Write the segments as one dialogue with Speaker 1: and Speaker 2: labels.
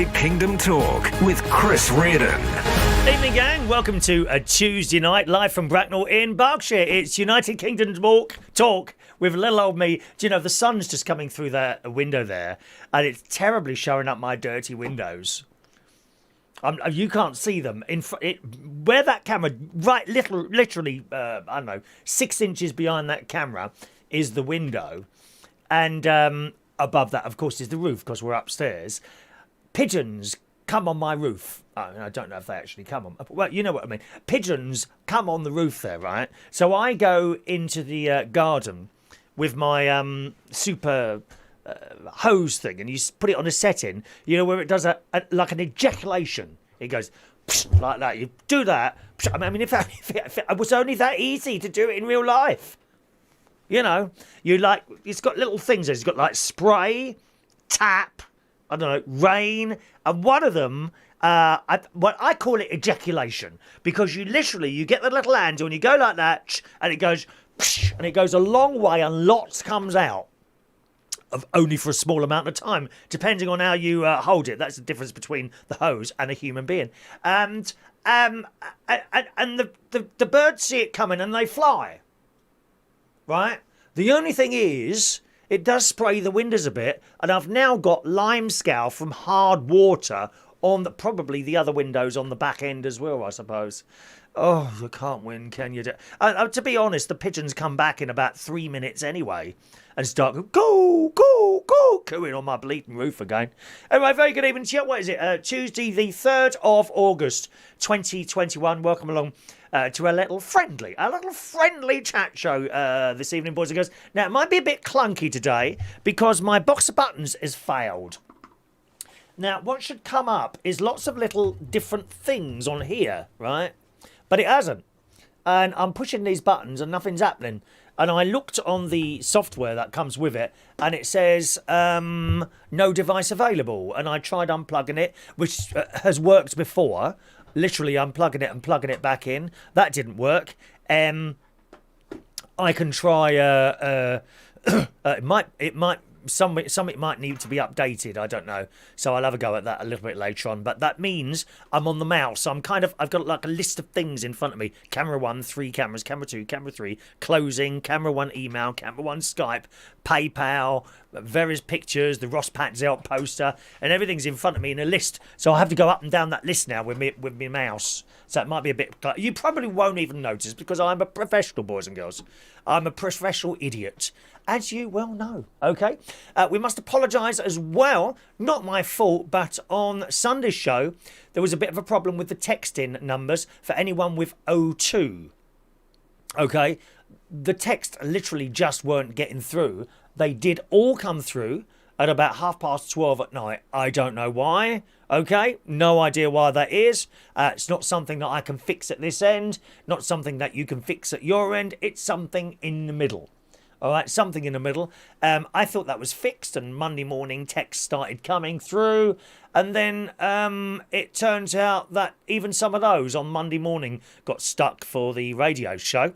Speaker 1: Kingdom Talk with Chris Reardon.
Speaker 2: Evening, gang. Welcome to a Tuesday night live from Bracknell in Berkshire. It's United Kingdom Talk with little old me. Do you know, the sun's just coming through the window there, and it's terribly showing up my dirty windows. You can't see them. Where that camera, literally, I don't know, 6 inches behind that camera is the window. And above that, of course, is the roof, because we're upstairs. Pigeons come on my roof. I don't know if they actually come on. Well, you know what I mean. Pigeons come on the roof there, right? So I go into the garden with my super hose thing, and you put it on a setting, you know, where it does like an ejaculation. It goes like that. You do that. I mean, if it was only that easy to do it in real life. You know, it's got little things. It's got like spray, tap, I don't know, rain, and one of them, I call it ejaculation, because you get the little handle and you go like that, and it goes a long way, and lots comes out, of only for a small amount of time, depending on how you hold it. That's the difference between the hose and a human being. And the birds see it coming and they fly. Right? The only thing is, it does spray the windows a bit, and I've now got limescale from hard water on probably the other windows on the back end as well, I suppose. Oh, you can't win, can you? To be honest, the pigeons come back in about 3 minutes anyway and start cooing on my bleating roof again. Anyway, very good evening to you. What is it? Tuesday, the 3rd of August, 2021. Welcome along to a little friendly chat show this evening, boys and girls. Now, it might be a bit clunky today because my box of buttons has failed. Now, what should come up is lots of little different things on here, right? But it hasn't. And I'm pushing these buttons and nothing's happening. And I looked on the software that comes with it, and it says, no device available. And I tried unplugging it, which has worked before. Literally unplugging it and plugging it back in. That didn't work. I can try, something might need to be updated, I don't know. So I'll have a go at that a little bit later on. But that means I'm on the mouse. I've got like a list of things in front of me. Camera 1, 3 cameras, camera 2, camera 3, closing, camera 1 email, camera 1 Skype, PayPal, various pictures, the Ross Patzelt poster, and everything's in front of me in a list. So I have to go up and down that list now with my mouse. So it might be a bit... You probably won't even notice, because I'm a professional, boys and girls. I'm a professional idiot, as you well know. Okay? We must apologise as well. Not my fault, but on Sunday's show, there was a bit of a problem with the texting numbers for anyone with O2. Okay? The text literally just weren't getting through. They did all come through at about 12:30 at night. I don't know why. Okay, no idea why that is. It's not something that I can fix at this end, not something that you can fix at your end. It's something in the middle. All right, something in the middle. I thought that was fixed, and Monday morning text started coming through, and then it turns out that even some of those on Monday morning got stuck for the radio show.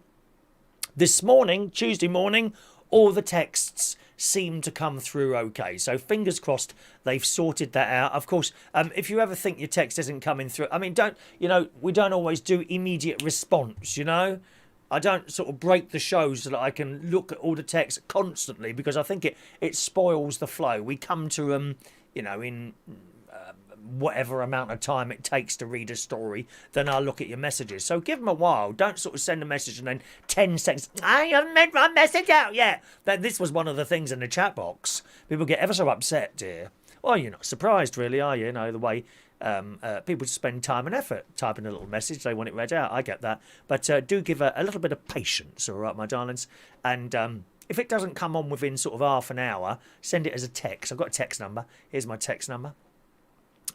Speaker 2: This morning, Tuesday morning, all the texts seem to come through okay. So fingers crossed they've sorted that out. Of course, if you ever think your text isn't coming through, I mean, we don't always do immediate response, you know? I don't sort of break the show so that I can look at all the texts constantly, because I think it spoils the flow. We come to in whatever amount of time it takes to read a story, then I'll look at your messages. So give them a while. Don't sort of send a message and then 10 seconds, I haven't made my message out yet. This was one of the things in the chat box. People get ever so upset, dear. Well, you're not surprised, really, are you? You know, the way people spend time and effort typing a little message. They want it read out. I get that. But do give a little bit of patience, all right, my darlings. And if it doesn't come on within sort of half an hour, send it as a text. I've got a text number. Here's my text number.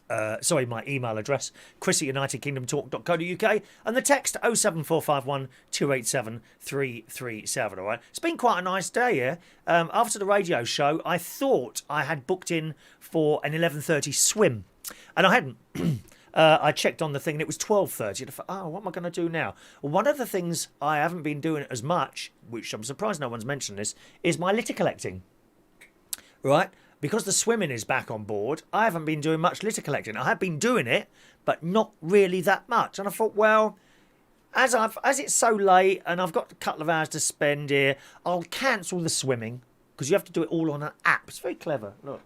Speaker 2: My email address, chris@unitedkingdomtalk.co.uk, and the text 07451 287 337. All right, it's been quite a nice day here. After the radio show, I thought I had booked in for an 11:30 swim, and I hadn't. I checked on the thing and it was 12:30. And I thought, what am I going to do now? Well, one of the things I haven't been doing as much, which I'm surprised no one's mentioned this, is my litter collecting. Right? because the swimming is back on board, I haven't been doing much litter collecting. I have been doing it, but not really that much. And I thought, well, as it's so late and I've got a couple of hours to spend here, I'll cancel the swimming, because you have to do it all on an app. It's very clever. Look,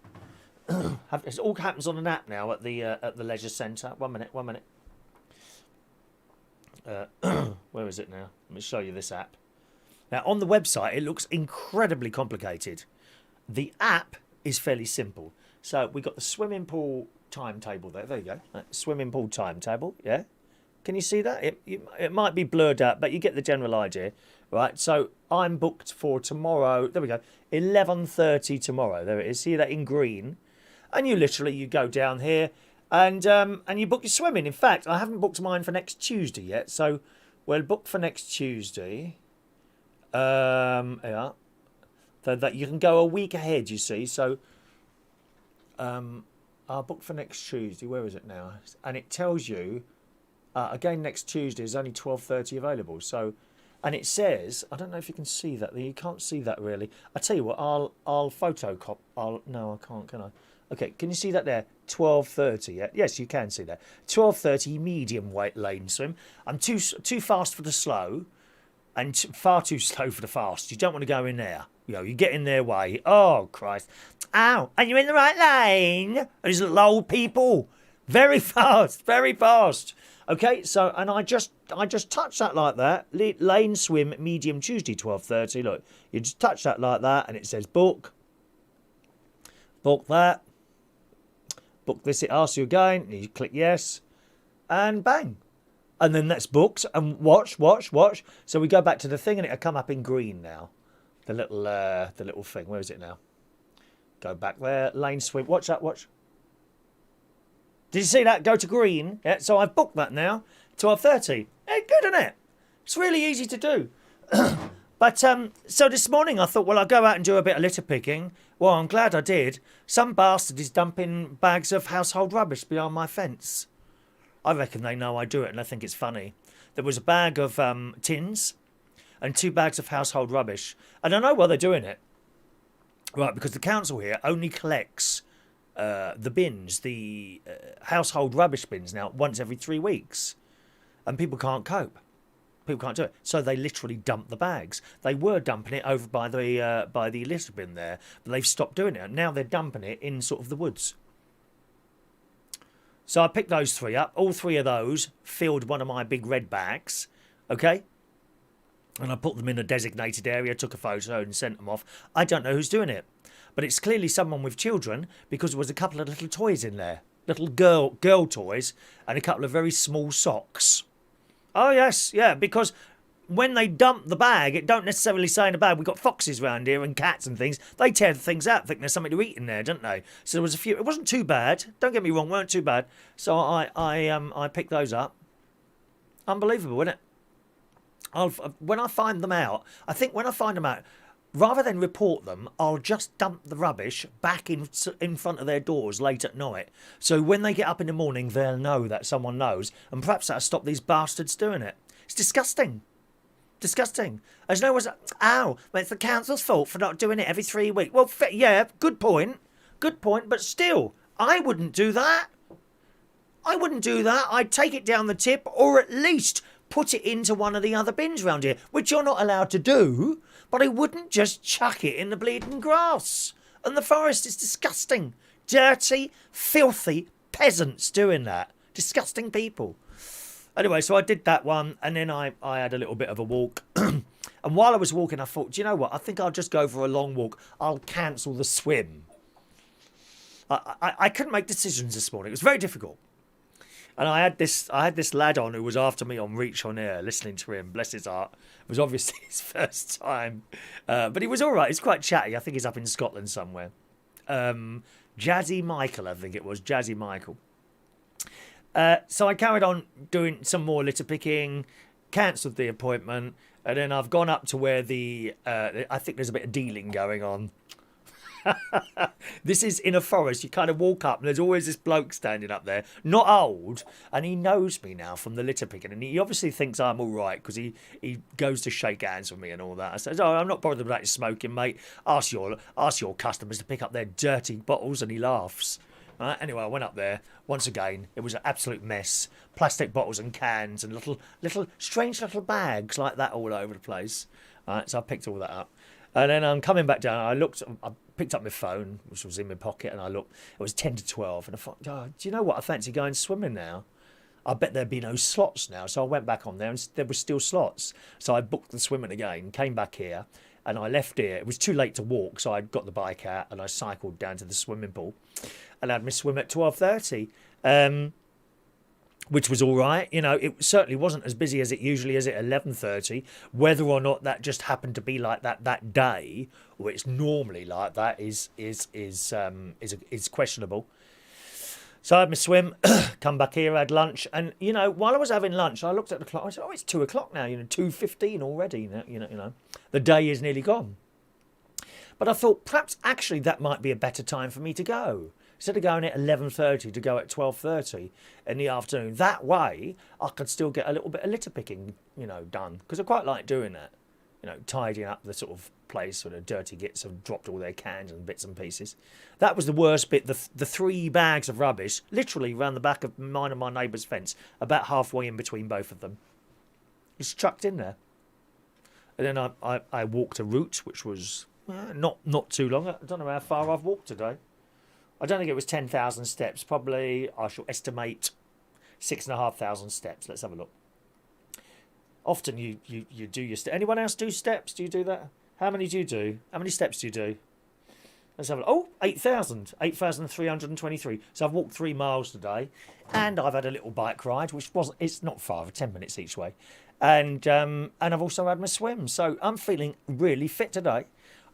Speaker 2: it all happens on an app now at the leisure centre. 1 minute. Where is it now? Let me show you this app. Now, on the website, it looks incredibly complicated. The app is fairly simple. So we've got the swimming pool timetable there. There you go. Swimming pool timetable, yeah. Can you see that? It might be blurred out, but you get the general idea, right? So I'm booked for tomorrow. There we go. 11:30 tomorrow. There it is. See that in green? And you go down here and you book your swimming. In fact, I haven't booked mine for next Tuesday yet. So we'll book for next Tuesday. Yeah. So that you can go a week ahead, you see. So I'll book for next Tuesday. Where is it now? And it tells you, again, next Tuesday is only 12:30 available. So, and it says, I don't know if you can see that. You can't see that really. I tell you what, I'll photocop. No, I can't, can I? Okay, can you see that there? 12:30. Yeah? Yes, you can see that. 12:30 medium weight lane swim. I'm too fast for the slow, and far too slow for the fast. You don't want to go in there. You get in their way. Oh Christ! Ow! And you're in the right lane. These little old people, very fast, very fast. Okay, so and I just touch that like that. Lane swim medium Tuesday 12:30. Look, you just touch that like that, and it says book. Book that. Book this. It asks you again. You click yes, and bang, and then that's booked. And watch. So we go back to the thing, and it'll come up in green now. The little thing. Where is it now? Go back there. Lane swim. Watch that. Watch. Did you see that? Go to green. Yeah, so I've booked that now. 12:30. Yeah, good, isn't it? It's really easy to do. But so this morning I thought, well, I'll go out and do a bit of litter picking. Well, I'm glad I did. Some bastard is dumping bags of household rubbish behind my fence. I reckon they know I do it and they think it's funny. There was a bag of tins and 2 bags of household rubbish. And I know why they're doing it. Right, because the council here only collects the bins, the household rubbish bins now once every 3 weeks. And people can't cope. People can't do it. So they literally dump the bags. They were dumping it over by the litter bin there, but they've stopped doing it. Now they're dumping it in sort of the woods. So I picked those 3 up. All 3 of those filled one of my big red bags. Okay? And I put them in a designated area, took a photo and sent them off. I don't know who's doing it. But it's clearly someone with children, because there was a couple of little toys in there. Little girl toys and a couple of very small socks. Oh, yes, yeah, because when they dump the bag, it don't necessarily say in the bag, we've got foxes around here and cats and things. They tear the things out, think there's something to eat in there, don't they? So there was a few. It wasn't too bad. Don't get me wrong, weren't too bad. So I picked those up. Unbelievable, isn't it? When I find them out, rather than report them, I'll just dump the rubbish back in front of their doors late at night. So when they get up in the morning, they'll know that someone knows, and perhaps that'll stop these bastards doing it. It's disgusting. Disgusting. There's no one's, well, it's the council's fault for not doing it every 3 weeks. Well, yeah, good point, but still, I wouldn't do that. I'd take it down the tip, or at least put it into one of the other bins around here, which you're not allowed to do, but I wouldn't just chuck it in the bleeding grass. And the forest is disgusting. Dirty, filthy peasants doing that. Disgusting people. Anyway, so I did that one, and then I had a little bit of a walk. And while I was walking, I thought, do you know what? I think I'll just go for a long walk. I'll cancel the swim. I couldn't make decisions this morning. It was very difficult. And I had this lad on who was after me on Reach on Air, listening to him, bless his heart. It was obviously his first time. But he was all right. He's quite chatty. I think he's up in Scotland somewhere. Jazzy Michael, I think it was. Jazzy Michael. So I carried on doing some more litter picking, cancelled the appointment, and then I've gone up to where I think there's a bit of dealing going on. This is in a forest. You kind of walk up and there's always this bloke standing up there, not old, and he knows me now from the litter picking, and he obviously thinks I'm all right because he goes to shake hands with me and all that. I says, "Oh, I'm not bothered about your smoking, mate. Ask your customers to pick up their dirty bottles," and he laughs. Right? Anyway, I went up there once again. It was an absolute mess. Plastic bottles and cans and little strange little bags like that all over the place. Right, so I picked all that up. And then I'm coming back down. I picked up my phone, which was in my pocket, and I looked. It was 10 to 12. And I thought, oh, do you know what? I fancy going swimming now. I bet there'd be no slots now. So I went back on there and there were still slots. So I booked the swimming again, came back here, and I left here. It was too late to walk, so I got the bike out and I cycled down to the swimming pool and had my swim at 12:30. Which was all right. You know, it certainly wasn't as busy as it usually is at 11:30. Whether or not that just happened to be like that day, or it's normally like that, is questionable. So I had my swim, come back here, had lunch, and you know, while I was having lunch, I looked at the clock. I said, "Oh, it's 2 o'clock now. You know, 2:15 already. You know, the day is nearly gone." But I thought perhaps actually that might be a better time for me to go. Instead of going at 11:30 to go at 12:30 in the afternoon. That way, I could still get a little bit of litter picking, you know, done. Because I quite like doing that. You know, tidying up the sort of place where the dirty gits have dropped all their cans and bits and pieces. That was the worst bit. The 3 bags of rubbish, literally round the back of mine and my neighbour's fence, about halfway in between both of them. It's chucked in there. And then I walked a route, which was not too long. I don't know how far I've walked today. I don't think it was 10,000 steps. Probably, I shall estimate 6,500 steps. Let's have a look. Often you do your steps. Anyone else do steps? Do you do that? How many do you do? How many steps do you do? Let's have a look. Oh, 8,000. 8,323. So I've walked 3 miles today. And I've had a little bike ride, which it's not far, 10 minutes each way. And I've also had my swim. So I'm feeling really fit today.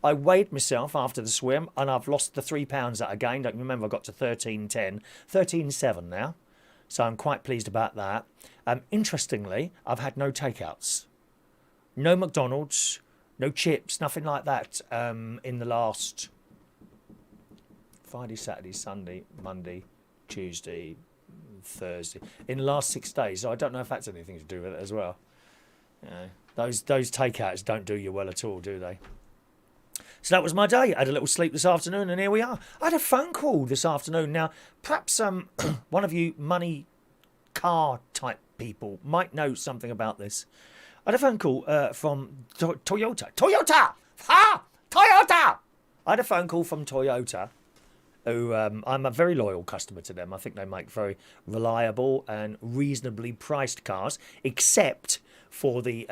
Speaker 2: I weighed myself after the swim and I've lost the £3 that I gained. I can remember I got to 13.10, 13.7 now. So I'm quite pleased about that. Interestingly, I've had no takeouts. No McDonald's, no chips, nothing like that in the last Friday, Saturday, Sunday, Monday, Tuesday, Thursday. In the last 6 days. So I don't know if that's anything to do with it as well. You know, those takeouts don't do you well at all, do they? So that was my day. I had a little sleep this afternoon and here we are. I had a phone call this afternoon. Now, perhaps one of you money car type people might know something about this. I had a phone call from Toyota. Toyota! Ha! Toyota! I had a phone call from Toyota, who I'm a very loyal customer to them. I think they make very reliable and reasonably priced cars, except for the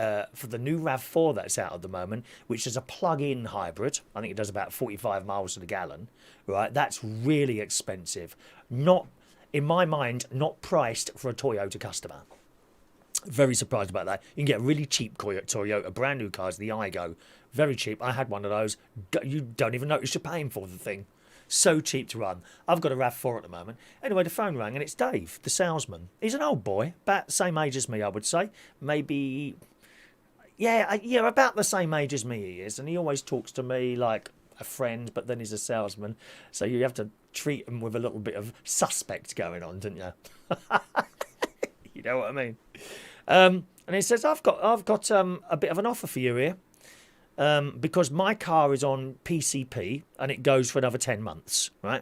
Speaker 2: new RAV4 that's out at the moment, which is a plug-in hybrid. I think it does about 45 miles to the gallon. Right, that's really expensive. Not, in my mind, not priced for a Toyota customer. Very surprised about that. You can get really cheap Toyota brand new cars, the Igo, very cheap. I had one of those. You don't even notice you're paying for the thing. So cheap to run. I've got a RAV4 at the moment. Anyway, the phone rang and it's Dave, the salesman. He's an old boy, about the same age as me, I would say. Maybe, yeah, about the same age as me he is. And he always talks to me like a friend, but then he's a salesman. So you have to treat him with a little bit of suspect going on, don't you? You know what I mean? And he says, I've got a bit of an offer for you here. Because my car is on PCP and it goes for another 10 months, right?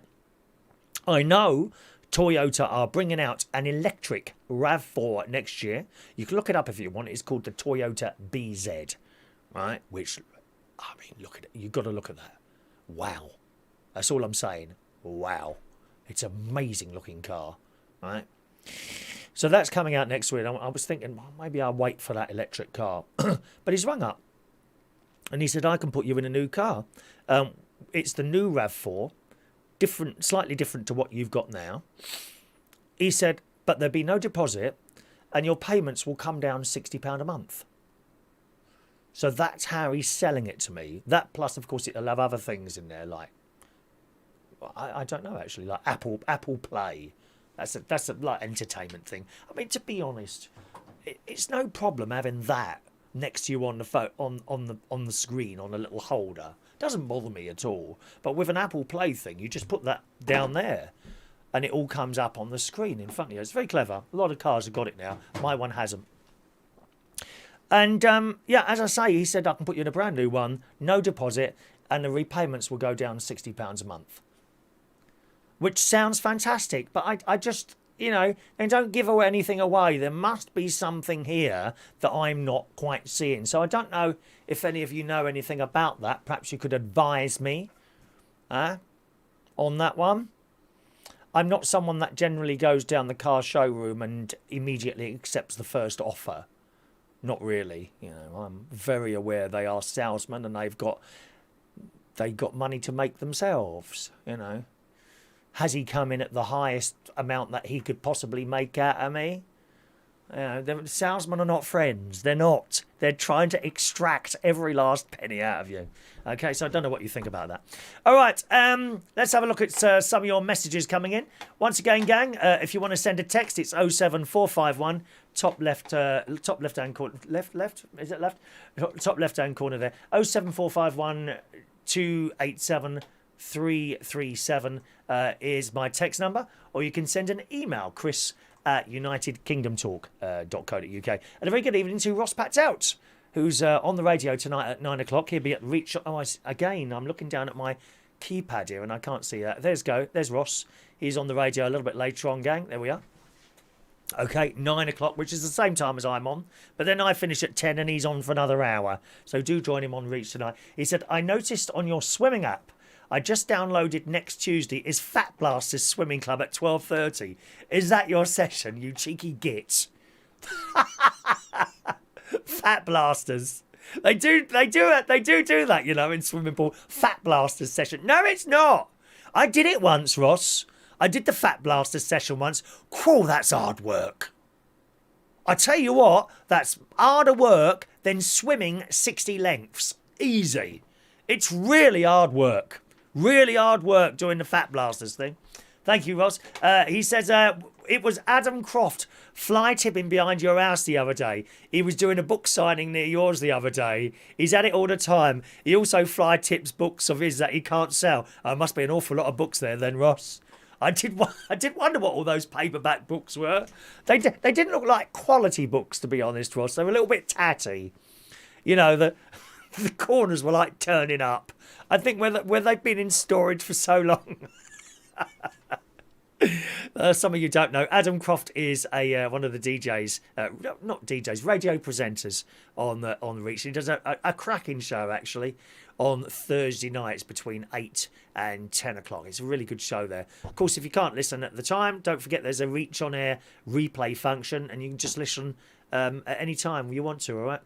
Speaker 2: I know Toyota are bringing out an electric RAV4 next year. You can look it up if you want. It's called the Toyota BZ, right? Which, I mean, look at it. You've got to look at that. Wow. That's all I'm saying. Wow. It's an amazing looking car, right? So that's coming out next week. I was thinking, well, maybe I'll wait for that electric car. But he's rung up. And he said, I can put you in a new car. It's the new RAV4, slightly different to what you've got now. He said, but there'll be no deposit and your payments will come down £60 a month. So that's how he's selling it to me. That plus, of course, it'll have other things in there like, I don't know actually, like Apple Play. That's a like entertainment thing. I mean, to be honest, it's no problem having that next to you on the phone, on the screen, on a little holder. Doesn't bother me at all. But with an Apple Play thing, you just put that down there and it all comes up on the screen in front of you. It's very clever. A lot of cars have got it now. My one hasn't. And, yeah, as I say, he said I can put you in a brand new one, no deposit, and the repayments will go down £60 a month. Which sounds fantastic, but I just, you know, and don't give anything away. There must be something here that I'm not quite seeing. So I don't know if any of you know anything about that. Perhaps you could advise me on that one. I'm not someone that generally goes down the car showroom and immediately accepts the first offer. Not really. You know, I'm very aware they are salesmen and they got money to make themselves, you know. Has he come in at the highest amount that he could possibly make out of me? You know, the salesmen are not friends. They're not. They're trying to extract every last penny out of you. Okay, so I don't know what you think about that. All right, let's have a look at some of your messages coming in. Once again, gang, if you want to send a text, it's 07451 top left-hand corner. Left? Is it left? Top left-hand corner there. 07451 287 337 is my text number, or you can send an email, chris@unitedkingdomtalk.co.uk. And a very good evening to Ross Patout, who's on the radio tonight at 9 o'clock. He'll be at Reach. Again, I'm looking down at my keypad here and I can't see that. There's Ross. He's on the radio a little bit later on, gang. There we are. Okay, 9 o'clock, which is the same time as I'm on. But then I finish at 10 and he's on for another hour. So do join him on Reach tonight. He said, I noticed on your swimming app, I just downloaded next Tuesday is Fat Blasters Swimming Club at 12:30. Is that your session, you cheeky git? Fat Blasters. They do that, you know, in swimming pool. Fat Blasters session. No, it's not. I did it once, Ross. I did the Fat Blasters session once. Whew, that's hard work. I tell you what, that's harder work than swimming 60 lengths. Easy. It's really hard work. Really hard work doing the Fat Blasters thing. Thank you, Ross. He says, it was Adam Croft fly tipping behind your house the other day. He was doing a book signing near yours the other day. He's at it all the time. He also fly tips books of his that he can't sell. Must be an awful lot of books there then, Ross. I did wonder what all those paperback books were. They didn't look like quality books, to be honest, Ross. They were a little bit tatty. You know, the corners were like turning up. I think where they've been in storage for so long. Some of you don't know, Adam Croft is one of the DJs, not DJs, radio presenters on Reach. He does a cracking show, actually, on Thursday nights between 8 and 10 o'clock. It's a really good show there. Of course, if you can't listen at the time, don't forget there's a Reach on air replay function, and you can just listen at any time you want to, all right?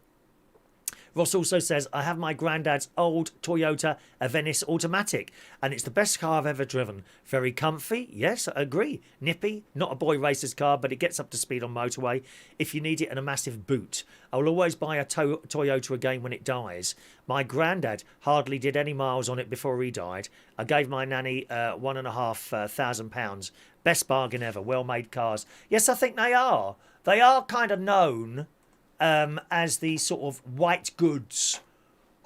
Speaker 2: Ross also says, I have my granddad's old Toyota Avensis automatic, and it's the best car I've ever driven. Very comfy, yes, I agree. Nippy, not a boy racer's car, but it gets up to speed on motorway if you need it, and a massive boot. I will always buy a Toyota again when it dies. My granddad hardly did any miles on it before he died. I gave my nanny £1,500. Best bargain ever. Well-made cars. Yes, I think they are. They are kind of known as the sort of white goods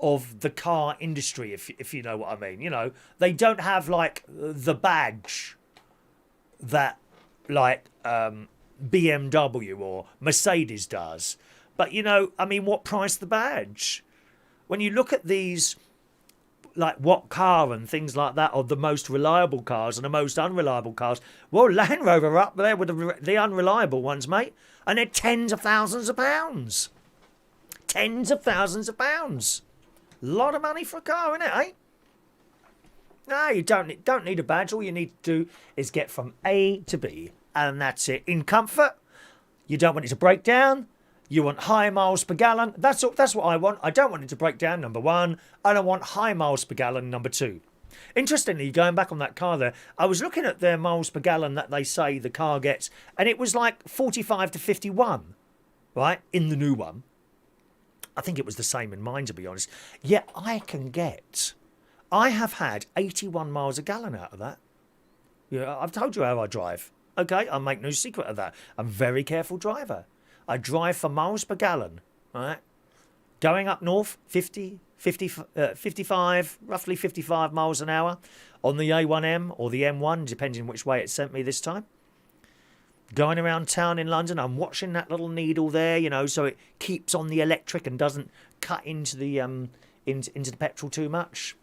Speaker 2: of the car industry, if you know what I mean. You know, they don't have like the badge that like BMW or Mercedes does. But, you know, I mean, what price the badge? When you look at these, like what car and things like that, or the most reliable cars and the most unreliable cars, well, Land Rover are up there with the unreliable ones, mate. And they're tens of thousands of pounds. Tens of thousands of pounds. A lot of money for a car, innit, eh? No, you don't need a badge. All you need to do is get from A to B. And that's it. In comfort, you don't want it to break down. You want high miles per gallon. That's what I want. I don't want it to break down, number one. I don't want high miles per gallon, number two. Interestingly, going back on that car there, I was looking at their miles per gallon that they say the car gets, and it was like 45 to 51, right, in the new one. I think it was the same in mine, to be honest. Yet I have had 81 miles a gallon out of that. Yeah, I've told you how I drive. Okay, I'll make no secret of that. I'm a very careful driver. I drive for miles per gallon, right? Going up north, 50, 55, roughly 55 miles an hour on the A1M or the M1, depending which way it sent me this time. Going around town in London, I'm watching that little needle there, you know, so it keeps on the electric and doesn't cut into the into the petrol too much.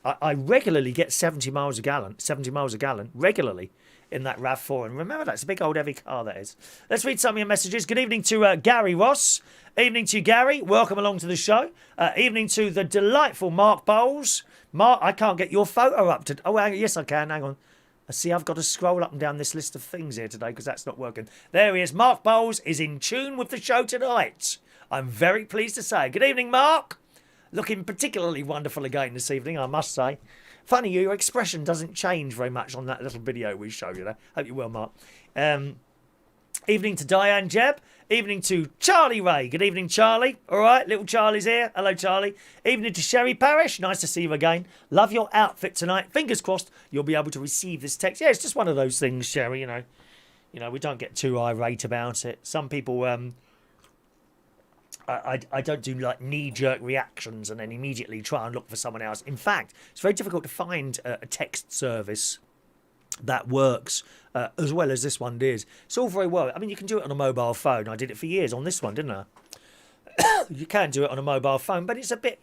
Speaker 2: I regularly get 70 miles a gallon, regularly in that RAV4. And remember, that's a big old heavy car, that is. Let's read some of your messages. Good evening to Gary Ross. Evening to Gary. Welcome along to the show. Evening to the delightful Mark Bowles. Mark, I can't get your photo up to... Oh, yes, I can. Hang on. I see I've got to scroll up and down this list of things here today because that's not working. There he is. Mark Bowles is in tune with the show tonight. I'm very pleased to say. Good evening, Mark. Looking particularly wonderful again this evening, I must say. Funny, your expression doesn't change very much on that little video we showed you there. Hope you're well, Mark. Evening to Diane Jebb. Evening to Charlie Ray. Good evening, Charlie. All right, little Charlie's here. Hello, Charlie. Evening to Sherry Parish. Nice to see you again. Love your outfit tonight. Fingers crossed you'll be able to receive this text. Yeah, it's just one of those things, Sherry, you know, we don't get too irate about it. Some people... I don't do like knee-jerk reactions and then immediately try and look for someone else. In fact, it's very difficult to find a text service that works as well as this one does. It's all very well. I mean, you can do it on a mobile phone. I did it for years on this one, didn't I? You can do it on a mobile phone, but it's a bit,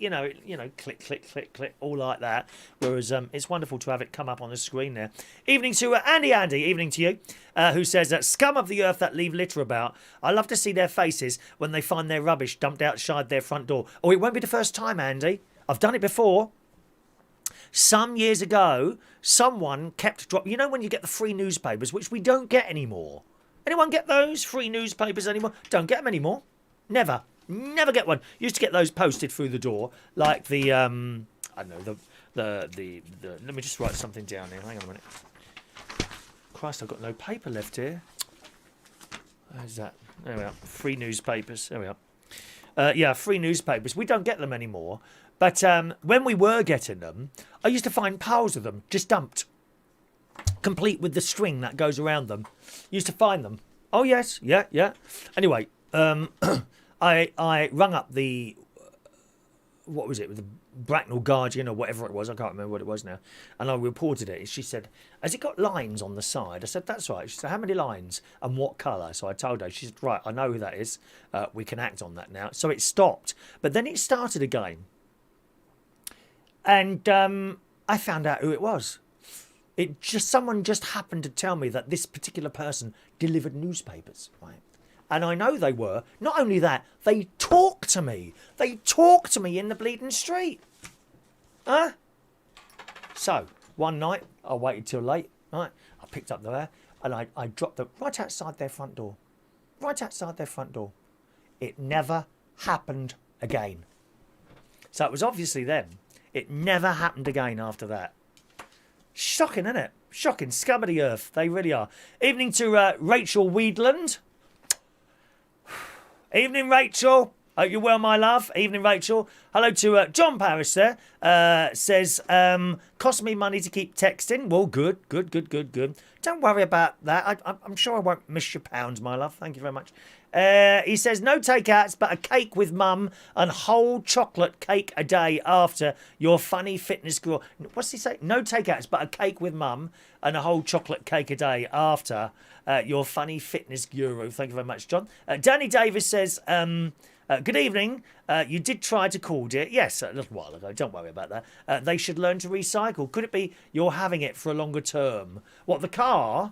Speaker 2: click, click, click, click, all like that. Whereas it's wonderful to have it come up on the screen there. Evening to Andy, evening to you, who says that scum of the earth that leave litter about. I love to see their faces when they find their rubbish dumped outside their front door. Oh, it won't be the first time, Andy. I've done it before. Some years ago, someone kept dropping... You know when you get the free newspapers, which we don't get anymore? Anyone get those free newspapers anymore? Don't get them anymore. Never get one. Used to get those posted through the door, like the I don't know, the. Let me just write something down here. Hang on a minute. Christ, I've got no paper left here. Where's that? There we are. Free newspapers. There we are. Yeah, free newspapers. We don't get them anymore. But when we were getting them, I used to find piles of them just dumped, complete with the string that goes around them. Used to find them. Oh yes, yeah. Anyway, I rung up the, what was it, the Bracknell Guardian or whatever it was, I can't remember what it was now, and I reported it. She said, has it got lines on the side? I said, that's right. She said, how many lines and what colour? So I told her. She said, right, I know who that is. We can act on that now. So it stopped, but then it started again. And I found out who it was. Someone just happened to tell me that this particular person delivered newspapers, right? And I know they were. Not only that, they talked to me. They talked to me in the bleeding street. Huh? So, one night, I waited till late, right? I picked up the air and I dropped them right outside their front door. Right outside their front door. It never happened again. So it was obviously them. It never happened again after that. Shocking, isn't it? Shocking. Scum of the earth. They really are. Evening to Rachel Weedland. Evening, Rachel. Hope you're well, my love. Evening, Rachel. Hello to John Paris there. Says, cost me money to keep texting. Well, good. Don't worry about that. I'm sure I won't miss your pounds, my love. Thank you very much. He says, no takeouts, but a cake with mum and whole chocolate cake a day after your funny fitness guru. What's he say? No takeouts, but a cake with mum and a whole chocolate cake a day after your funny fitness guru. Thank you very much, John. Danny Davis says, good evening. You did try to call, dear. Yes, a little while ago. Don't worry about that. They should learn to recycle. Could it be you're having it for a longer term? What, the car?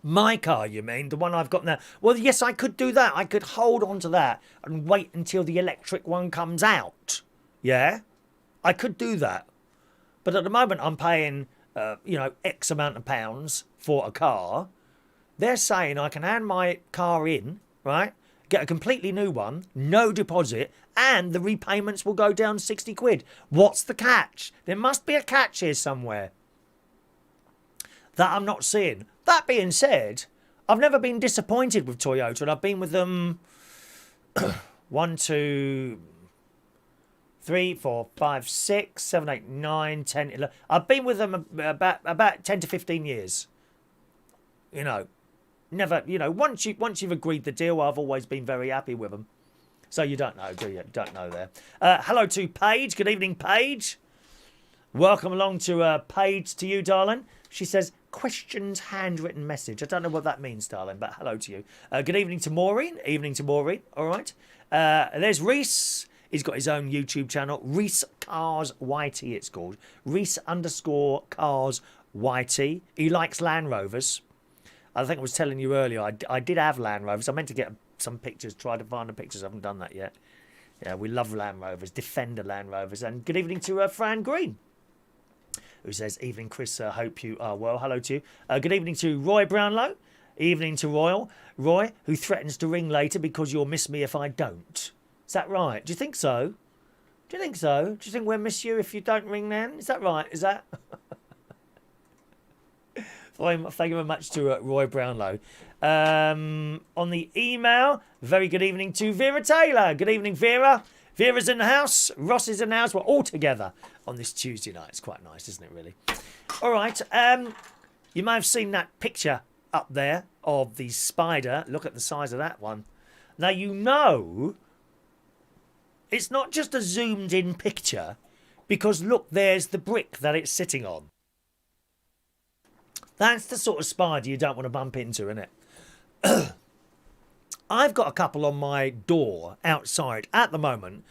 Speaker 2: My car, you mean? The one I've got now? Well, yes, I could do that. I could hold on to that and wait until the electric one comes out. Yeah? I could do that. But at the moment, I'm paying, X amount of pounds for a car. They're saying I can hand my car in, right? Get a completely new one, no deposit, and the repayments will go down 60 quid. What's the catch? There must be a catch here somewhere that I'm not seeing. That being said, I've never been disappointed with Toyota, and I've been with them 1, 2, 3, 4, 5, 6, 7, 8, 9, 10, 11. I've been with them about 10 to 15 years. Never, once you've agreed the deal, I've always been very happy with them. So you don't know, do you? Don't know there. Hello to Paige. Good evening, Paige. Welcome along to Paige, to you, darling. She says, questions handwritten message. I don't know what that means, darling, but hello to you. Good evening to Maureen. Evening to Maureen. All right. There's Reese. He's got his own YouTube channel. Reese Cars Whitey, it's called. Reese_Cars Whitey. He likes Land Rovers. I think I was telling you earlier, I did have Land Rovers. I meant to get some pictures, try to find the pictures. I haven't done that yet. Yeah, we love Land Rovers, Defender Land Rovers. And good evening to Fran Green, who says, evening, Chris, hope you are well. Hello to you. Good evening to Roy Brownlow. Evening to Roy, who threatens to ring later because you'll miss me if I don't. Is that right? Do you think so? Do you think so? Do you think we'll miss you if you don't ring then? Is that right? Is that... Thank you very much to Roy Brownlow. On the email, very good evening to Vera Taylor. Good evening, Vera. Vera's in the house. Ross is in the house. We're all together on this Tuesday night. It's quite nice, isn't it, really? All right. You may have seen that picture up there of the spider. Look at the size of that one. Now, you know, it's not just a zoomed-in picture because, look, there's the brick that it's sitting on. That's the sort of spider you don't want to bump into, isn't it? I've got a couple on my door outside at the moment,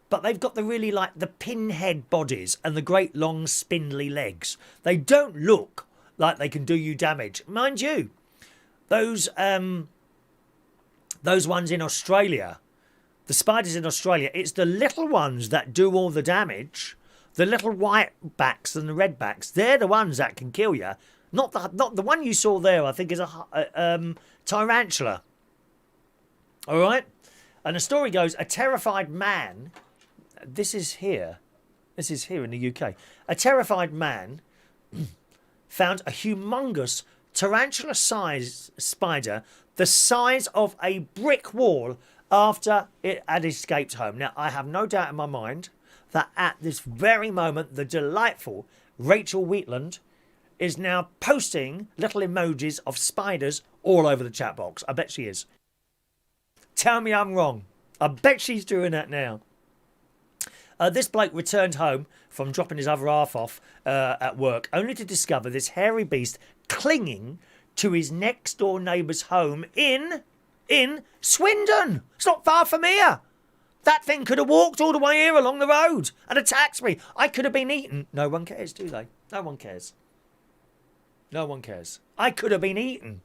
Speaker 2: but they've got the really like the pinhead bodies and the great long spindly legs. They don't look like they can do you damage. Mind you, those ones in Australia, the spiders in Australia, it's the little ones that do all the damage. The little white backs and the red backs, they're the ones that can kill you. Not the one you saw there, I think, is a tarantula. All right? And the story goes, a terrified man... This is here in the UK. A terrified man found a humongous tarantula-sized spider the size of a brick wall after it had escaped home. Now, I have no doubt in my mind that at this very moment, the delightful Rachel Wheatland is now posting little emojis of spiders all over the chat box. I bet she is. Tell me I'm wrong. I bet she's doing that now. This bloke returned home from dropping his other half off at work, only to discover this hairy beast clinging to his next door neighbour's home in Swindon. It's not far from here. That thing could have walked all the way here along the road and attacked me. I could have been eaten. No one cares, do they? No one cares. No one cares. I could have been eaten.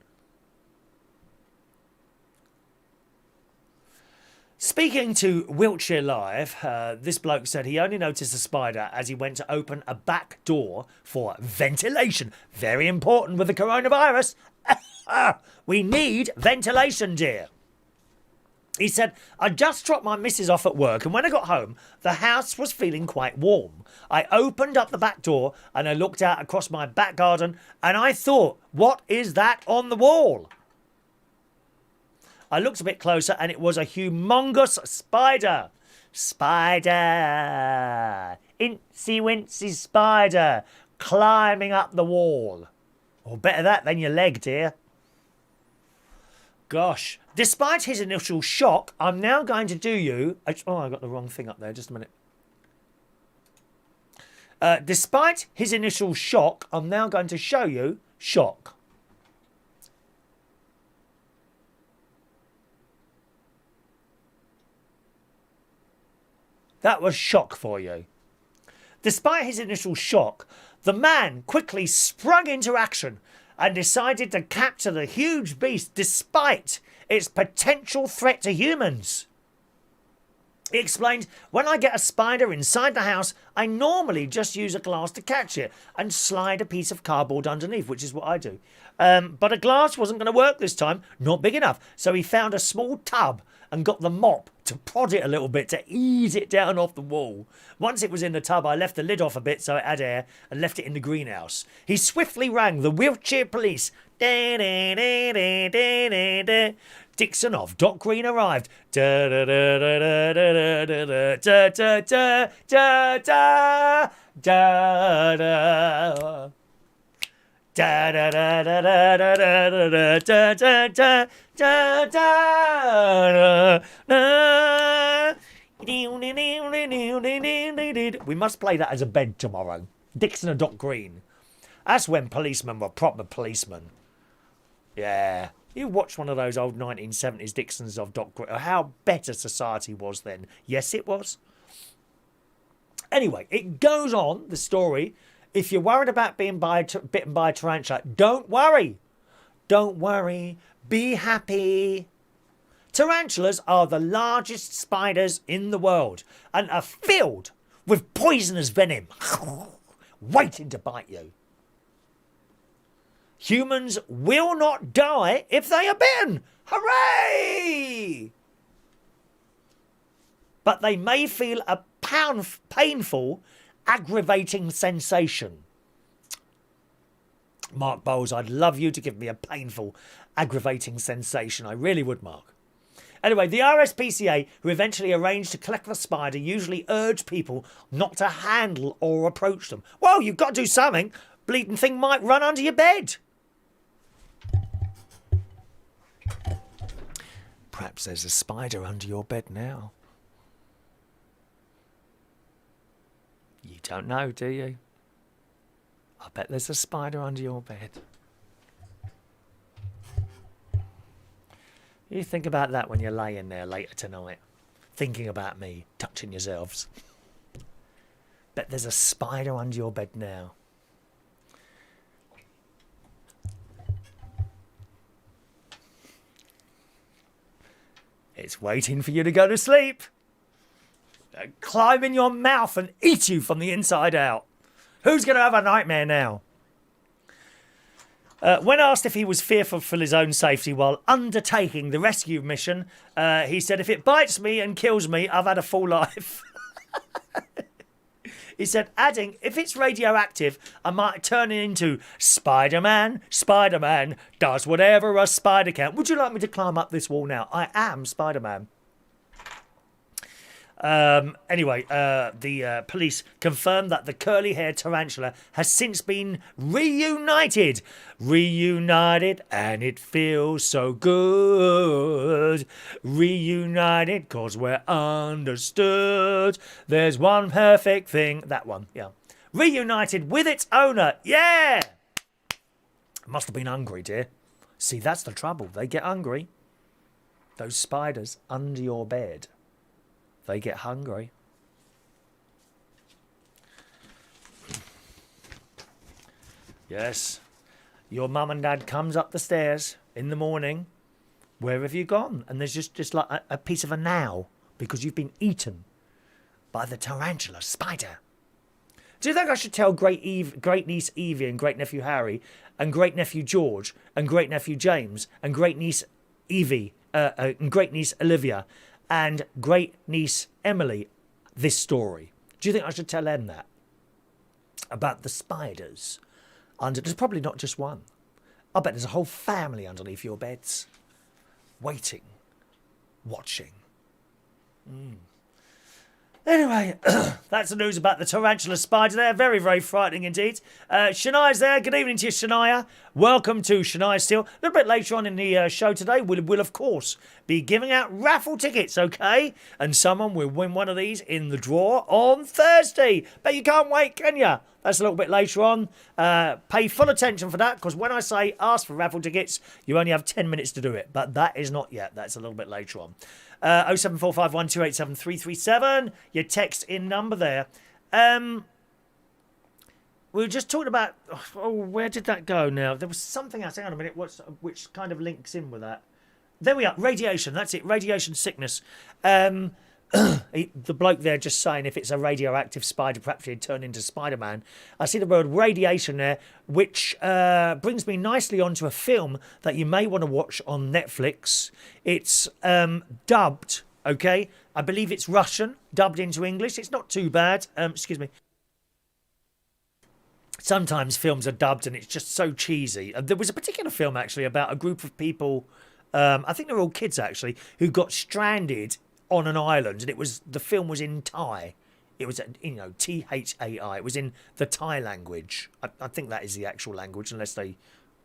Speaker 2: Speaking to Wiltshire Live, this bloke said he only noticed a spider as he went to open a back door for ventilation. Very important with the coronavirus. We need ventilation, dear. He said, I just dropped my missus off at work, and when I got home, the house was feeling quite warm. I opened up the back door and I looked out across my back garden and I thought, what is that on the wall? I looked a bit closer and it was a humongous spider. Spider. Incy wincy spider climbing up the wall. Or better that than your leg, dear. Gosh. Despite his initial shock, I'm now going to do you... Oh, I got the wrong thing up there. Just a minute. Despite his initial shock, I'm now going to show you shock. That was shock for you. Despite his initial shock, the man quickly sprung into action and decided to capture the huge beast despite its potential threat to humans. He explained, when I get a spider inside the house, I normally just use a glass to catch it and slide a piece of cardboard underneath, which is what I do. But a glass wasn't going to work this time, not big enough. So he found a small tub and got the mop to prod it a little bit to ease it down off the wall. Once it was in the tub, I left the lid off a bit so it had air and left it in the greenhouse. He swiftly rang the Wiltshire police. Dixon of Dock Green arrived. Da, da, da, da. We must play that as a bed tomorrow. Dixon and Dock Green. That's when policemen were proper policemen. Yeah. You watch one of those old 1970s Dixons of Dock Green. How better society was then. Yes, it was. Anyway, it goes on, the story. If you're worried about being bitten by a tarantula, don't worry. Don't worry. Be happy. Tarantulas are the largest spiders in the world and are filled with poisonous venom, waiting to bite you. Humans will not die if they are bitten. Hooray! But they may feel a painful, aggravating sensation. Mark Bowles, I'd love you to give me a painful, aggravating sensation. I really would, Mark. Anyway, the RSPCA, who eventually arranged to collect the spider, usually urge people not to handle or approach them. Well, you've got to do something. Bleeding thing might run under your bed. Perhaps there's a spider under your bed now. You don't know, do you? I bet there's a spider under your bed. You think about that when you're laying there later tonight, thinking about me, touching yourselves. Bet there's a spider under your bed now. It's waiting for you to go to sleep. Climb in your mouth and eat you from the inside out. Who's going to have a nightmare now? When asked if he was fearful for his own safety while undertaking the rescue mission, he said, if it bites me and kills me, I've had a full life. He said, adding, if it's radioactive, I might turn it into Spider-Man. Spider-Man does whatever a spider can. Would you like me to climb up this wall now? I am Spider-Man. Anyway, the police confirmed that the curly-haired tarantula has since been reunited. Reunited, and it feels so good. Reunited, 'cause we're understood. There's one perfect thing. That one, yeah. Reunited with its owner. Yeah! Must have been hungry, dear. See, that's the trouble. They get hungry. Those spiders under your bed. They get hungry. Yes. Your mum and dad comes up the stairs in the morning. Where have you gone? And there's just like a piece of a now because you've been eaten by the tarantula spider. Do you think I should tell great niece Evie and great nephew Harry and great nephew George and great nephew James and great niece Evie and great niece Olivia and great niece Emily this story? Do you think I should tell them that? About the spiders under... There's probably not just one. I bet there's a whole family underneath your beds. Waiting. Watching. Anyway, that's the news about the tarantula spider there. Very, very frightening indeed. Shania's there. Good evening to you, Shania. Welcome to Shania Steele. A little bit later on in the show today, we'll of course be giving out raffle tickets, okay? And someone will win one of these in the draw on Thursday. Bet you can't wait, can you? That's a little bit later on. Pay full attention for that, because when I say ask for raffle tickets, you only have 10 minutes to do it. But that is not yet. That's a little bit later on. 07451287337. Your text in number there. We were just talking about... Oh, where did that go now? There was something else. Hang on a minute. Which kind of links in with that? There we are. Radiation. That's it. Radiation sickness. The bloke there just saying if it's a radioactive spider, perhaps he'd turn into Spider-Man. I see the word radiation there, which brings me nicely onto a film that you may want to watch on Netflix. It's dubbed, okay? I believe it's Russian, dubbed into English. It's not too bad. Excuse me. Sometimes films are dubbed and it's just so cheesy. There was a particular film, actually, about a group of people, I think they're all kids, actually, who got stranded on an island, and the film was in Thai. It was, Thai. It was in the Thai language. I think that is the actual language, unless they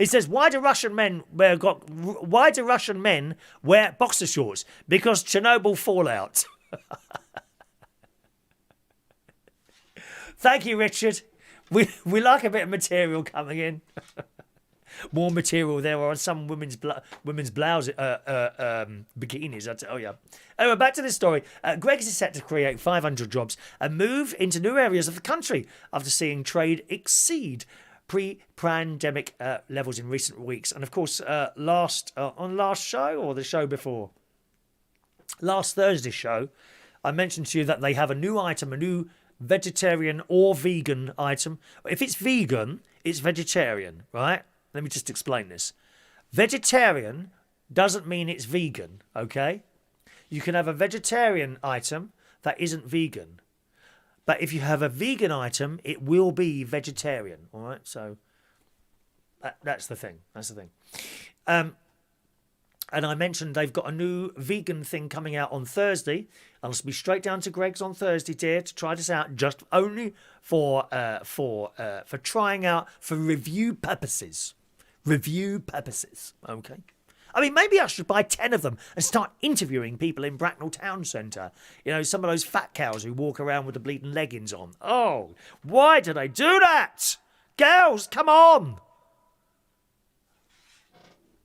Speaker 2: It says, why do Russian men wear boxer shorts? Because Chernobyl fallout. Thank you, Richard. We like a bit of material coming in. More material there on some women's blouse bikinis, I tell you. Anyway, back to this story. Greggs is set to create 500 jobs and move into new areas of the country after seeing trade exceed pre-pandemic levels in recent weeks. And of course, last show or the show before, last Thursday's show, I mentioned to you that they have a new item, a new vegetarian or vegan item. If it's vegan, it's vegetarian, right? Let me just explain this. Vegetarian doesn't mean it's vegan, okay? You can have a vegetarian item that isn't vegan. But if you have a vegan item, it will be vegetarian, all right? So that's the thing. That's the thing. And I mentioned they've got a new vegan thing coming out on Thursday. I'll be straight down to Greggs on Thursday, dear, to try this out, just only for trying out for review purposes. Review purposes, okay? I mean, maybe I should buy 10 of them and start interviewing people in Bracknell Town Centre. You know, some of those fat cows who walk around with the bleeding leggings on. Oh, why do they do that? Girls, come on!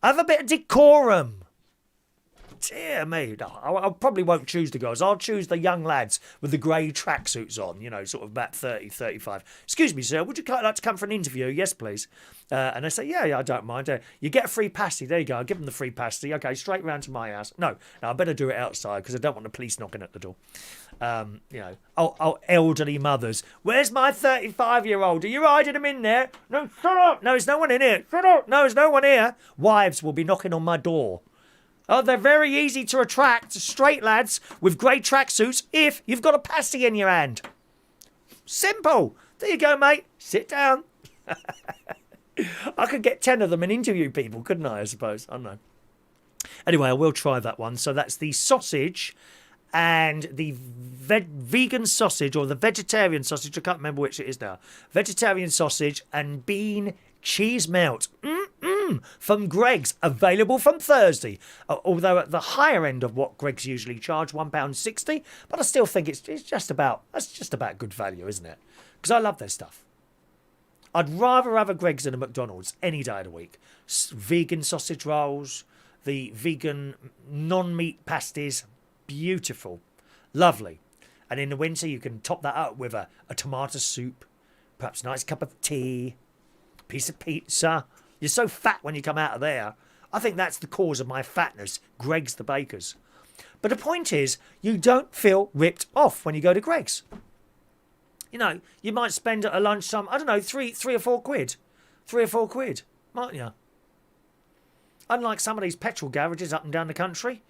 Speaker 2: Have a bit of decorum. Dear me. No, I probably won't choose the girls. I'll choose the young lads with the grey tracksuits on, you know, sort of about 30, 35. Excuse me, sir, would you like to come for an interview? Yes, please. And they say, yeah, I don't mind. You get a free pasty. There you go. I'll give them the free pasty. Okay, straight round to my house. No, I better do it outside because I don't want the police knocking at the door. You know, elderly mothers. Where's my 35-year-old? Are you hiding him in there? No, shut up. No, there's no one in here. Shut up. No, there's no one here. Wives will be knocking on my door. Oh, they're very easy to attract, straight lads with grey tracksuits if you've got a pasty in your hand. Simple. There you go, mate. Sit down. I could get 10 of them and interview people, couldn't I suppose? I don't know. Anyway, I will try that one. So that's the sausage and the vegan sausage or the vegetarian sausage. I can't remember which it is now. Vegetarian sausage and bean cheese melt. From Greggs, available from Thursday. Although at the higher end of what Greggs usually charge, £1.60, but I still think that's just about good value, isn't it? Because I love their stuff. I'd rather have a Greggs than a McDonald's any day of the week. Vegan sausage rolls, the vegan non-meat pasties, beautiful, lovely. And in the winter, you can top that up with a tomato soup, perhaps a nice cup of tea, piece of pizza. You're so fat when you come out of there. I think that's the cause of my fatness. Greggs the bakers. But the point is, you don't feel ripped off when you go to Greggs. You know, you might spend at a lunchtime, I don't know, three or four quid. 3 or 4 quid, mightn't you? Unlike some of these petrol garages up and down the country.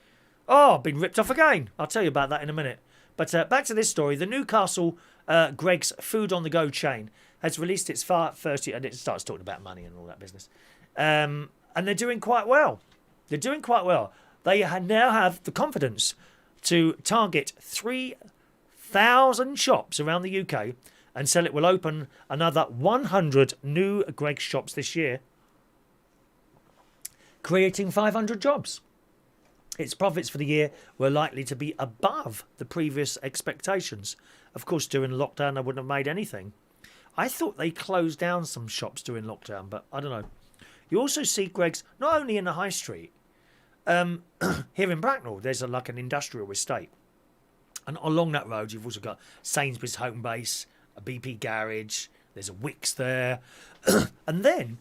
Speaker 2: Oh, I've been ripped off again. I'll tell you about that in a minute. But back to this story. The Newcastle Greggs food on the go chain has released its first year, and it starts talking about money and all that business. And they're doing quite well. They're doing quite well. They now have the confidence to target 3,000 shops around the UK and said it will open another 100 new Greggs shops this year, creating 500 jobs. Its profits for the year were likely to be above the previous expectations. Of course, during lockdown, they wouldn't have made anything. I thought they closed down some shops during lockdown, but I don't know. You also see Greggs not only in the high street. Here in Bracknell, there's like an industrial estate. And along that road, you've also got Sainsbury's home base, a BP garage, there's a Wickes there. And then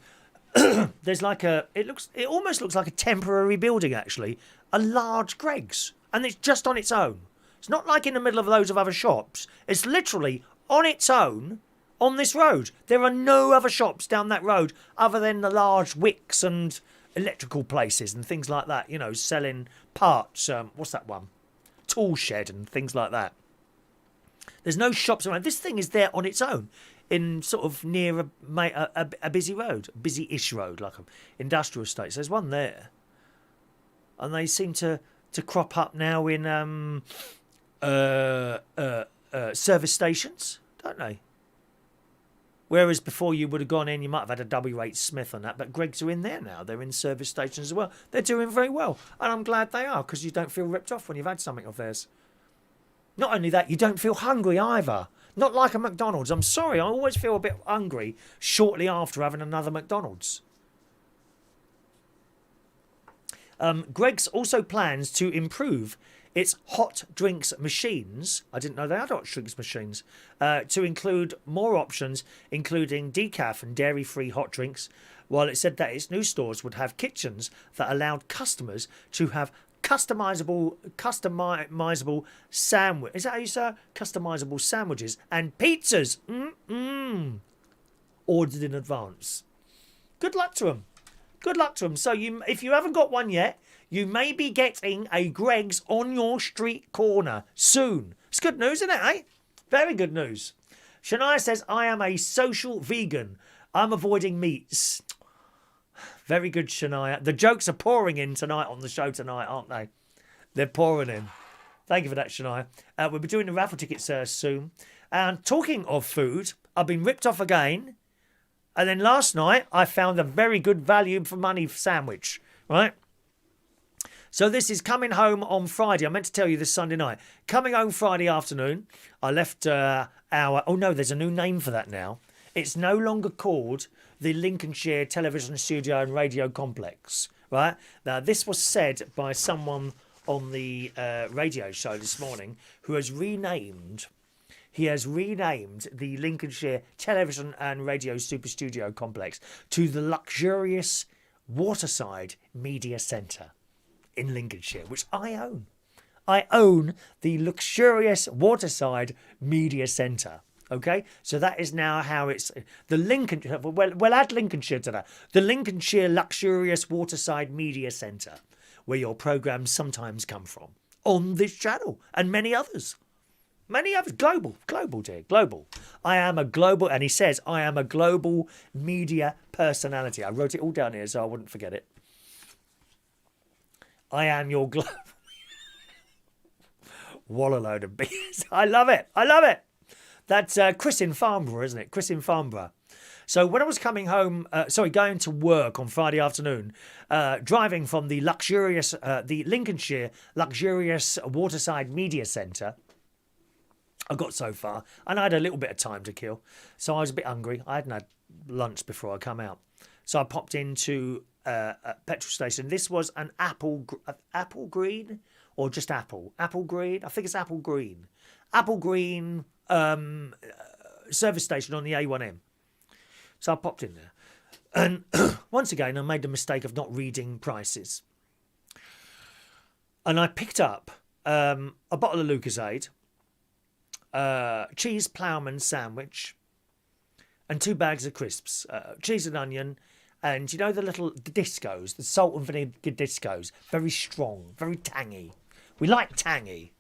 Speaker 2: there's like it almost looks like a temporary building, actually. A large Greggs. And it's just on its own. It's not like in the middle of loads of other shops. It's literally on its own on this road. There are no other shops down that road other than the large Wickes and electrical places and things like that, you know, selling parts. What's that one? Tool shed and things like that. There's no shops around. This thing is there on its own in sort of near a busy road, busy-ish road, like an industrial estate. So there's one there. And they seem to crop up now in service stations, don't they? Whereas before you would have gone in, you might have had a W.H. Smith on that, but Greggs are in there now. They're in service stations as well. They're doing very well. And I'm glad they are, because you don't feel ripped off when you've had something of theirs. Not only that, you don't feel hungry either. Not like a McDonald's. I'm sorry, I always feel a bit hungry shortly after having another McDonald's. Greggs also plans to improve its hot drinks machines. I didn't know they had hot drinks machines. To include more options, including decaf and dairy-free hot drinks, while it said that its new stores would have kitchens that allowed customers to have customizable sandwich. Is that how you say it? Customizable sandwiches and pizzas. Ordered in advance. Good luck to them. Good luck to them. So if you haven't got one yet, you may be getting a Greggs on your street corner soon. It's good news, isn't it, eh? Very good news. Shania says, I am a social vegan. I'm avoiding meats. Very good, Shania. The jokes are pouring in tonight on the show tonight, aren't they? They're pouring in. Thank you for that, Shania. We'll be doing the raffle tickets soon. And talking of food, I've been ripped off again. And then last night, I found a very good value for money sandwich, right? So this is coming home on Friday. I meant to tell you this Sunday night. Coming home Friday afternoon, I left our... Oh, no, there's a new name for that now. It's no longer called the Lincolnshire Television Studio and Radio Complex, right? Now, this was said by someone on the radio show this morning who has renamed... He has renamed the Lincolnshire Television and Radio Super Studio Complex to the luxurious Waterside Media Centre in Lincolnshire, which I own. I own the luxurious Waterside Media Centre. Okay, so that is now how it's the Lincolnshire. We'll add Lincolnshire to that. The Lincolnshire Luxurious Waterside Media Centre, where your programmes sometimes come from on this channel and many others. Many others. Global, dear, global. I am a global, and he says, I am a global media personality. I wrote it all down here so I wouldn't forget it. I am your global... What a load of BS. I love it. I love it. That's Chris in Farnborough, isn't it? Chris in Farnborough. So when I was coming home, going to work on Friday afternoon, driving from the Lincolnshire Luxurious Waterside Media Centre, I got so far, and I had a little bit of time to kill. So I was a bit hungry. I hadn't had lunch before I come out. So I popped into a petrol station. This was an apple green or just apple? Apple green? I think it's apple green. Apple green service station on the A1M. So I popped in there. And once again, I made the mistake of not reading prices. And I picked up a bottle of Lucozade, cheese ploughman sandwich, and 2 bags of crisps, cheese and onion, and you know the little discos, the salt and vinegar discos, very strong, very tangy. We like tangy.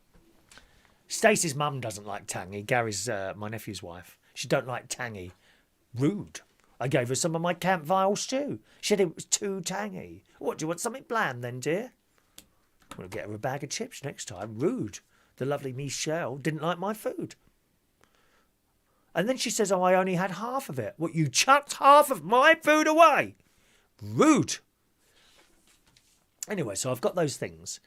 Speaker 2: Stacey's mum doesn't like tangy. Gary's my nephew's wife. She don't like tangy. Rude. I gave her some of my Camp Vile stew. She said it was too tangy. What, do you want something bland then, dear? We'll get her a bag of chips next time. Rude. The lovely Michelle didn't like my food. And then she says, oh, I only had half of it. What, you chucked half of my food away? Rude. Anyway, so I've got those things.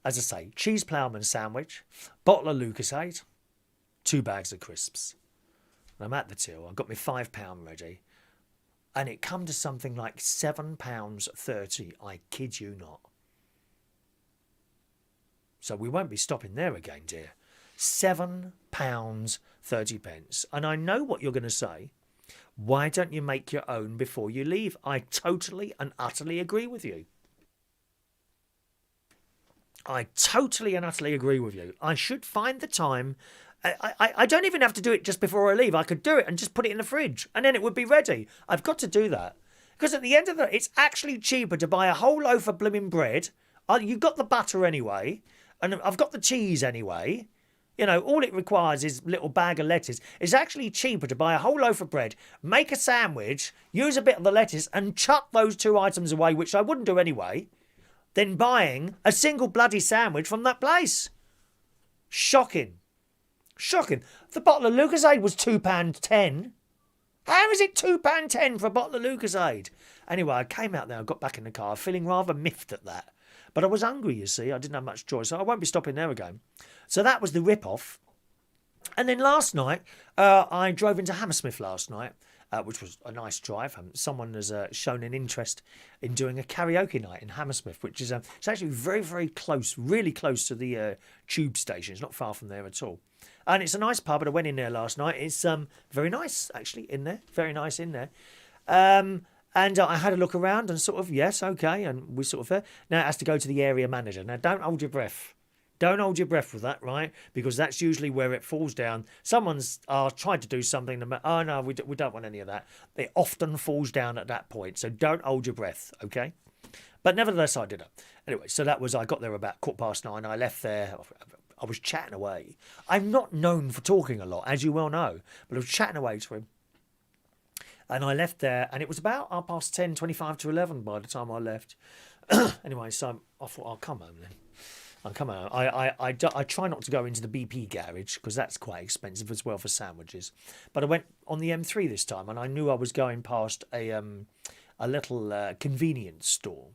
Speaker 2: As I say, cheese ploughman sandwich, bottle of Lucozade, 2 bags of crisps. And I'm at the till. I've got my £5 ready. And it come to something like £7.30. I kid you not. So we won't be stopping there again, dear. £7.30. And I know what you're going to say. Why don't you make your own before you leave? I totally and utterly agree with you. I totally and utterly agree with you. I should find the time. I don't even have to do it just before I leave. I could do it and just put it in the fridge and then it would be ready. I've got to do that. Because at the end of it's actually cheaper to buy a whole loaf of blooming bread. You've got the butter anyway. And I've got the cheese anyway. You know, all it requires is a little bag of lettuce. It's actually cheaper to buy a whole loaf of bread, make a sandwich, use a bit of the lettuce and chuck those 2 items away, which I wouldn't do anyway, than buying a single bloody sandwich from that place. Shocking. Shocking. The bottle of Lucozade was £2.10. How is it £2.10 for a bottle of Lucozade? Anyway, I came out there, I got back in the car, feeling rather miffed at that. But I was hungry, you see. I didn't have much choice, so I won't be stopping there again. So that was the rip-off. And then last night, I drove into Hammersmith last night, which was a nice drive. Someone has shown an interest in doing a karaoke night in Hammersmith, which is it's actually very, very close, really close to the tube station. It's not far from there at all. And it's a nice pub, and I went in there last night. It's very nice, actually, in there. Very nice in there. And I had a look around and sort of, yes, okay. And we sort of, now it has to go to the area manager. Now, don't hold your breath. Don't hold your breath with that, right? Because that's usually where it falls down. Someone's tried to do something. Oh, no, we don't want any of that. It often falls down at that point. So don't hold your breath, okay? But nevertheless, I did it. Anyway, so that was, I got there about 9:15. I left there. I was chatting away. I'm not known for talking a lot, as you well know. But I was chatting away to him. And I left there, and it was about 10:30, 25 to 11 by the time I left. Anyway, so I thought, I'll come home then. I'll come home. I try not to go into the BP garage because that's quite expensive as well for sandwiches. But I went on the M3 this time, and I knew I was going past a little convenience store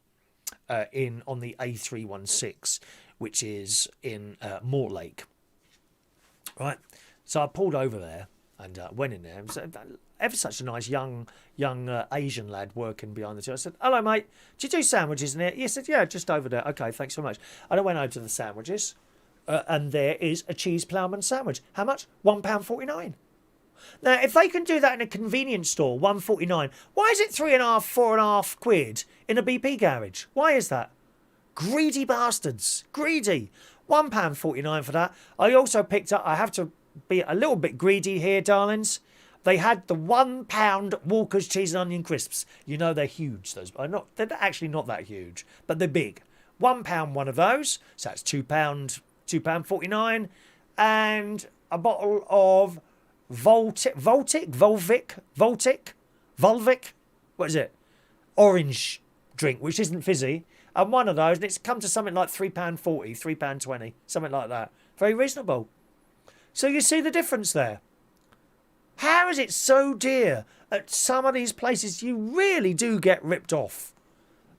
Speaker 2: on the A316, which is in Mortlake. Right, so I pulled over there and went in there. So, ever such a nice young Asian lad working behind the till. I said, "Hello, mate. Do you do sandwiches in here?" He said, "Yeah, just over there." Okay, thanks very much. And I went over to the sandwiches, and there is a cheese ploughman sandwich. How much? £1.49. Now, if they can do that in a convenience store, £1.49, why is it £3.5, £4.5 in a BP garage? Why is that? Greedy bastards. Greedy. £1.49 for that. I also picked up, I have to be a little bit greedy here, darlings. They had the £1 Walker's cheese and onion crisps. You know they're huge. They're actually not that huge, but they're big. £1 one of those. So that's £2.49, and a bottle of Volvic. What is it? Orange drink, which isn't fizzy. And one of those, and it's come to something like £3.40, £3.20, something like that. Very reasonable. So you see the difference there. How is it so dear? At some of these places, you really do get ripped off.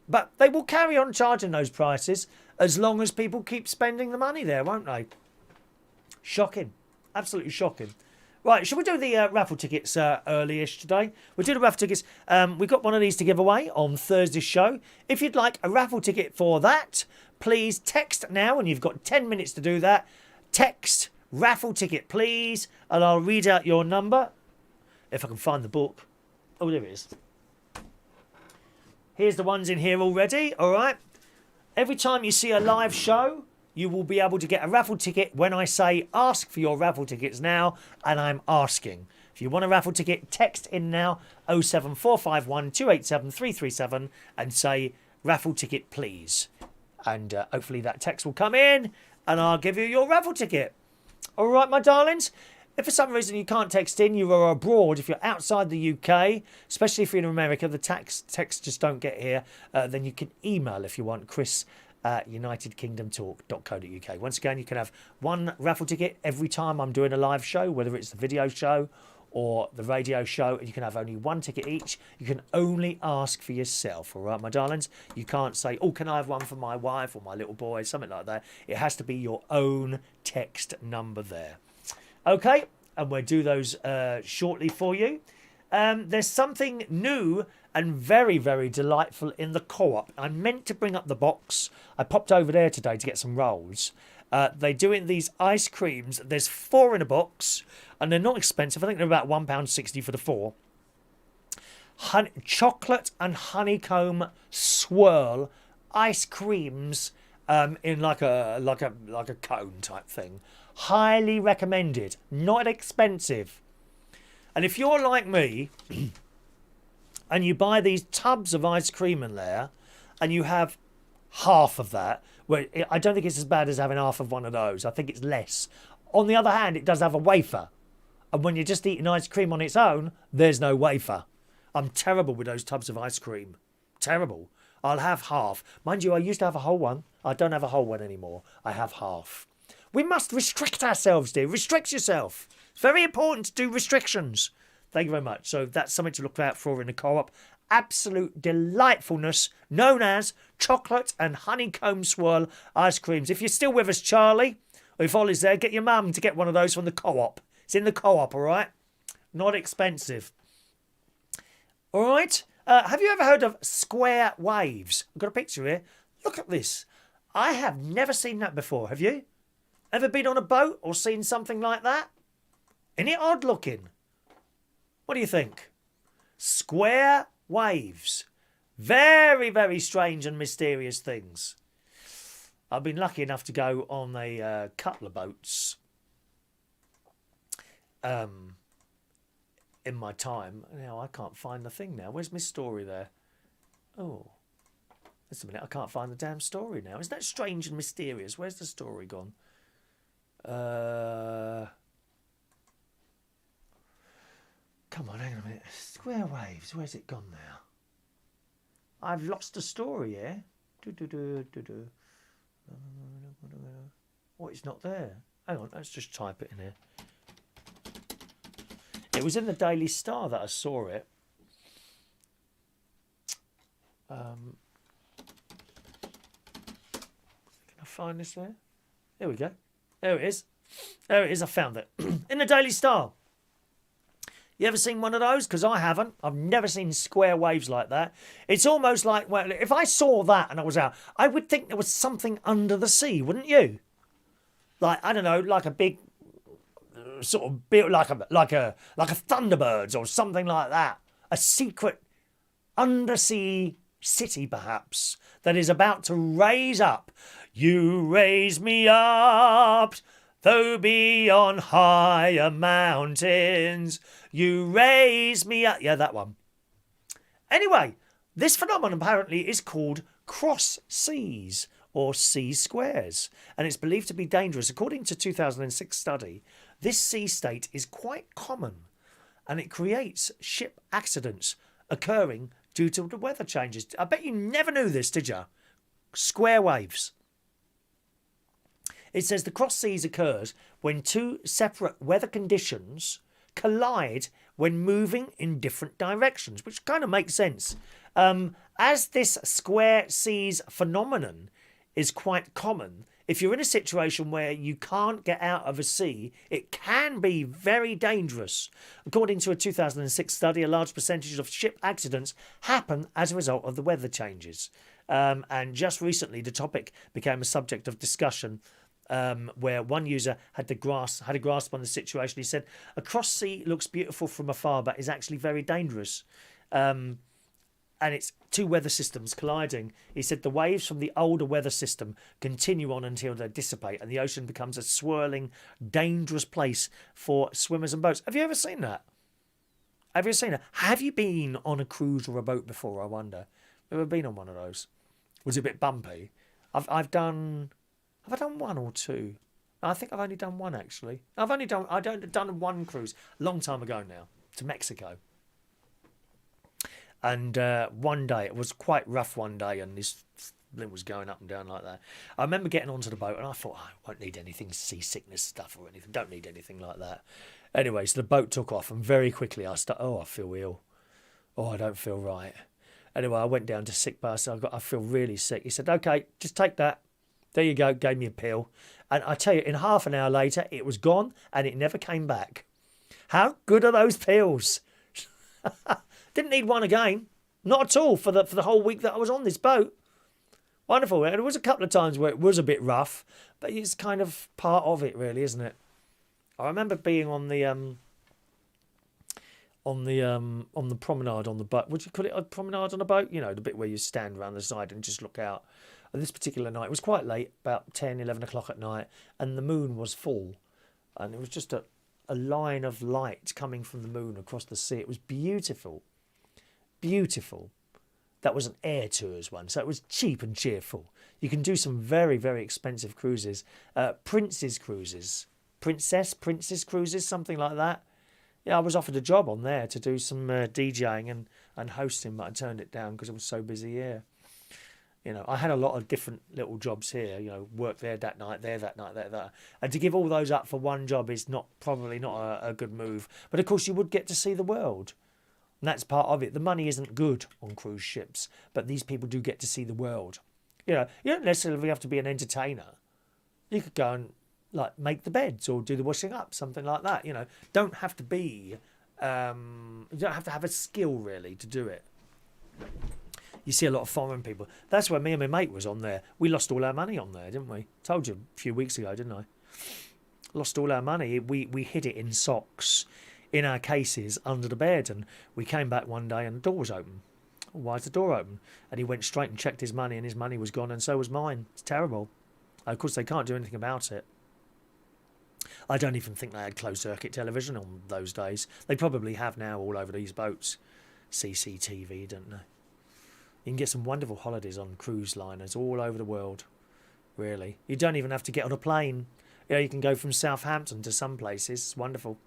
Speaker 2: But they will carry on charging those prices as long as people keep spending the money there, won't they? Shocking. Absolutely shocking. Right, shall we do the raffle tickets early-ish today? We'll do the raffle tickets. We've got one of these to give away on Thursday's show. If you'd like a raffle ticket for that, please text now, and you've got 10 minutes to do that. Text raffle ticket, please, and I'll read out your number if I can find the book. Oh, there it is. Here's the ones in here already. All right. Every time you see a live show, you will be able to get a raffle ticket when I say ask for your raffle tickets now, and I'm asking. If you want a raffle ticket, text in now 07451 287 337 and say raffle ticket, please. And hopefully that text will come in, and I'll give you your raffle ticket. All right, my darlings. If for some reason you can't text in, you are abroad, if you're outside the UK, especially if you're in America, the texts just don't get here, then you can email if you want, Chris at unitedkingdomtalk.co.uk. Once again, you can have one raffle ticket every time I'm doing a live show, whether it's the video show or the radio show, and you can have only one ticket each. You can only ask for yourself, all right, my darlings? You can't say, oh, can I have one for my wife or my little boy, something like that. It has to be your own text number there. Okay, and we'll do those shortly for you. There's something new and very, very delightful in the Co-op. I meant to bring up the box. I popped over there today to get some rolls. They're doing these ice creams. There's 4 in a box, and they're not expensive. I think they're about £1.60 for the 4. Chocolate and honeycomb swirl ice creams in like a cone type thing. Highly recommended. Not expensive. And if you're like me and you buy these tubs of ice cream in there and you have half of that, well, I don't think it's as bad as having half of one of those. I think it's less. On the other hand, it does have a wafer. And when you're just eating ice cream on its own, there's no wafer. I'm terrible with those tubs of ice cream. Terrible. I'll have half. Mind you, I used to have a whole one. I don't have a whole one anymore. I have half. We must restrict ourselves, dear. Restrict yourself. It's very important to do restrictions. Thank you very much. So that's something to look out for in the co-op. Absolute delightfulness, known as chocolate and honeycomb swirl ice creams. If you're still with us, Charlie, or if Ollie's there, get your mum to get one of those from the co-op. It's in the co-op, all right? Not expensive. All right? Have you ever heard of square waves? I've got a picture here. Look at this. I have never seen that before. Have you? Ever been on a boat or seen something like that? Isn't it odd looking? What do you think? Square waves. Very, very strange and mysterious things. I've been lucky enough to go on a couple of boats in my time. Now, I can't find the thing now. Where's my story there? Oh, just a minute. I can't find the damn story now. Isn't that strange and mysterious? Where's the story gone? Come on, hang on a minute. Square waves. Where's it gone now? I've lost the story here. Oh, it's not there. Hang on, let's just type it in here. It was in the Daily Star that I saw it. Can I find this there? There we go. There it is. There it is. I found it. In the Daily Star. You ever seen one of those? Because I haven't. I've never seen square waves like that. It's almost like, well, if I saw that and I was out, I would think there was something under the sea, wouldn't you? Like, I don't know, like a big sort of built like a Thunderbirds or something like that. A secret undersea city, perhaps, that is about to raise up. You raise me up, though beyond higher mountains. You raise me up. Yeah, that one. Anyway, this phenomenon apparently is called cross seas or sea squares, and it's believed to be dangerous. According to a 2006 study, this sea state is quite common, and it creates ship accidents occurring due to the weather changes. I bet you never knew this, did you? Square waves. It says the cross seas occurs when two separate weather conditions collide when moving in different directions, which kind of makes sense. As this square seas phenomenon is quite common, if you're in a situation where you can't get out of a sea, it can be very dangerous. According to a 2006 study, a large percentage of ship accidents happen as a result of the weather changes. And just recently, the topic became a subject of discussion, where one user had a grasp on the situation. He said, a cross sea looks beautiful from afar, but is actually very dangerous. And it's two weather systems colliding. He said the waves from the older weather system continue on until they dissipate, and the ocean becomes a swirling, dangerous place for swimmers and boats. Have you ever seen that? Have you ever seen that? Have you been on a cruise or a boat before, I wonder? Have you ever been on one of those? Was it a bit bumpy? Have I done one or two? I think I've only done one, actually. I've done one cruise a long time ago now, to Mexico. And one day, it was quite rough one day, and this thing was going up and down like that. I remember getting onto the boat, and I thought, I won't need anything seasickness stuff or anything. Don't need anything like that. Anyway, so the boat took off, and very quickly I feel ill. Oh, I don't feel right. Anyway, I went down to sick bay. I feel really sick. He said, okay, just take that. There you go. Gave me a pill. And I tell you, in half an hour later, it was gone, and it never came back. How good are those pills? Didn't need one again. Not at all for the whole week that I was on this boat. Wonderful. And there was a couple of times where it was a bit rough, but it's kind of part of it, really, isn't it? I remember being on the promenade on the boat. Would you call it a promenade on a boat? You know, the bit where you stand around the side and just look out. And this particular night, it was quite late, about 10, 11 o'clock at night, and the moon was full. And it was just a line of light coming from the moon across the sea. It was beautiful. Beautiful. That was an air tours one, so it was cheap and cheerful. You can do some very, very expensive cruises. Princess cruises. Princess cruises, something like that. Yeah, I was offered a job on there to do some DJing and hosting, but I turned it down because it was so busy here. You know, I had a lot of different little jobs here. You know, work there that night, there that night, there that, and to give all those up for one job is probably not a good move. But of course, you would get to see the world, and that's part of it. The money isn't good on cruise ships, but these people do get to see the world. You know, you don't necessarily have to be an entertainer. You could go and like make the beds or do the washing up, something like that. You know, don't have to be. You don't have to have a skill really to do it. You see a lot of foreign people. That's where me and my mate was on there. We lost all our money on there, didn't we? Told you a few weeks ago, didn't I? Lost all our money. We hid it in socks, in our cases, under the bed. And we came back one day and the door was open. Why is the door open? And he went straight and checked his money and his money was gone and so was mine. It's terrible. Of course, they can't do anything about it. I don't even think they had closed-circuit television on those days. They probably have now all over these boats. CCTV, don't they? You can get some wonderful holidays on cruise liners all over the world, really. You don't even have to get on a plane. You know, you can go from Southampton to some places. It's wonderful.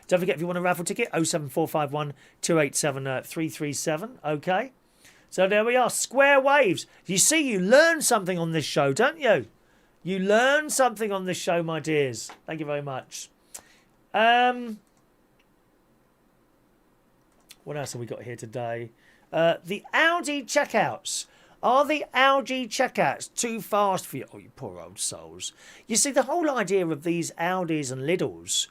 Speaker 2: Don't forget, if you want a raffle ticket, 07451 287 337. Okay? So there we are, square waves. You see, you learn something on this show, don't you? You learn something on this show, my dears. Thank you very much. What else have we got here today? The Aldi checkouts. Are the Aldi checkouts too fast for you? Oh, you poor old souls. You see, the whole idea of these Aldis and Lidls,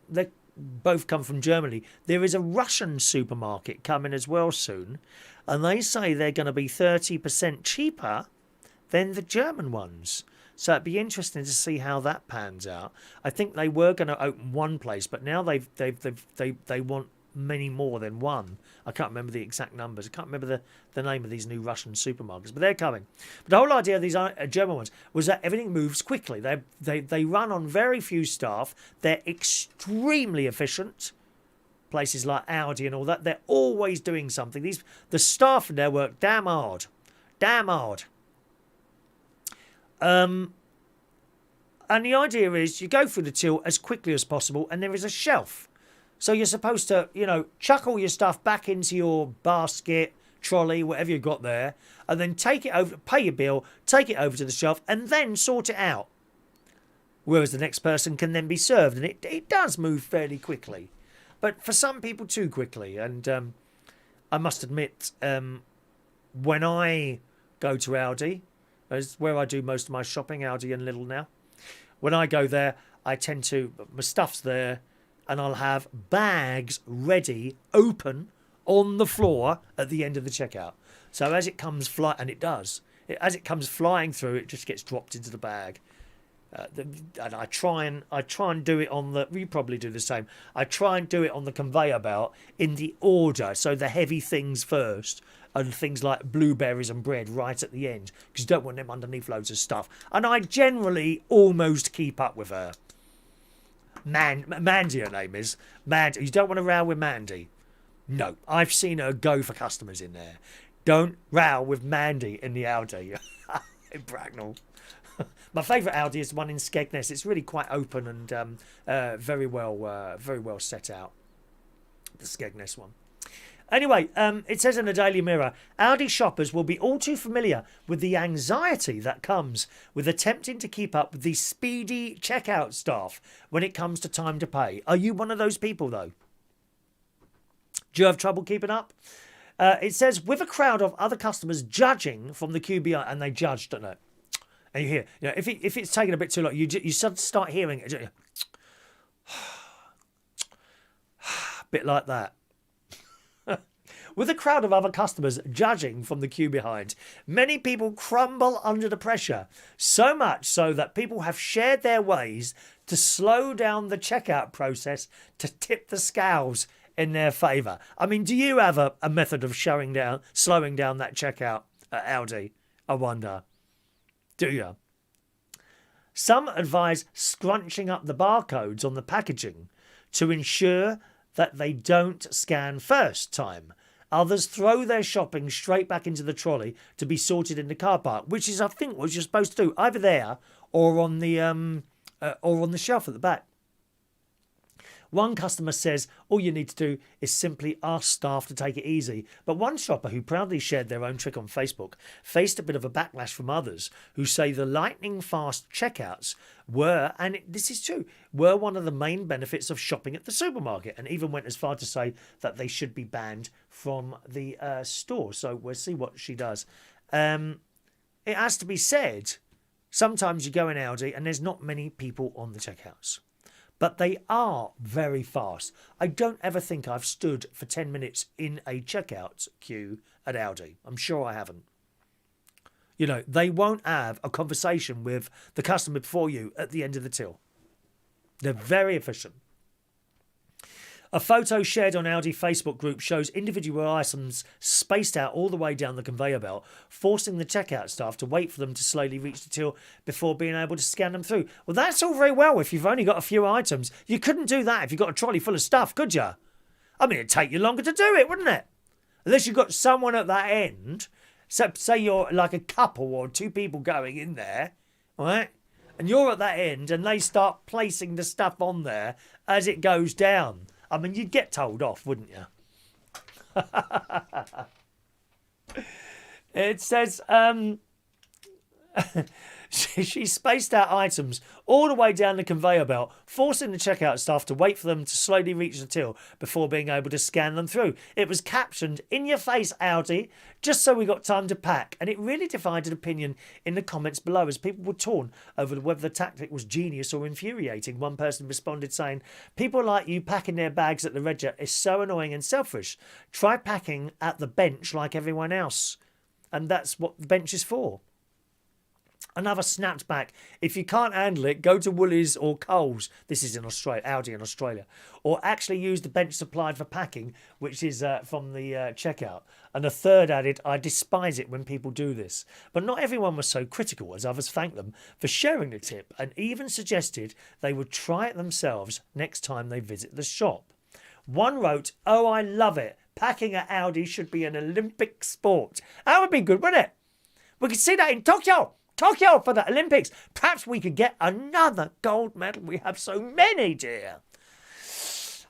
Speaker 2: they both come from Germany. There is a Russian supermarket coming as well soon, and they say they're going to be 30% cheaper than the German ones. So it'd be interesting to see how that pans out. I think they were going to open one place, but now they want many more than one. I can't remember the exact numbers. I can't remember the name of these new Russian supermarkets, but they're coming. But the whole idea of these German ones was that everything moves quickly. They run on very few staff. They're extremely efficient. Places like Aldi and all that, they're always doing something. The staff in there work damn hard. Damn hard. And the idea is you go through the till as quickly as possible and there is a shelf. So you're supposed to, you know, chuck all your stuff back into your basket, trolley, whatever you've got there, and then take it over, pay your bill, take it over to the shelf, and then sort it out. Whereas the next person can then be served, and it does move fairly quickly. But for some people too quickly. And I must admit, when I go to Aldi, is where I do most of my shopping, Aldi and Lidl now. When I go there, I tend to, my stuff's there, and I'll have bags ready, open, on the floor at the end of the checkout. So as it comes as it comes flying through, it just gets dropped into the bag. And I try and do it on the. You probably do the same. I try and do it on the conveyor belt in the order, so the heavy things first, and things like blueberries and bread right at the end, because you don't want them underneath loads of stuff. And I generally almost keep up with her. Mandy, her name is. Mandy. You don't want to row with Mandy. No, I've seen her go for customers in there. Don't row with Mandy in the Aldi in Bracknell. My favourite Aldi is the one in Skegness. It's really quite open and very well set out. The Skegness one. Anyway, it says in the Daily Mirror, Aldi shoppers will be all too familiar with the anxiety that comes with attempting to keep up with the speedy checkout staff when it comes to time to pay. Are you one of those people, though? Do you have trouble keeping up? It says, with a crowd of other customers judging from the queue behind, and they judge, don't they? And you hear, you know, if it's taking a bit too long, you start hearing it. A bit like that. With a crowd of other customers judging from the queue behind, many people crumble under the pressure, so much so that people have shared their ways to slow down the checkout process to tip the scales in their favour. I mean, do you have a method of slowing down that checkout at Aldi? I wonder. Do you? Some advise scrunching up the barcodes on the packaging to ensure that they don't scan first time. Others throw their shopping straight back into the trolley to be sorted in the car park, which is, I think, what you're supposed to do, either there or on the shelf at the back. One customer says all you need to do is simply ask staff to take it easy. But one shopper who proudly shared their own trick on Facebook faced a bit of a backlash from others who say the lightning fast checkouts were, and this is true, were one of the main benefits of shopping at the supermarket, and even went as far to say that they should be banned from the store. So we'll see what she does. It has to be said, sometimes you go in Aldi and there's not many people on the checkouts. But they are very fast. I don't ever think I've stood for 10 minutes in a checkout queue at Aldi. I'm sure I haven't. You know, they won't have a conversation with the customer before you at the end of the till. They're very efficient. A photo shared on Aldi Facebook group shows individual items spaced out all the way down the conveyor belt, forcing the checkout staff to wait for them to slowly reach the till before being able to scan them through. Well, that's all very well if you've only got a few items. You couldn't do that if you've got a trolley full of stuff, could you? I mean, it'd take you longer to do it, wouldn't it? Unless you've got someone at that end. So, say you're like a couple or two people going in there, right? And you're at that end and they start placing the stuff on there as it goes down. I mean, you'd get told off, wouldn't you? It says she spaced out items all the way down the conveyor belt, forcing the checkout staff to wait for them to slowly reach the till before being able to scan them through. It was captioned, "In your face, Aldi, just so we got time to pack." And it really divided opinion in the comments below as people were torn over whether the tactic was genius or infuriating. One person responded saying, "People like you packing their bags at the register is so annoying and selfish. Try packing at the bench like everyone else." And that's what the bench is for. Another snapped back, "If you can't handle it, go to Woolies or Coles." This is in Australia, Aldi in Australia. "Or actually use the bench supplied for packing," which is from the checkout. And a third added, "I despise it when people do this." But not everyone was so critical, as others thanked them for sharing the tip and even suggested they would try it themselves next time they visit the shop. One wrote, "Oh, I love it. Packing at Aldi should be an Olympic sport." That would be good, wouldn't it? We could see that in Tokyo for the Olympics. Perhaps we could get another gold medal. We have so many, dear.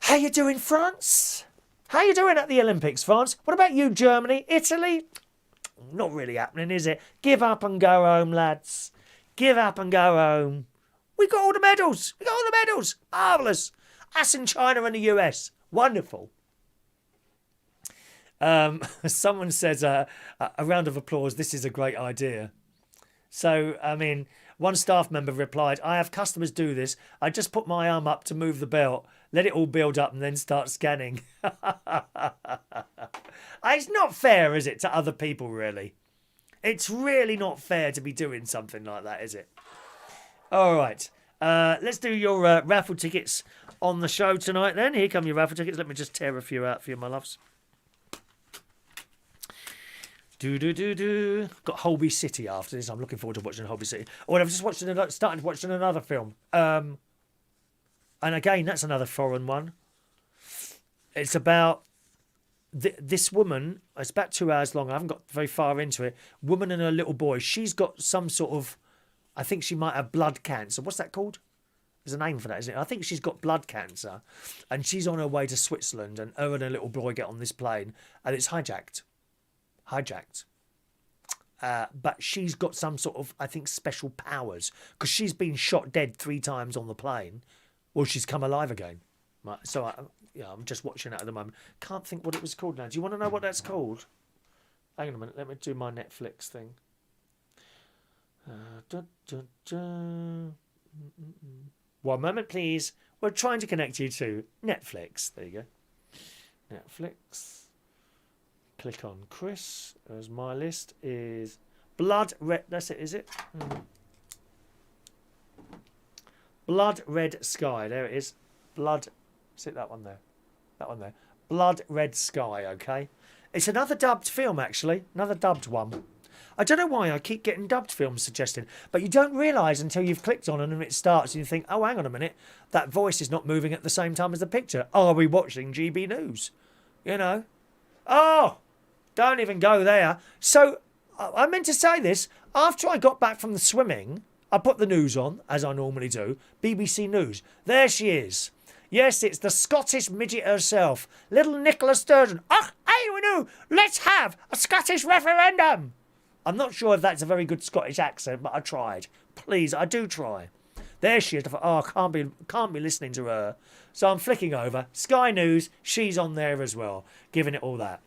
Speaker 2: How you doing, France? How you doing at the Olympics, France? What about you, Germany? Italy? Not really happening, is it? Give up and go home, lads. Give up and go home. We got all the medals. Marvellous. Us in China and the US. Wonderful. Someone says, a round of applause. This is a great idea. So, I mean, one staff member replied, "I have customers do this. I just put my arm up to move the belt, let it all build up and then start scanning." It's not fair, is it, to other people, really? It's really not fair to be doing something like that, is it? All right. Let's do your raffle tickets on the show tonight then. Here come your raffle tickets. Let me just tear a few out for you, my loves. Got Holby City after this. I'm looking forward to watching Holby City. Oh, and I've just started watching another film. And again, that's another foreign one. It's about this woman. It's about 2 hours long. I haven't got very far into it. Woman and her little boy. She's got some sort of, I think she might have blood cancer. What's that called? There's a name for that, isn't it? I think she's got blood cancer. And she's on her way to Switzerland. And her and her little boy get on this plane. And it's hijacked. But she's got some sort of, I think, special powers because she's been shot dead 3 times on the plane. Well, she's come alive again. So, I'm just watching it at the moment. Can't think what it was called now. Do you want to know what that's called? Hang on a minute. Let me do my Netflix thing. One moment, please. We're trying to connect you to Netflix. There you go. Netflix. Click on Chris. As my list is Blood Red. That's it, is it? Blood Red Sky. There it is. Blood. Is it that one there? That one there. Blood Red Sky. Okay. It's another dubbed film, actually. Another dubbed one. I don't know why I keep getting dubbed films suggested, but you don't realise until you've clicked on it and it starts and you think, oh, hang on a minute, that voice is not moving at the same time as the picture. Are we watching GB News? You know? Oh! Don't even go there. So, I meant to say this. After I got back from the swimming, I put the news on, as I normally do. BBC News. There she is. Yes, it's the Scottish midget herself, little Nicola Sturgeon. Oh, hey, we do. Let's have a Scottish referendum. I'm not sure if that's a very good Scottish accent, but I tried. Please, I do try. There she is. I thought, oh, I can't be listening to her. So I'm flicking over. Sky News, she's on there as well, giving it all that.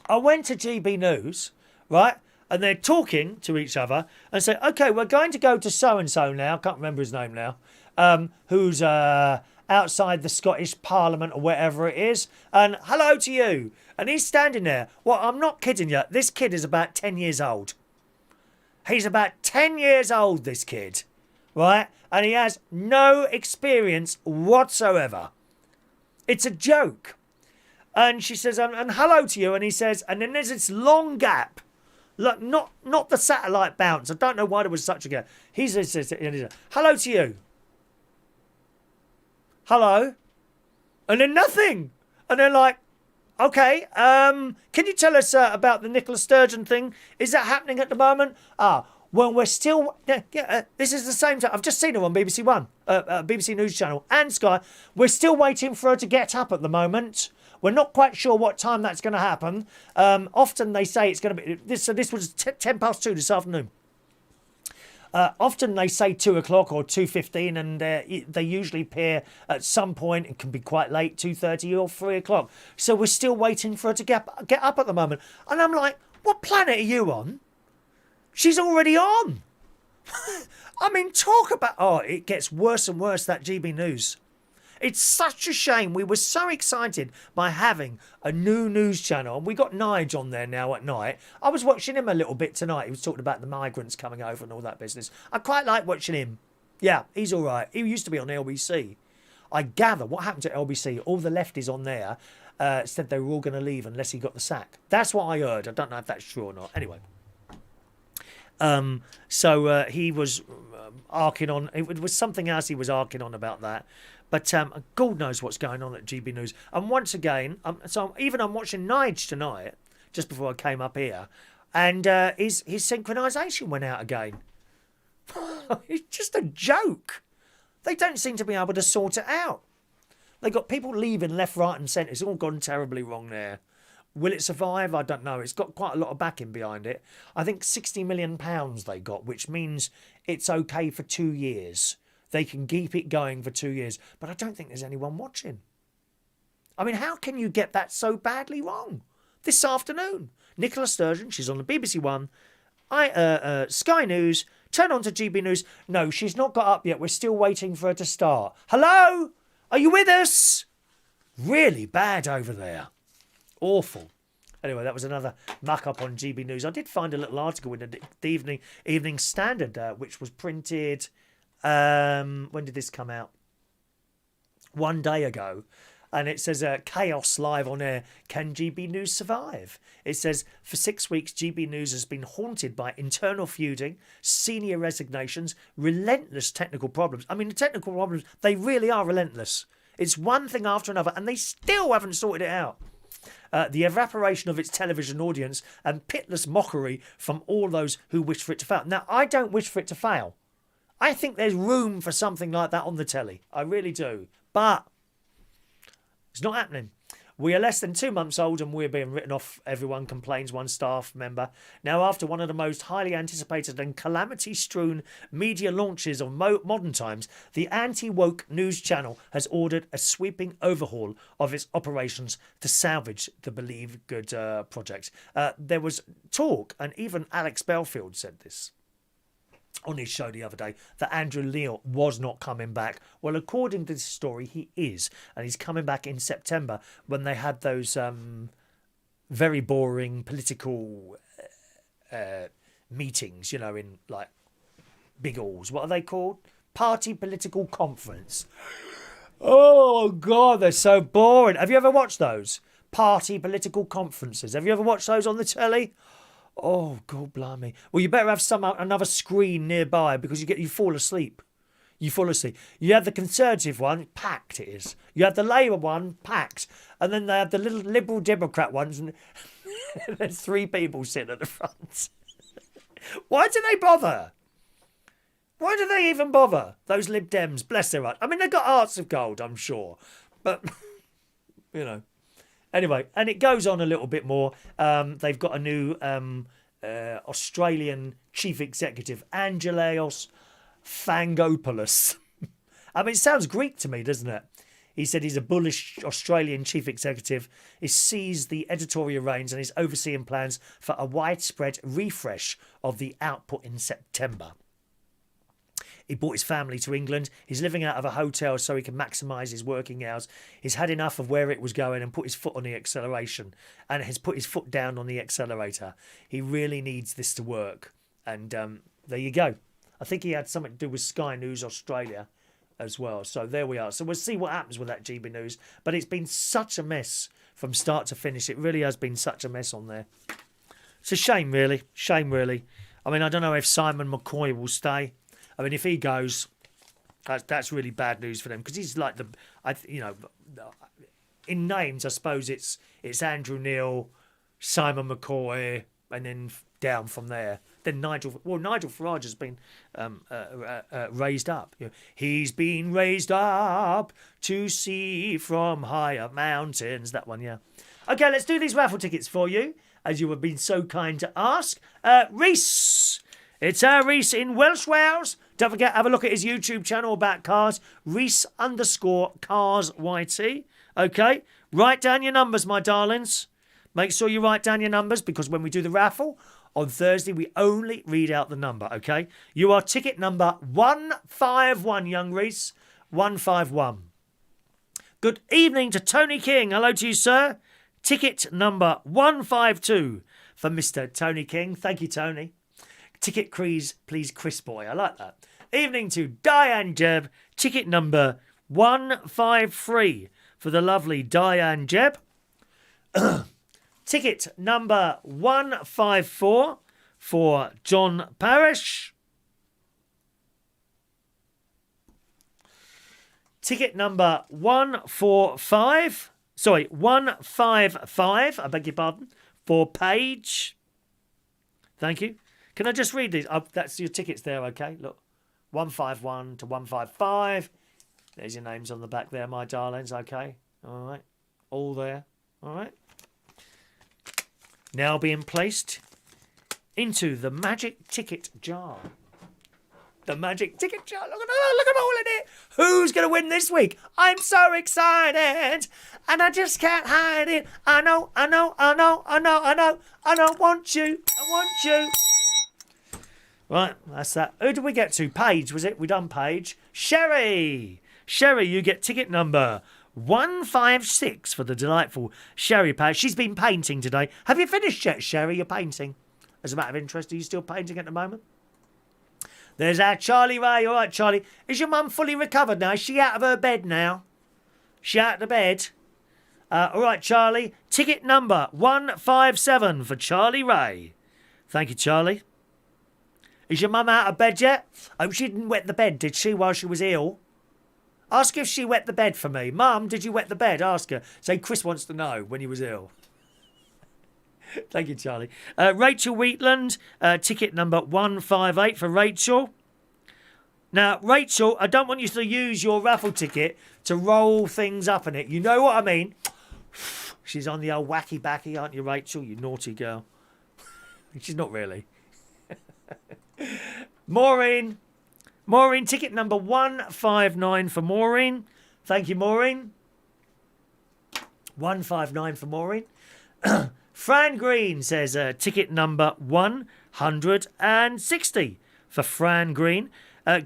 Speaker 2: I went to GB News, right? And they're talking to each other and say, okay, we're going to go to so-and-so now. I can't remember his name now. Who's outside the Scottish Parliament or wherever it is. And hello to you. And he's standing there. Well, I'm not kidding you. This kid is about 10 years old. He's about 10 years old, this kid. Right? And he has no experience whatsoever. It's a joke. And she says, and hello to you. And he says, and then there's this long gap. Look, not the satellite bounce. I don't know why there was such a gap. He says, hello to you. Hello. And then nothing. And they're like, okay, can you tell us about the Nicola Sturgeon thing? Is that happening at the moment? Well, we're still... this is the same time. I've just seen her on BBC One, BBC News Channel and Sky. We're still waiting for her to get up at the moment. We're not quite sure what time that's going to happen. Often they say it's going to be... This was 10 past 2 this afternoon. Often they say 2 o'clock or 2:15, and they usually appear at some point. It can be quite late, 2:30 or 3 o'clock. So we're still waiting for her to get up at the moment. And I'm like, what planet are you on? She's already on. I mean, talk about... Oh, it gets worse and worse, that GB News. It's such a shame. We were so excited by having a new news channel. We got Nige on there now at night. I was watching him a little bit tonight. He was talking about the migrants coming over and all that business. I quite like watching him. Yeah, he's all right. He used to be on LBC. I gather what happened to LBC, all the lefties on there said they were all going to leave unless he got the sack. That's what I heard. I don't know if that's true or not. Anyway. So he was arcing on. It was something else he was arcing on about that. But God knows what's going on at GB News. And once again, I'm watching Nige tonight, just before I came up here, and his synchronisation went out again. It's just a joke. They don't seem to be able to sort it out. They got people leaving left, right and centre. It's all gone terribly wrong there. Will it survive? I don't know. It's got quite a lot of backing behind it. I think £60 million they got, which means it's okay for 2 years. They can keep it going for 2 years. But I don't think there's anyone watching. I mean, how can you get that so badly wrong? This afternoon, Nicola Sturgeon, she's on the BBC One, Sky News, turn on to GB News. No, she's not got up yet. We're still waiting for her to start. Hello? Are you with us? Really bad over there. Awful. Anyway, that was another muck-up on GB News. I did find a little article in the Evening Standard, which was printed... when did this come out? 1 day ago. And it says, chaos live on air. Can GB News survive? It says, for 6 weeks, GB News has been haunted by internal feuding, senior resignations, relentless technical problems. I mean, the technical problems, they really are relentless. It's one thing after another, and they still haven't sorted it out. The evaporation of its television audience and pitiless mockery from all those who wish for it to fail. Now, I don't wish for it to fail. I think there's room for something like that on the telly. I really do. But it's not happening. We are less than 2 months old and we're being written off, everyone complains, one staff member. Now, after one of the most highly anticipated and calamity-strewn media launches of modern times, the anti-woke news channel has ordered a sweeping overhaul of its operations to salvage the Believe Good project. There was talk, and even Alex Belfield said this on his show the other day, that Andrew Leal was not coming back. Well, according to this story, he is. And he's coming back in September when they had those very boring political meetings, you know, in like big halls. What are they called? Party political conference. Oh, God, they're so boring. Have you ever watched those? Party political conferences. Have you ever watched those on the telly? Oh, God blimey. Well, you better have another screen nearby because you fall asleep. You fall asleep. You have the Conservative one, packed it is. You have the Labour one, packed. And then they have the little Liberal Democrat ones, and there's 3 people sitting at the front. Why do they bother? Why do they even bother? Those Lib Dems, bless their heart. I mean, they've got hearts of gold, I'm sure. But, you know. Anyway, and it goes on a little bit more. They've got a new Australian chief executive, Angelos Fangopoulos. I mean, it sounds Greek to me, doesn't it? He said he's a bullish Australian chief executive. He seized the editorial reins and is overseeing plans for a widespread refresh of the output in September. He brought his family to England. He's living out of a hotel so he can maximise his working hours. He's had enough of where it was going and put his foot on the acceleration and has put his foot down on the accelerator. He really needs this to work. And there you go. I think he had something to do with Sky News Australia as well. So there we are. So we'll see what happens with that GB News. But it's been such a mess from start to finish. It really has been such a mess on there. It's a shame, really. Shame, really. I mean, I don't know if Simon McCoy will stay. I mean, if he goes, that's really bad news for them because he's like in names, I suppose it's Andrew Neil, Simon McCoy, and then down from there. Then Nigel Farage has been raised up. You know, he's been raised up to see from higher mountains. That one, yeah. Okay, let's do these raffle tickets for you, as you have been so kind to ask. Reese. It's Reese in Welsh Wales. Don't forget, have a look at his YouTube channel about cars. Reese_Cars YT. Okay? Write down your numbers, my darlings. Make sure you write down your numbers because when we do the raffle on Thursday, we only read out the number, okay? You are ticket number 151, young Reese. 151. Good evening to Tony King. Hello to you, sir. Ticket number 152 for Mr. Tony King. Thank you, Tony. Ticket please, Chris Boy. I like that. Evening to Diane Jeb. Ticket number 153 for the lovely Diane Jeb. Ticket number 154 for John Parrish. Ticket number 155, I beg your pardon, for Paige. Thank you. Can I just read these? That's your tickets there, okay? Look, 151 to 155. There's your names on the back there, my darlings, okay? All right. All there. All right. Now being placed into the magic ticket jar. The magic ticket jar. Look at them all in it. Who's going to win this week? I'm so excited. And I just can't hide it. I know. I want you. Right, that's that. Who did we get to? Paige, was it? We done Paige. Sherry, you get ticket number 156 for the delightful Sherry Paige. She's been painting today. Have you finished yet, Sherry? You're painting. As a matter of interest, are you still painting at the moment? There's our Charlie Ray. All right, Charlie. Is your mum fully recovered now? Is she out of her bed now? She out of the bed? All right, Charlie. Ticket number 157 for Charlie Ray. Thank you, Charlie. Is your mum out of bed yet? Oh, she didn't wet the bed, did she, while she was ill? Ask if she wet the bed for me. Mum, did you wet the bed? Ask her. Say Chris wants to know when he was ill. Thank you, Charlie. Rachel Wheatland, ticket number 158 for Rachel. Now, Rachel, I don't want you to use your raffle ticket to roll things up in it. You know what I mean? She's on the old wacky backy, aren't you, Rachel? You naughty girl. She's not really. Maureen, ticket number 159 for Maureen. Thank you, Maureen. 159 for Maureen. Fran Green says ticket number 160 for Fran Green.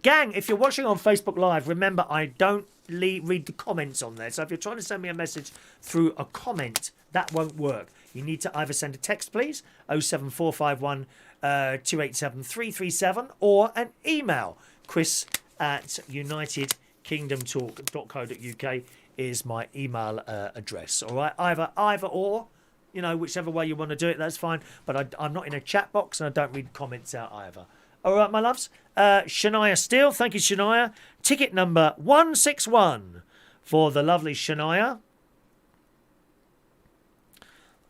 Speaker 2: Gang, if you're watching on Facebook Live, remember I don't read the comments on there. So if you're trying to send me a message through a comment, that won't work. You need to either send a text, please, 07451 287 337, or an email, chris@unitedkingdomtalk.co.uk is my email address. All right, either or, you know, whichever way you want to do it, that's fine. But I'm not in a chat box and I don't read comments out either. All right, my loves. Shania Steele, thank you, Shania. Ticket number 161 for the lovely Shania.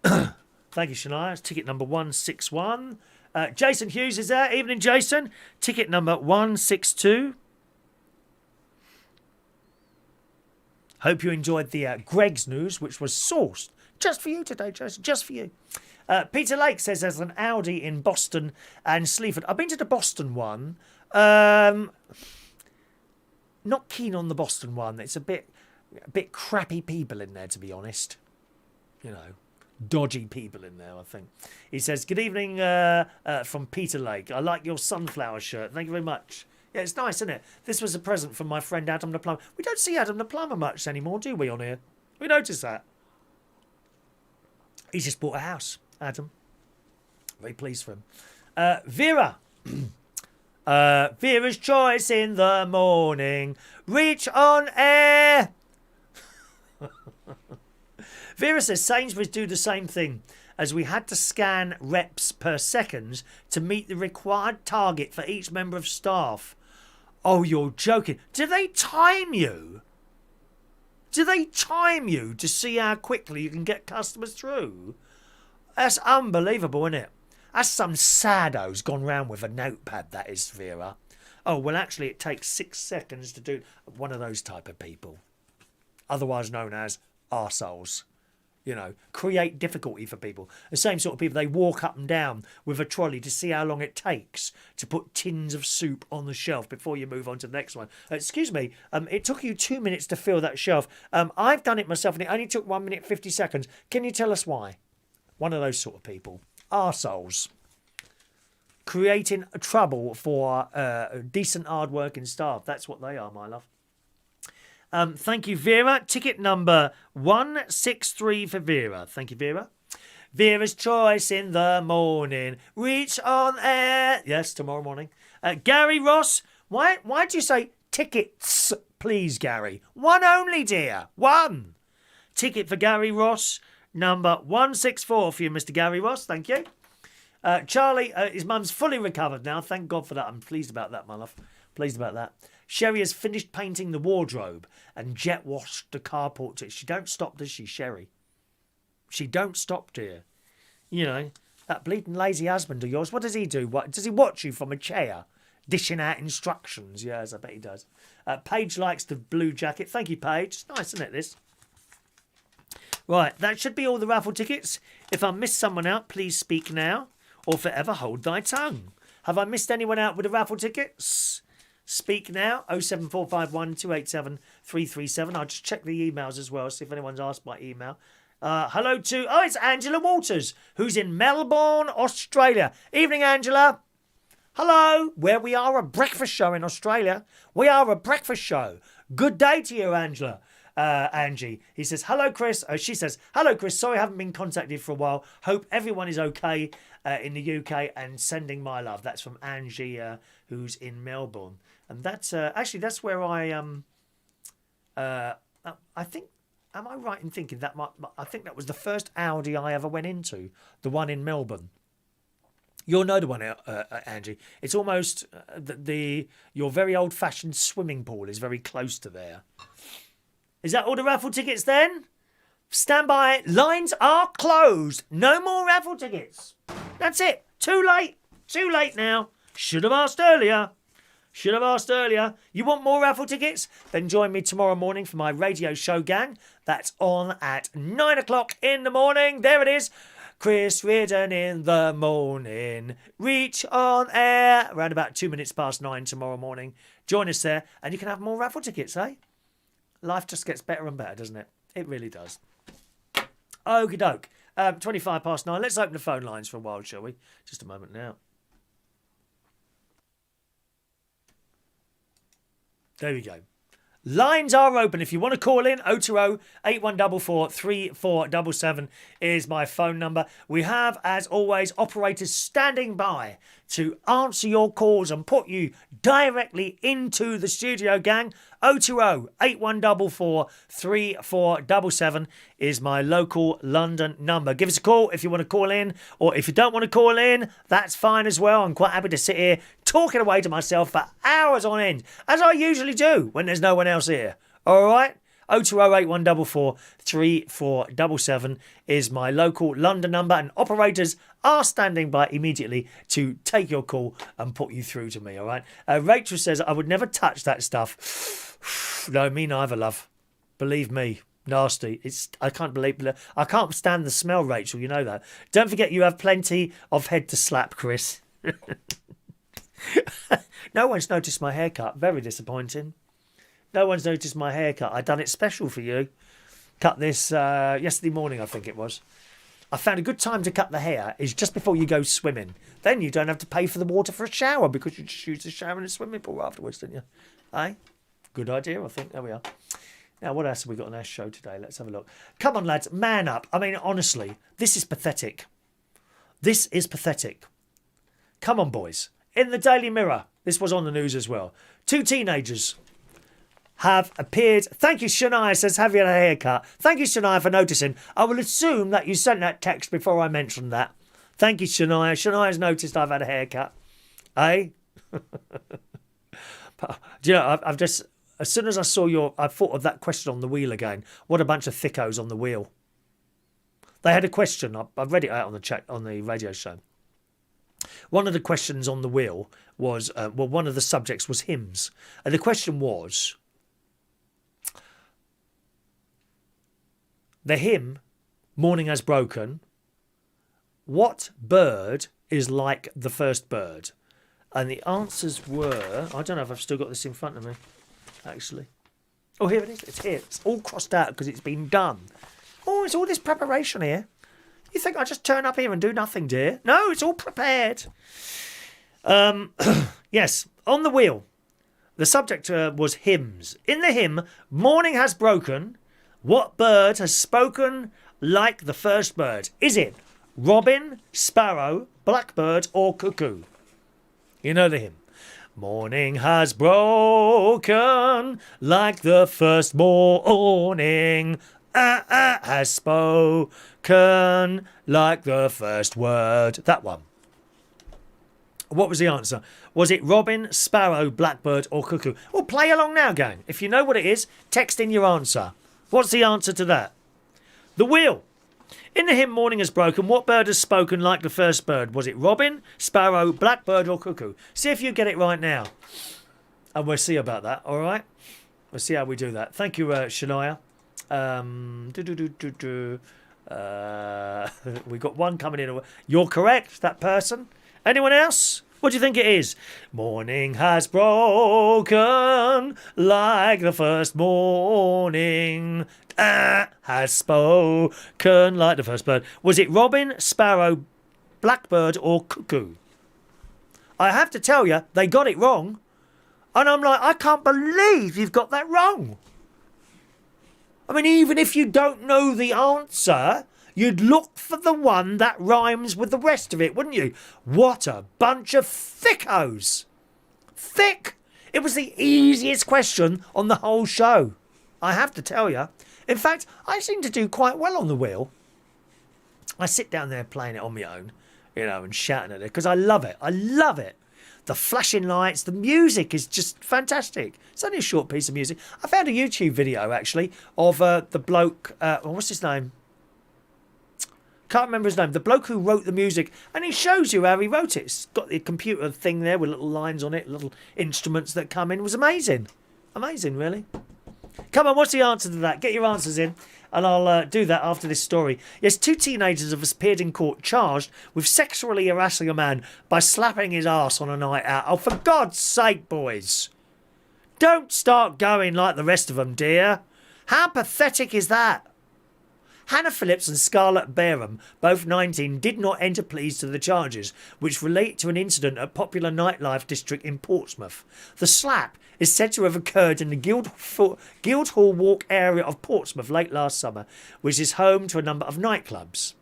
Speaker 2: Thank you, Shania. It's ticket number 161. Jason Hughes is there. Evening, Jason. Ticket number 162. Hope you enjoyed the Greg's news, which was sourced just for you today, Jason, just for you. Peter Lake says there's an Aldi in Boston and Sleaford. I've been to the Boston one. Not keen on the Boston one. It's a bit crappy people in there, to be honest. You know, dodgy people in there, I think. He says, good evening from Peter Lake. I like your sunflower shirt. Thank you very much. Yeah, it's nice, isn't it? This was a present from my friend Adam the Plumber. We don't see Adam the Plumber much anymore, do we, on here? We noticed that. He's just bought a house, Adam. Very pleased for him. Vera. Vera's choice in the morning. Reach on air. Vera says Sainsbury's do the same thing, as we had to scan reps per second to meet the required target for each member of staff. Oh, you're joking. Do they time you? Do they time you to see how quickly you can get customers through? That's unbelievable, isn't it? That's some saddo's gone round with a notepad, that is, Vera. Oh, well, actually, it takes 6 seconds to do. One of those type of people. Otherwise known as arseholes. You know, create difficulty for people. The same sort of people, they walk up and down with a trolley to see how long it takes to put tins of soup on the shelf before you move on to the next one. Excuse me, it took you 2 minutes to fill that shelf. I've done it myself and it only took 1 minute 50 seconds. Can you tell us why? One of those sort of people. Arseholes. Creating trouble for decent hard-working staff. That's what they are, my love. Thank you, Vera. Ticket number 163 for Vera. Thank you, Vera. Vera's choice in the morning. Reach on air. Yes, tomorrow morning. Gary Ross. Why do you say tickets, please, Gary? One only, dear. One. Ticket for Gary Ross. Number 164 for you, Mr. Gary Ross. Thank you. Charlie, his mum's fully recovered now. Thank God for that. I'm pleased about that, my love. Pleased about that. Sherry has finished painting the wardrobe and jet washed the carport too. She don't stop, does she, Sherry? She don't stop, dear. You know, that bleeding lazy husband of yours, what does he do? What does he watch you from a chair? Dishing out instructions. Yes, I bet he does. Paige likes the blue jacket. Thank you, Paige. It's nice, isn't it, this? Right, that should be all the raffle tickets. If I missed someone out, please speak now or forever hold thy tongue. Have I missed anyone out with the raffle tickets? Speak now, 07451 287 337. I'll just check the emails as well, see if anyone's asked my email. Hello to, it's Angela Walters, who's in Melbourne, Australia. Evening, Angela. Hello, where we are a breakfast show in Australia. We are a breakfast show. Good day to you, Angela. Angie. He says, hello, Chris. She says, hello, Chris. Sorry I haven't been contacted for a while. Hope everyone is okay in the UK and sending my love. That's from Angie, who's in Melbourne. And that's actually, that's where I think, am I right in thinking that I think that was the first Aldi I ever went into, the one in Melbourne. You'll know the one, Angie. It's almost your very old-fashioned swimming pool is very close to there. Is that all the raffle tickets then? Stand by. Lines are closed. No more raffle tickets. That's it. Too late. Too late now. Should have asked earlier. Should have asked earlier. You want more raffle tickets? Then join me tomorrow morning for my radio show, gang. That's on at 9 o'clock in the morning. There it is. Chris Reardon in the morning. Reach on air. Around about 2 minutes past 9 tomorrow morning. Join us there and you can have more raffle tickets, eh? Life just gets better and better, doesn't it? It really does. Okie doke. 25 past 9. Let's open the phone lines for a while, shall we? Just a moment now. There we go. Lines are open. If you want to call in, 020 8144 3477 is my phone number. We have, as always, operators standing by to answer your calls and put you directly into the studio, gang. 020 8144 3477 is my local London number. Give us a call if you want to call in, or if you don't want to call in, that's fine as well. I'm quite happy to sit here talking away to myself for hours on end, as I usually do when there's no one else here. All right? 02081443477 is my local London number, and operators are standing by immediately to take your call and put you through to me, all right? Rachel says, I would never touch that stuff. No, me neither, love. Believe me. Nasty. I can't stand the smell, Rachel. You know that. Don't forget you have plenty of head to slap, Chris. No one's noticed my haircut. Very disappointing. No one's noticed my haircut. I done it special for you. Cut this yesterday morning, I think it was. I found a good time to cut the hair is just before you go swimming. Then you don't have to pay for the water for a shower because you just use the shower in a swimming pool afterwards, don't you? Eh? Good idea, I think. There we are. Now, what else have we got on our show today? Let's have a look. Come on, lads. Man up. I mean, honestly, this is pathetic. This is pathetic. Come on, boys. In the Daily Mirror, this was on the news as well. 2 teenagers have appeared. Thank you, Shania says, have you had a haircut? Thank you, Shania, for noticing. I will assume that you sent that text before I mentioned that. Thank you, Shania. Shania's noticed I've had a haircut. Eh? Do you know, I've just... As soon as I saw I thought of that question on the wheel again. What a bunch of thickos on the wheel. They had a question. I read it out on the chat on the radio show. One of the questions on the wheel was, one of the subjects was hymns. And the question was, the hymn, Morning Has Broken, what bird is like the first bird? And the answers were, I don't know if I've still got this in front of me. Actually. Oh, here it is. It's here. It's all crossed out because it's been done. Oh, it's all this preparation here. You think I just turn up here and do nothing, dear? No, it's all prepared. Yes, on the wheel. The subject was hymns. In the hymn, Morning Has Broken, what bird has spoken like the first bird? Is it robin, sparrow, blackbird or cuckoo? You know the hymn. Morning has broken like the first morning. Has spoken like the first word. That one. What was the answer? Was it robin, sparrow, blackbird or cuckoo? Well, play along now, gang. If you know what it is, text in your answer. What's the answer to that? The wheel. In the hymn Morning Has Broken, what bird has spoken like the first bird? Was it robin, sparrow, blackbird or cuckoo? See if you get it right now. And we'll see about that, all right? We'll see how we do that. Thank you, Shania. We got one coming in. You're correct, that person. Anyone else? What do you think it is? Morning has broken like the first morning. Has spoken like the first bird. Was it robin, sparrow, blackbird or cuckoo? I have to tell you, they got it wrong. And I'm like, I can't believe you've got that wrong. I mean, even if you don't know the answer, you'd look for the one that rhymes with the rest of it, wouldn't you? What a bunch of thickos. Thick. It was the easiest question on the whole show. I have to tell you. In fact, I seem to do quite well on the wheel. I sit down there playing it on my own, and shouting at it because I love it. I love it. The flashing lights, the music is just fantastic. It's only a short piece of music. I found a YouTube video, actually, of the bloke, what's his name? Can't remember his name. The bloke who wrote the music, and he shows you how he wrote it. It's got the computer thing there with little lines on it, little instruments that come in. It was amazing. Amazing, really. Come on, what's the answer to that? Get your answers in, and I'll do that after this story. Yes, 2 teenagers have appeared in court charged with sexually harassing a man by slapping his arse on a night out. Oh, for God's sake, boys. Don't start going like the rest of them, dear. How pathetic is that? Hannah Phillips and Scarlett Bareham, both 19, did not enter pleas to the charges, which relate to an incident at popular nightlife district in Portsmouth. The slap is said to have occurred in the Guildhall Walk area of Portsmouth late last summer, which is home to a number of nightclubs.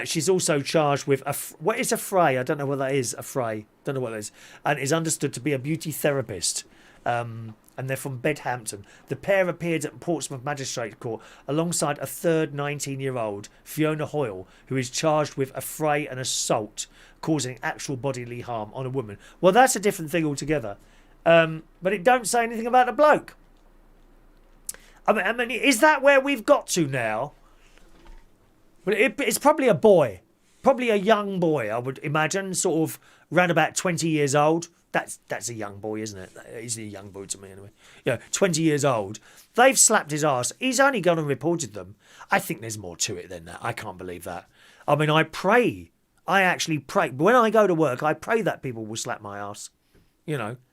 Speaker 2: She's also charged with what is a fray? I don't know what that is. A fray. Don't know what that is. And is understood to be a beauty therapist. And they're from Bedhampton. The pair appeared at Portsmouth Magistrate Court alongside a third 19-year-old, Fiona Hoyle, who is charged with affray and assault, causing actual bodily harm on a woman. Well, that's a different thing altogether. But it don't say anything about the bloke. I mean, is that where we've got to now? Well, it's probably a boy. Probably a young boy, I would imagine, sort of round about 20 years old. That's a young boy, isn't it? He's a young boy to me, anyway. 20 years old. They've slapped his arse. He's only gone and reported them. I think there's more to it than that. I can't believe that. I mean, I actually pray. When I go to work, I pray that people will slap my arse.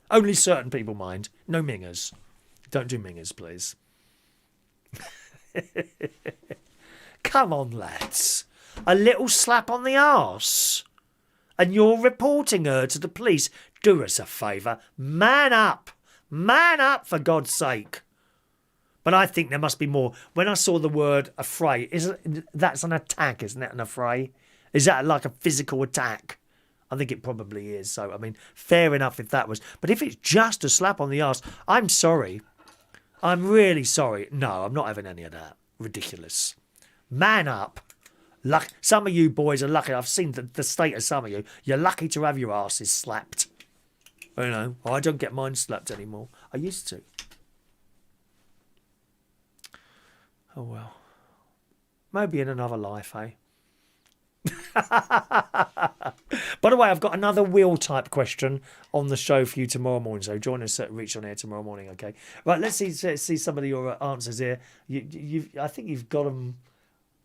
Speaker 2: Only certain people mind. No mingers. Don't do mingers, please. Come on, lads. A little slap on the arse. And you're reporting her to the police. Do us a favour. Man up. Man up, for God's sake. But I think there must be more. When I saw the word affray, that's an attack, isn't it, an affray? Is that like a physical attack? I think it probably is. So, I mean, fair enough if that was. But if it's just a slap on the arse, I'm sorry. I'm really sorry. No, I'm not having any of that. Ridiculous. Man up. Some of you boys are lucky. I've seen the state of some of you. You're lucky to have your asses slapped. I don't get mine slapped anymore. I used to. Oh, well. Maybe in another life, eh? By the way, I've got another wheel type question on the show for you tomorrow morning. So join us at Reach on Air tomorrow morning, okay? Right, let's see some of your answers here. I think you've got them.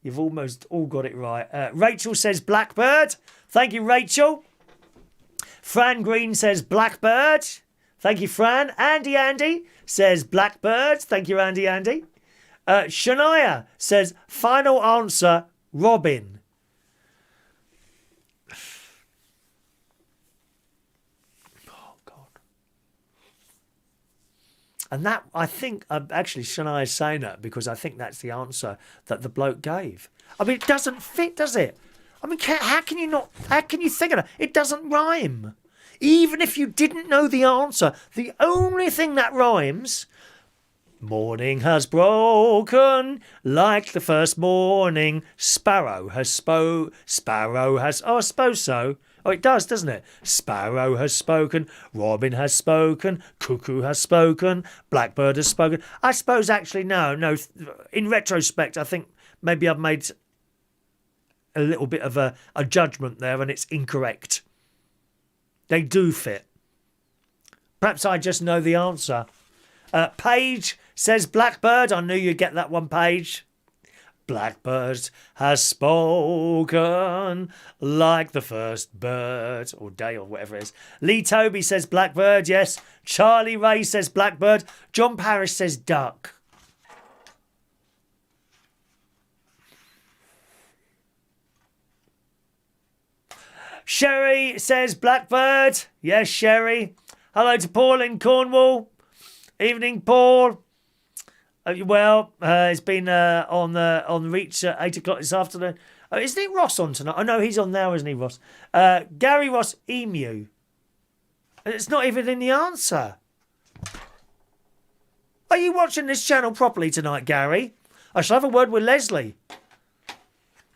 Speaker 2: You've almost all got it right. Rachel says Blackbird. Thank you, Rachel. Fran Green says Blackbird. Thank you, Fran. Andy says Blackbird. Thank you, Andy. Shania says final answer, Robin. Oh, God. And that, I think, actually, Shania is saying that because I think that's the answer that the bloke gave. I mean, it doesn't fit, does it? I mean, how can you think of that? It doesn't rhyme. Even if you didn't know the answer, the only thing that rhymes... Morning has broken like the first morning. Sparrow has Oh, I suppose so. Oh, it does, doesn't it? Sparrow has spoken. Robin has spoken. Cuckoo has spoken. Blackbird has spoken. I suppose actually, no. In retrospect, I think maybe I've made a little bit of a judgment there and it's incorrect. They do fit. Perhaps I just know the answer. Paige says Blackbird. I knew you'd get that one, Paige. Blackbird has spoken like the first bird, or day, or whatever it is. Lee Toby says Blackbird, yes. Charlie Ray says Blackbird. John Parrish says duck. Sherry says Blackbird. Yes, Sherry. Hello to Paul in Cornwall. Evening, Paul. It's been on Reach at 8 o'clock this afternoon. Isn't it Ross on tonight? Oh, no, he's on now, isn't he, Ross? Gary Ross, emu. It's not even in the answer. Are you watching this channel properly tonight, Gary? I shall have a word with Leslie.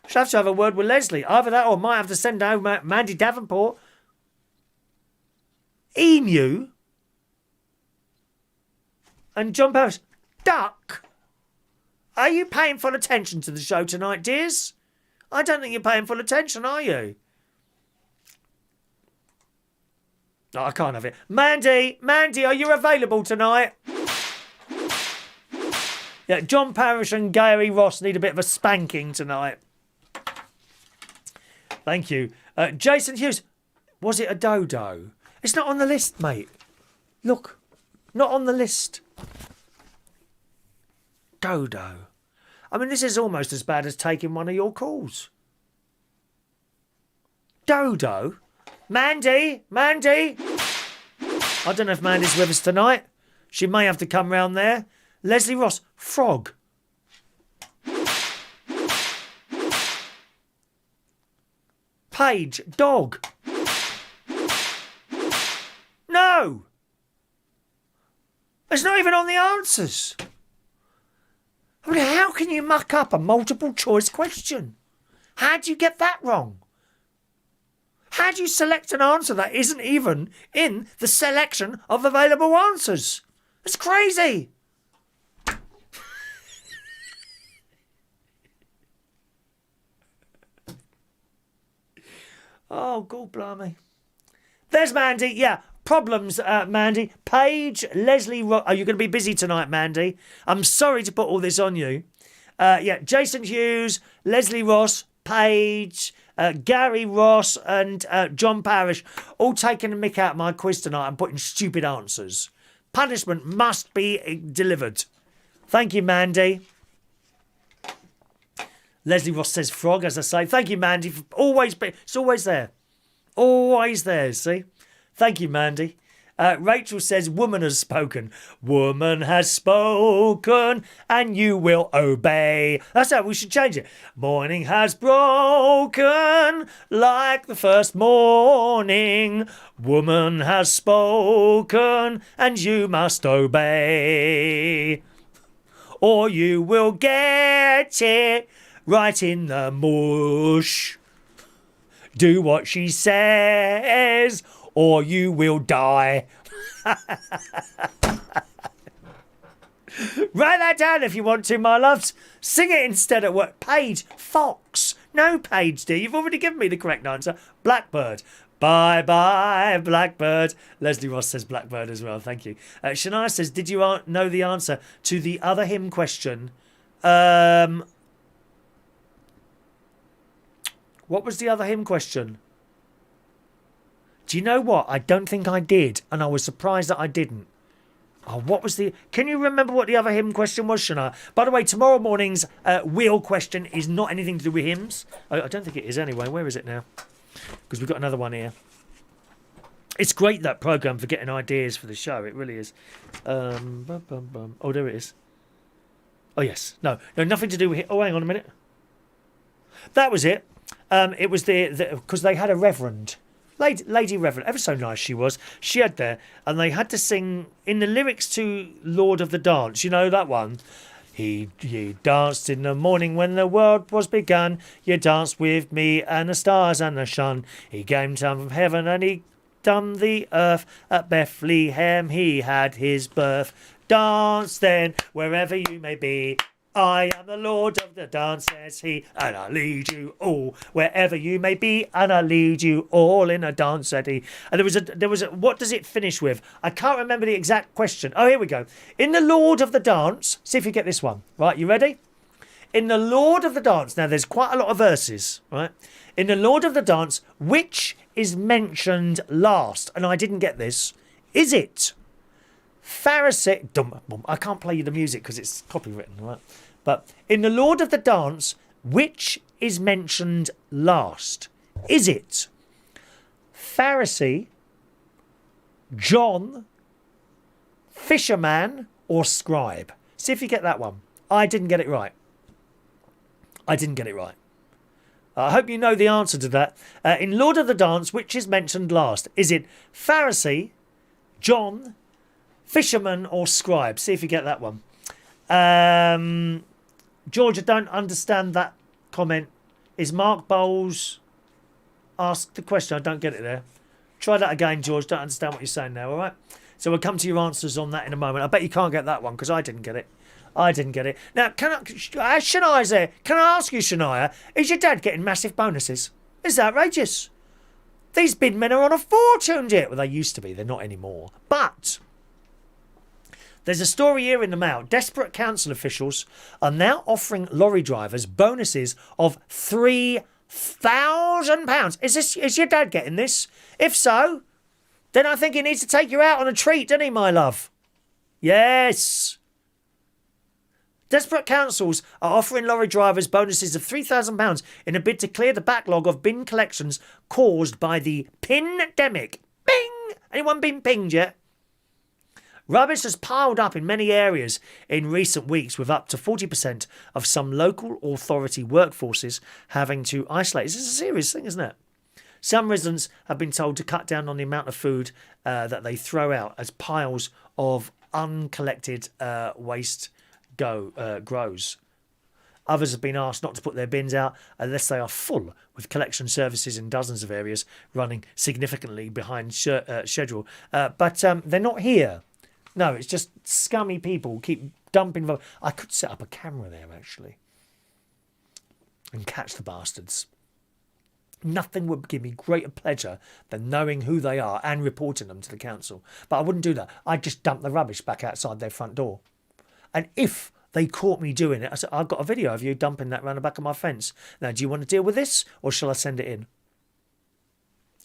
Speaker 2: Shall have to have a word with Leslie. Either that or I might have to send down Mandy Davenport. Emu. And John Parrish, duck. Are you paying full attention to the show tonight, dears? I don't think you're paying full attention, are you? No, I can't have it. Mandy, are you available tonight? Yeah, John Parrish and Gary Ross need a bit of a spanking tonight. Thank you. Jason Hughes, was it a dodo? It's not on the list, mate. Look, not on the list. Dodo. I mean, this is almost as bad as taking one of your calls. Dodo? Mandy? I don't know if Mandy's with us tonight. She may have to come round there. Leslie Ross, frog. Paige, dog. No! It's not even on the answers. I mean, how can you muck up a multiple choice question? How do you get that wrong? How do you select an answer that isn't even in the selection of available answers? It's crazy. Oh, God blimey. There's Mandy. Yeah, problems, Mandy. Paige, Leslie... Are you going to be busy tonight, Mandy? I'm sorry to put all this on you. Yeah, Jason Hughes, Leslie Ross, Paige, Gary Ross and John Parrish all taking a mick out of my quiz tonight and putting stupid answers. Punishment must be delivered. Thank you, Mandy. Leslie Ross says frog, as I say. Thank you, Mandy. For it's always there. Always there, see? Thank you, Mandy. Rachel says, woman has spoken. Woman has spoken, and you will obey. That's how we should change it. Morning has broken like the first morning. Woman has spoken, and you must obey. Or you will get it right in the mush. Do what she says, or you will die. Write that down if you want to, my loves. Sing it instead at work. Paige, fox. No, Paige, dear. You've already given me the correct answer. Blackbird. Bye-bye, blackbird. Leslie Ross says blackbird as well. Thank you. Shania says, did you know the answer to the other hymn question? What was the other hymn question? Do you know what? I don't think I did, and I was surprised that I didn't. Oh, what was the... Can you remember what the other hymn question was, Shania? By the way, tomorrow morning's wheel question is not anything to do with hymns. I don't think it is anyway. Where is it now? Because we've got another one here. It's great, that programme, for getting ideas for the show. It really is. Oh, there it is. Oh, yes. No, nothing to do with... Oh, hang on a minute. That was it. It was because they had a reverend... Lady Reverend, ever so nice she was. She had there, and they had to sing in the lyrics to Lord of the Dance. You know that one? He danced in the morning when the world was begun. You danced with me and the stars and the sun. He came down from heaven and he done the earth. At Bethlehem he had his birth. Dance then, wherever you may be. I am the Lord of the dance, says he, and I'll lead you all wherever you may be, and I'll lead you all in a dance, said he. And there was a, what does it finish with? I can't remember the exact question. Oh, here we go. In the Lord of the Dance, see if you get this one. Right, you ready? In the Lord of the Dance, now there's quite a lot of verses, right? In the Lord of the Dance, which is mentioned last? And I didn't get this. Is it Pharisee? I can't play you the music because it's copywritten, right? But in the Lord of the Dance, which is mentioned last? Is it Pharisee, John, fisherman, or scribe? See if you get that one. I didn't get it right. I hope you know the answer to that. In Lord of the Dance, which is mentioned last? Is it Pharisee, John, fisherman, or scribe? See if you get that one. George, I don't understand that comment. Is Mark Bowles asked the question? I don't get it there. Try that again, George. Don't understand what you're saying now, all right? So we'll come to your answers on that in a moment. I bet you can't get that one because I didn't get it. Now, Shania's there. Can I ask you, Shania, is your dad getting massive bonuses? It's outrageous. These bin men are on a fortune, dear. Well, they used to be. They're not anymore. But... there's a story here in the Mail. Desperate council officials are now offering lorry drivers bonuses of £3,000. Is your dad getting this? If so, then I think he needs to take you out on a treat, doesn't he, my love? Yes. Desperate councils are offering lorry drivers bonuses of £3,000 in a bid to clear the backlog of bin collections caused by the pin-demic. Bing! Anyone been pinged yet? Rubbish has piled up in many areas in recent weeks, with up to 40% of some local authority workforces having to isolate. This is a serious thing, isn't it? Some residents have been told to cut down on the amount of food that they throw out as piles of uncollected waste grows. Others have been asked not to put their bins out unless they are full, with collection services in dozens of areas running significantly behind schedule. But they're not here. No, it's just scummy people keep dumping... I could set up a camera there, actually, and catch the bastards. Nothing would give me greater pleasure than knowing who they are and reporting them to the council. But I wouldn't do that. I'd just dump the rubbish back outside their front door. And if they caught me doing it, I said, I've got a video of you dumping that round the back of my fence. Now, do you want to deal with this or shall I send it in?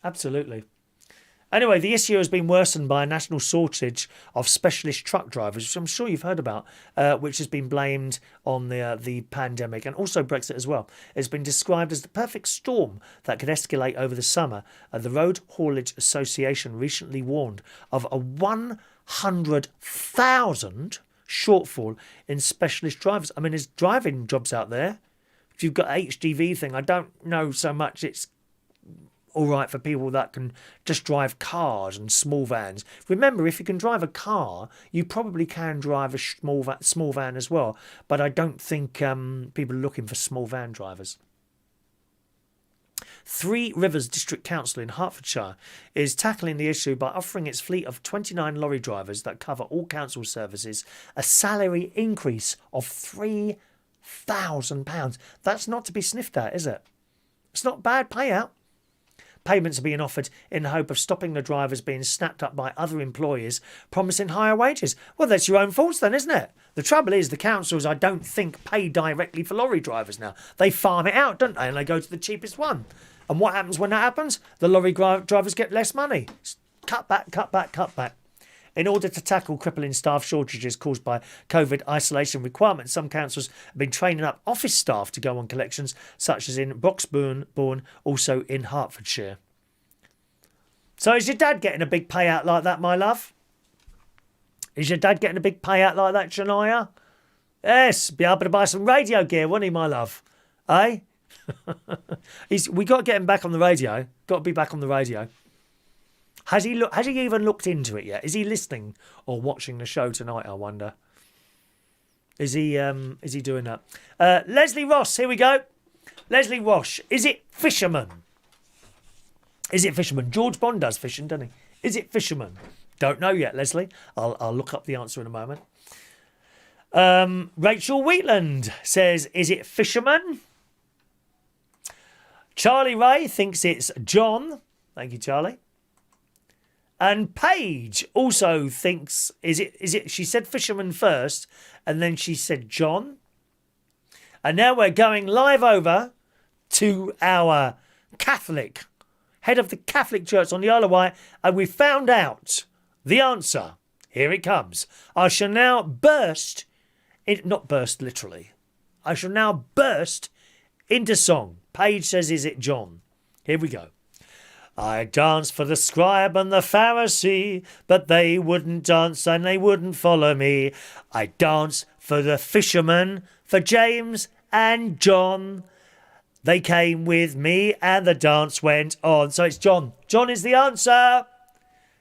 Speaker 2: Absolutely. Anyway, the issue has been worsened by a national shortage of specialist truck drivers, which I'm sure you've heard about, which has been blamed on the pandemic and also Brexit as well. It's been described as the perfect storm that could escalate over the summer. The Road Haulage Association recently warned of a 100,000 shortfall in specialist drivers. I mean, there's driving jobs out there. If you've got HGV thing, I don't know so much it's all right for people that can just drive cars and small vans. Remember, if you can drive a car, you probably can drive a small van as well. But I don't think people are looking for small van drivers. Three Rivers District Council in Hertfordshire is tackling the issue by offering its fleet of 29 lorry drivers that cover all council services a salary increase of £3,000. That's not to be sniffed at, is it? It's not a bad payout. Payments are being offered in the hope of stopping the drivers being snapped up by other employers promising higher wages. Well, that's your own fault then, isn't it? The trouble is the councils, I don't think, pay directly for lorry drivers now. They farm it out, don't they? And they go to the cheapest one. And what happens when that happens? The lorry drivers get less money. Cut back, cut back, cut back. In order to tackle crippling staff shortages caused by COVID isolation requirements, some councils have been training up office staff to go on collections, such as in Broxbourne, also in Hertfordshire. So is your dad getting a big payout like that, my love? Is your dad getting a big payout like that, Shania? Yes, be able to buy some radio gear, wouldn't he, my love? Eh? We got to get him back on the radio. Got to be back on the radio. Has he even looked into it yet? Is he listening or watching the show tonight, I wonder? Is he doing that? Leslie Ross, here we go. Leslie Ross, is it fisherman? Is it fisherman? George Bond does fishing, doesn't he? Is it fisherman? Don't know yet, Leslie. I'll look up the answer in a moment. Rachel Wheatland says, is it fisherman? Charlie Ray thinks it's John. Thank you, Charlie. And Paige also thinks, is it? She said fisherman first, and then she said John. And now we're going live over to our Catholic, head of the Catholic Church on the Isle of Wight, and we found out the answer. Here it comes. I shall now burst, not burst literally, I shall now burst into song. Paige says, is it John? Here we go. I danced for the scribe and the Pharisee, but they wouldn't dance and they wouldn't follow me. I danced for the fisherman, for James and John. They came with me and the dance went on. So it's John. John is the answer.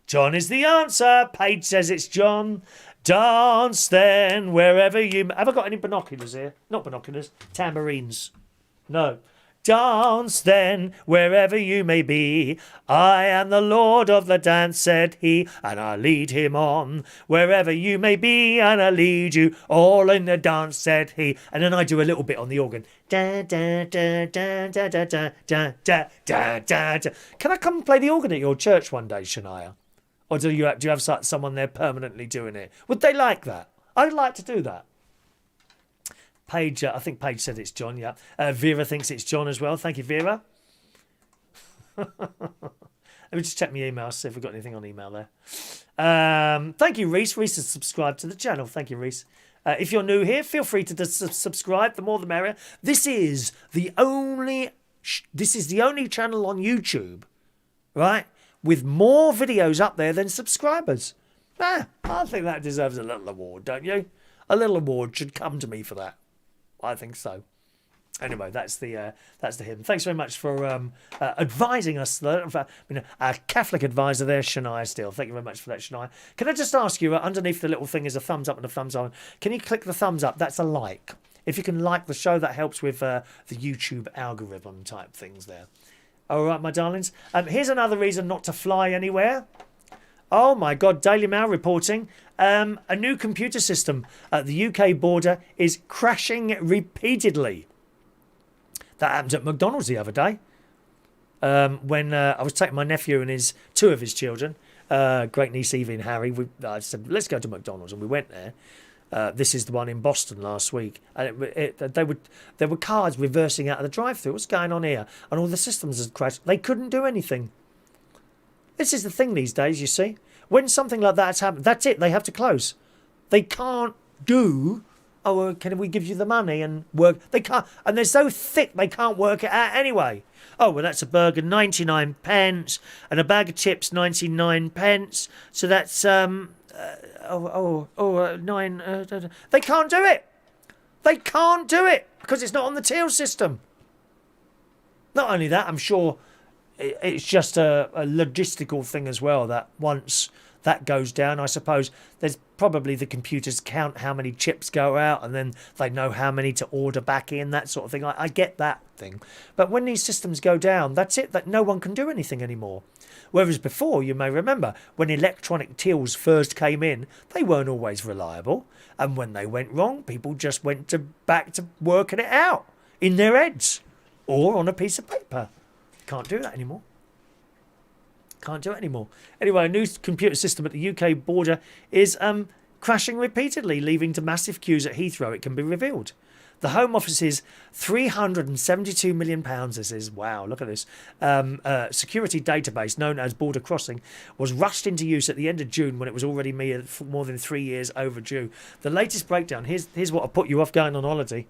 Speaker 2: John is the answer. Paige says it's John. Dance then wherever you... Have I got any binoculars here? Not binoculars. Tambourines. No. Dance then, wherever you may be. I am the Lord of the dance, said he, and I lead him on. Wherever you may be, and I lead you all in the dance, said he. And then I do a little bit on the organ. Da, da, da, da, da, da, da, da, da, da, da, da. Can I come and play the organ at your church one day, Shania? Or do you have someone there permanently doing it? Would they like that? I'd like to do that. Paige, I think Paige said it's John, yeah. Vera thinks it's John as well. Thank you, Vera. Let me just check my email, see if we've got anything on email there. Thank you, Reese. Reese has subscribed to the channel. Thank you, Reese. If you're new here, feel free to subscribe. The more the merrier. This is the only channel on YouTube, right, with more videos up there than subscribers. I think that deserves a little award, don't you? A little award should come to me for that. I think so. Anyway, that's the hymn. Thanks very much for advising us. Our Catholic advisor there, Shania Steele. Thank you very much for that, Shania. Can I just ask you, underneath the little thing is a thumbs up and a thumbs down. Can you click the thumbs up? That's a like. If you can like the show, that helps with the YouTube algorithm type things there. All right, my darlings. Here's another reason not to fly anywhere. Oh my God, Daily Mail reporting. A new computer system at the UK border is crashing repeatedly. That happened at McDonald's the other day. when I was taking my nephew and two of his children, great niece Evie and Harry. I said, let's go to McDonald's, and we went there. This is the one in Boston last week, and there were cars reversing out of the drive-through. What's going on here? And all the systems had crashed. They couldn't do anything. This is the thing these days, you see. When something like that's happened, that's it. They have to close. They can't do. Oh, can we give you the money and work? They can't, and they're so thick they can't work it out anyway. Oh, well, that's a burger, 99 pence, and a bag of chips, 99 pence. So that's 9. They can't do it. They can't do it because it's not on the till system. Not only that, I'm sure it's just a logistical thing as well, that once that goes down, I suppose there's probably the computers count how many chips go out and then they know how many to order back in, that sort of thing. I get that thing. But when these systems go down, that's it, that no one can do anything anymore. Whereas before, you may remember, when electronic tills first came in, they weren't always reliable. And when they went wrong, people just went back to working it out in their heads or on a piece of paper. Can't do that anymore. Can't do it anymore. Anyway, a new computer system at the UK border is crashing repeatedly, leading to massive queues at Heathrow. It can be revealed. The Home Office's £372 million, this is, wow, look at this, security database known as Border Crossing was rushed into use at the end of June when it was already more than 3 years overdue. The latest breakdown, here's what will put you off going on holiday.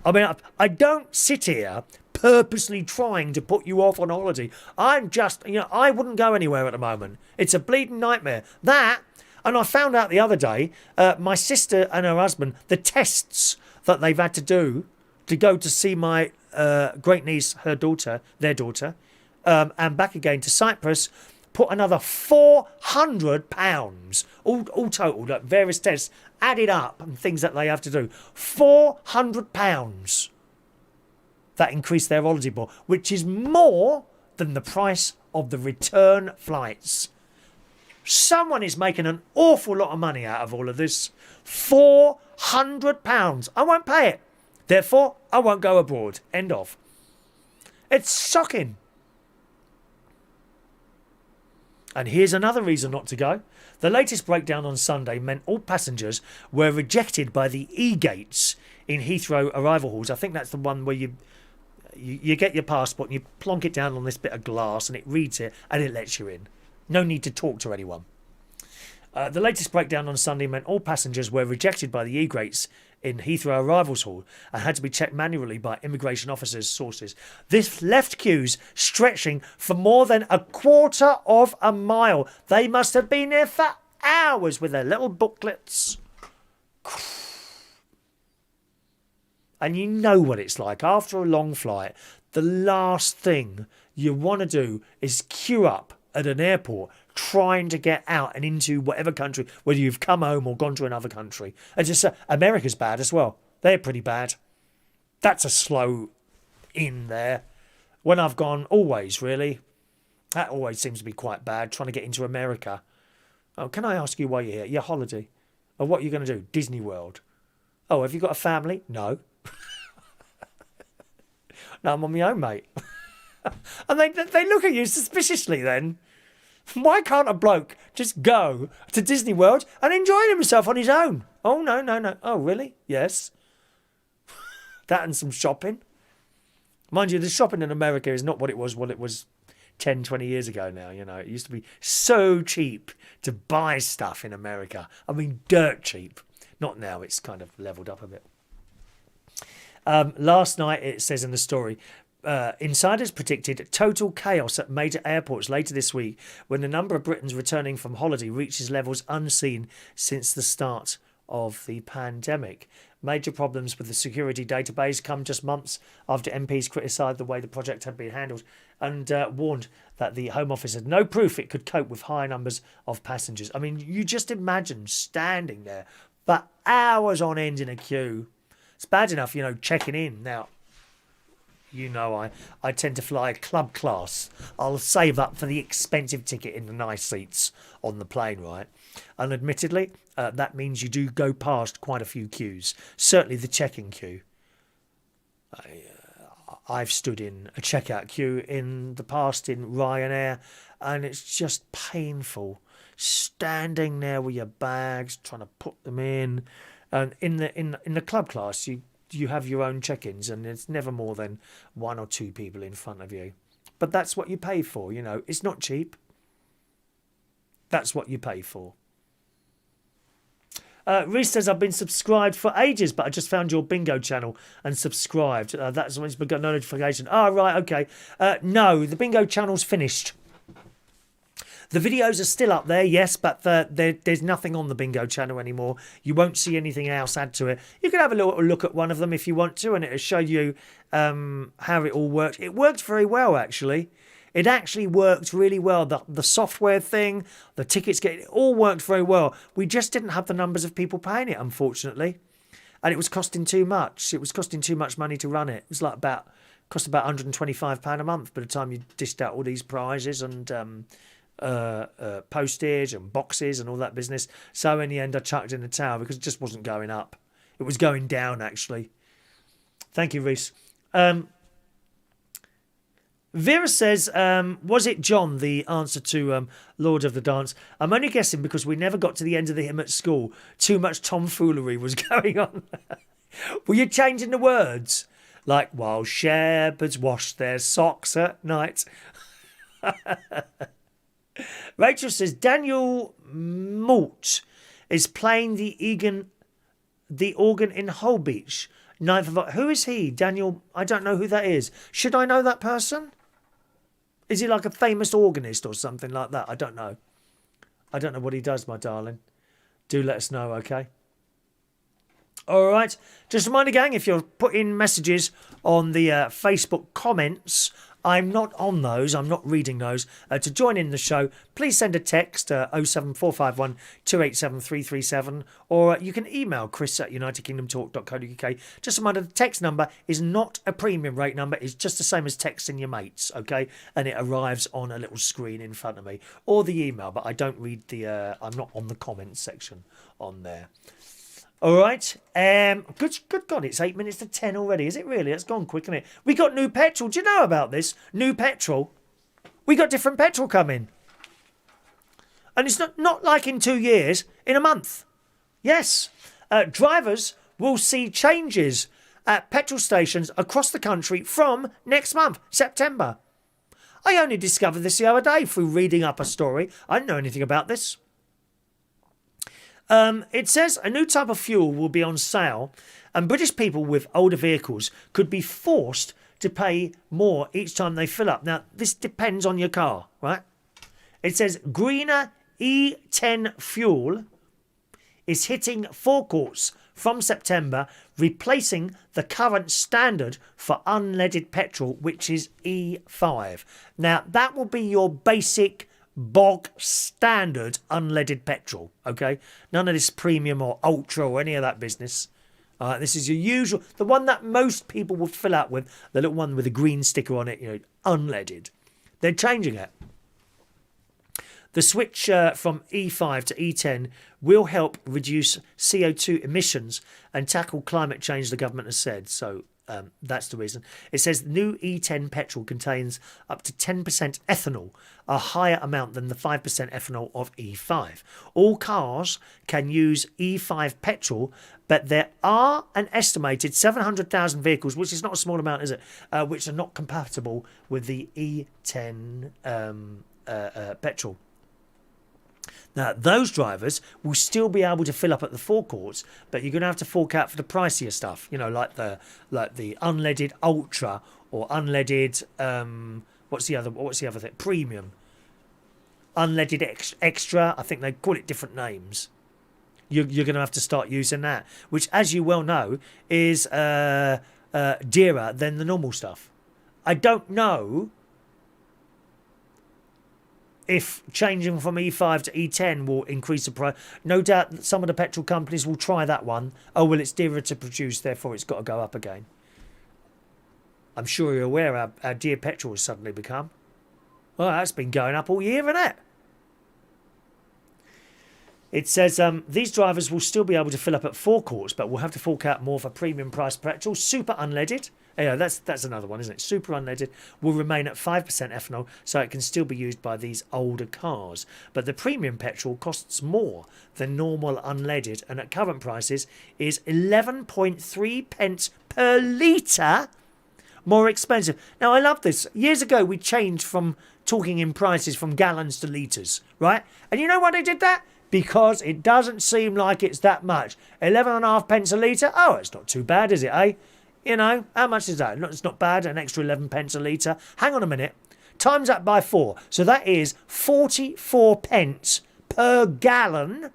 Speaker 2: I mean, I don't sit here purposely trying to put you off on holiday. I'm just, I wouldn't go anywhere at the moment. It's a bleeding nightmare. That, and I found out the other day, my sister and her husband, the tests that they've had to do to go to see my great niece, their daughter, and back again to Cyprus, put another £400, all total, like various tests added up and things that they have to do. £400. That increased their holiday bill, which is more than the price of the return flights. Someone is making an awful lot of money out of all of this. £400. I won't pay it. Therefore, I won't go abroad. End of. It's shocking. And here's another reason not to go. The latest breakdown on Sunday meant all passengers were rejected by the e-gates in Heathrow arrival halls. I think that's the one where you get your passport and you plonk it down on this bit of glass and it reads it and it lets you in. No need to talk to anyone. The latest breakdown on Sunday meant all passengers were rejected by the e-gates in Heathrow arrivals hall and had to be checked manually by immigration officers' sources. This left queues stretching for more than a quarter of a mile. They must have been there for hours with their little booklets. And you know what it's like. After a long flight, the last thing you want to do is queue up at an airport trying to get out and into whatever country, whether you've come home or gone to another country. And just America's bad as well. They're pretty bad. That's a slow in there. When I've gone, always, really. That always seems to be quite bad, trying to get into America. Oh, can I ask you why you're here? Your holiday. Or what are you going to do? Disney World. Oh, have you got a family? No. No, I'm on my own, mate. And they look at you suspiciously then. Why can't a bloke just go to Disney World and enjoy himself on his own? Oh, no. Oh, really? Yes. That and some shopping. Mind you, the shopping in America is not what it was 10, 20 years ago now, It used to be so cheap to buy stuff in America. I mean, dirt cheap. Not now, it's kind of levelled up a bit. Last night, it says in the story, insiders predicted total chaos at major airports later this week when the number of Britons returning from holiday reaches levels unseen since the start of the pandemic. Major problems with the security database come just months after MPs criticised the way the project had been handled and warned that the Home Office had no proof it could cope with high numbers of passengers. I mean, you just imagine standing there for hours on end in a queue. It's bad enough, checking in. Now, I tend to fly club class. I'll save up for the expensive ticket in the nice seats on the plane, right? And admittedly, that means you do go past quite a few queues. Certainly the check-in queue. I've stood in a checkout queue in the past in Ryanair, and it's just painful standing there with your bags trying to put them in. And in the club class, you have your own check-ins, and it's never more than 1 or 2 people in front of you. But that's what you pay for, you know. It's not cheap. That's what you pay for. Reese says, I've been subscribed for ages, but I just found your bingo channel and subscribed. That's when it's got no notification. Oh, right, okay. No, the bingo channel's finished. The videos are still up there, yes, but there's nothing on the bingo channel anymore. You won't see anything else add to it. You can have a little look at one of them if you want to, and it'll show you how it all works. It worked very well, actually. It actually worked really well. The software thing, the tickets, it all worked very well. We just didn't have the numbers of people paying it, unfortunately. And it was costing too much. It was costing too much money to run it. It was like cost about £125 a month by the time you dished out all these prizes and postage and boxes and all that business. So in the end, I chucked in the towel because it just wasn't going up. It was going down, actually. Thank you, Reese. Vera says, was it John, the answer to Lord of the Dance? I'm only guessing because we never got to the end of the hymn at school. Too much tomfoolery was going on. Were you changing the words? Like, while shepherds wash their socks at night. Rachel says, Daniel Malt is playing the organ in Holbeach. 9th of... Who is he? Daniel... I don't know who that is. Should I know that person? Is he like a famous organist or something like that? I don't know. I don't know what he does, my darling. Do let us know, okay? All right. Just a reminder, gang, if you're putting messages on the Facebook comments, I'm not on those. I'm not reading those. To join in the show, please send a text 07451 287 337, or you can email chris@unitedkingdomtalk.co.uk. Just a reminder, the text number is not a premium rate number. It's just the same as texting your mates, okay? And it arrives on a little screen in front of me, or the email, but I don't read the... I'm not on the comments section on there. All right. Good God, it's 8 minutes to 10 already. Is it really? It's gone quick, isn't it? We got new petrol. Do you know about this? New petrol. We got different petrol coming. And it's not like in 2 years, in a month. Yes. Drivers will see changes at petrol stations across the country from next month, September. I only discovered this the other day through reading up a story. I didn't know anything about this. It says a new type of fuel will be on sale, and British people with older vehicles could be forced to pay more each time they fill up. Now, this depends on your car, right? It says greener E10 fuel is hitting forecourts from September, replacing the current standard for unleaded petrol, which is E5. Now, that will be your basic bog standard unleaded petrol, okay? None of this premium or ultra or any of that business. This is your usual, the one that most people will fill out with, the little one with a green sticker on it, you know, unleaded. They're changing it. The switch from E5 to E10 will help reduce CO2 emissions and tackle climate change, the government has said. So that's the reason. It says new E10 petrol contains up to 10% ethanol, a higher amount than the 5% ethanol of E5. All cars can use E5 petrol, but there are an estimated 700,000 vehicles, which is not a small amount, is it, which are not compatible with the E10 petrol. Now, those drivers will still be able to fill up at the forecourts, but you're going to have to fork out for the pricier stuff, you know, like the unleaded ultra or unleaded what's the other thing? Premium, unleaded extra. I think they call it different names. You're going to have to start using that, which, as you well know, is dearer than the normal stuff. I don't know if changing from E5 to E10 will increase the price. No doubt that some of the petrol companies will try that one. Oh, well, it's dearer to produce, therefore it's got to go up again. I'm sure you're aware how dear petrol has suddenly become. Well, that's been going up all year, hasn't it? It says these drivers will still be able to fill up at forecourts, but will have to fork out more for premium price petrol. Super unleaded. Anyway, that's another one, isn't it? Super unleaded will remain at 5% ethanol, so it can still be used by these older cars. But the premium petrol costs more than normal unleaded, and at current prices is 11.3 pence per litre more expensive. Now, I love this. Years ago, we changed from talking in prices from gallons to litres, right? And you know why they did that? Because it doesn't seem like it's that much. 11.5 pence a litre? Oh, it's not too bad, is it, eh? You know, how much is that? It's not bad, an extra 11 pence a litre. Hang on a minute. Times that by 4. So that is 44 pence per gallon.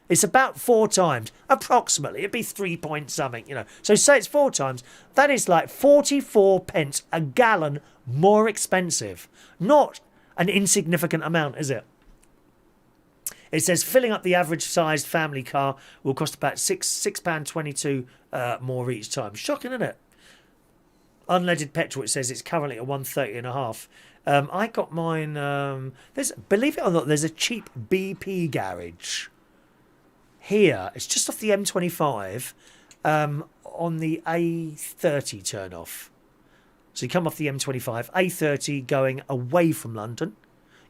Speaker 2: It's about 4 times. Approximately. It'd be 3 point something, you know. So say it's 4 times. That is like 44 pence a gallon more expensive. Not an insignificant amount, is it? It says filling up the average-sized family car will cost about £6.22 more each time. Shocking, isn't it? Unleaded petrol, it says it's currently at 1.30 1/2. I got mine... believe it or not, there's a cheap BP garage here. It's just off the M25 on the A30 turn-off. So you come off the M25, A30 going away from London.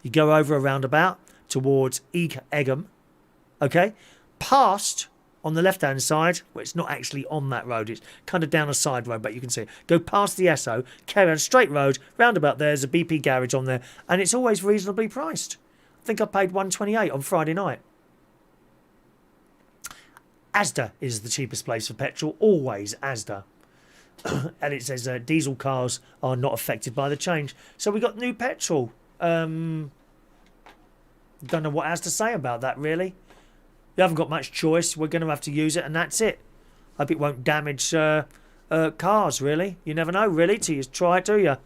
Speaker 2: You go over a roundabout towards Egham, okay? Past, on the left-hand side, well, it's not actually on that road, it's kind of down a side road, but you can see it. Go past the Esso, carry on straight road, roundabout there's a BP garage on there, and it's always reasonably priced. I think I paid £1.28 on Friday night. Asda is the cheapest place for petrol, always Asda. And it says diesel cars are not affected by the change. So we got new petrol. Don't know what else to say about that, really. You haven't got much choice. We're going to have to use it, and that's it. Hope it won't damage cars, really. You never know, really, till you try it, do you?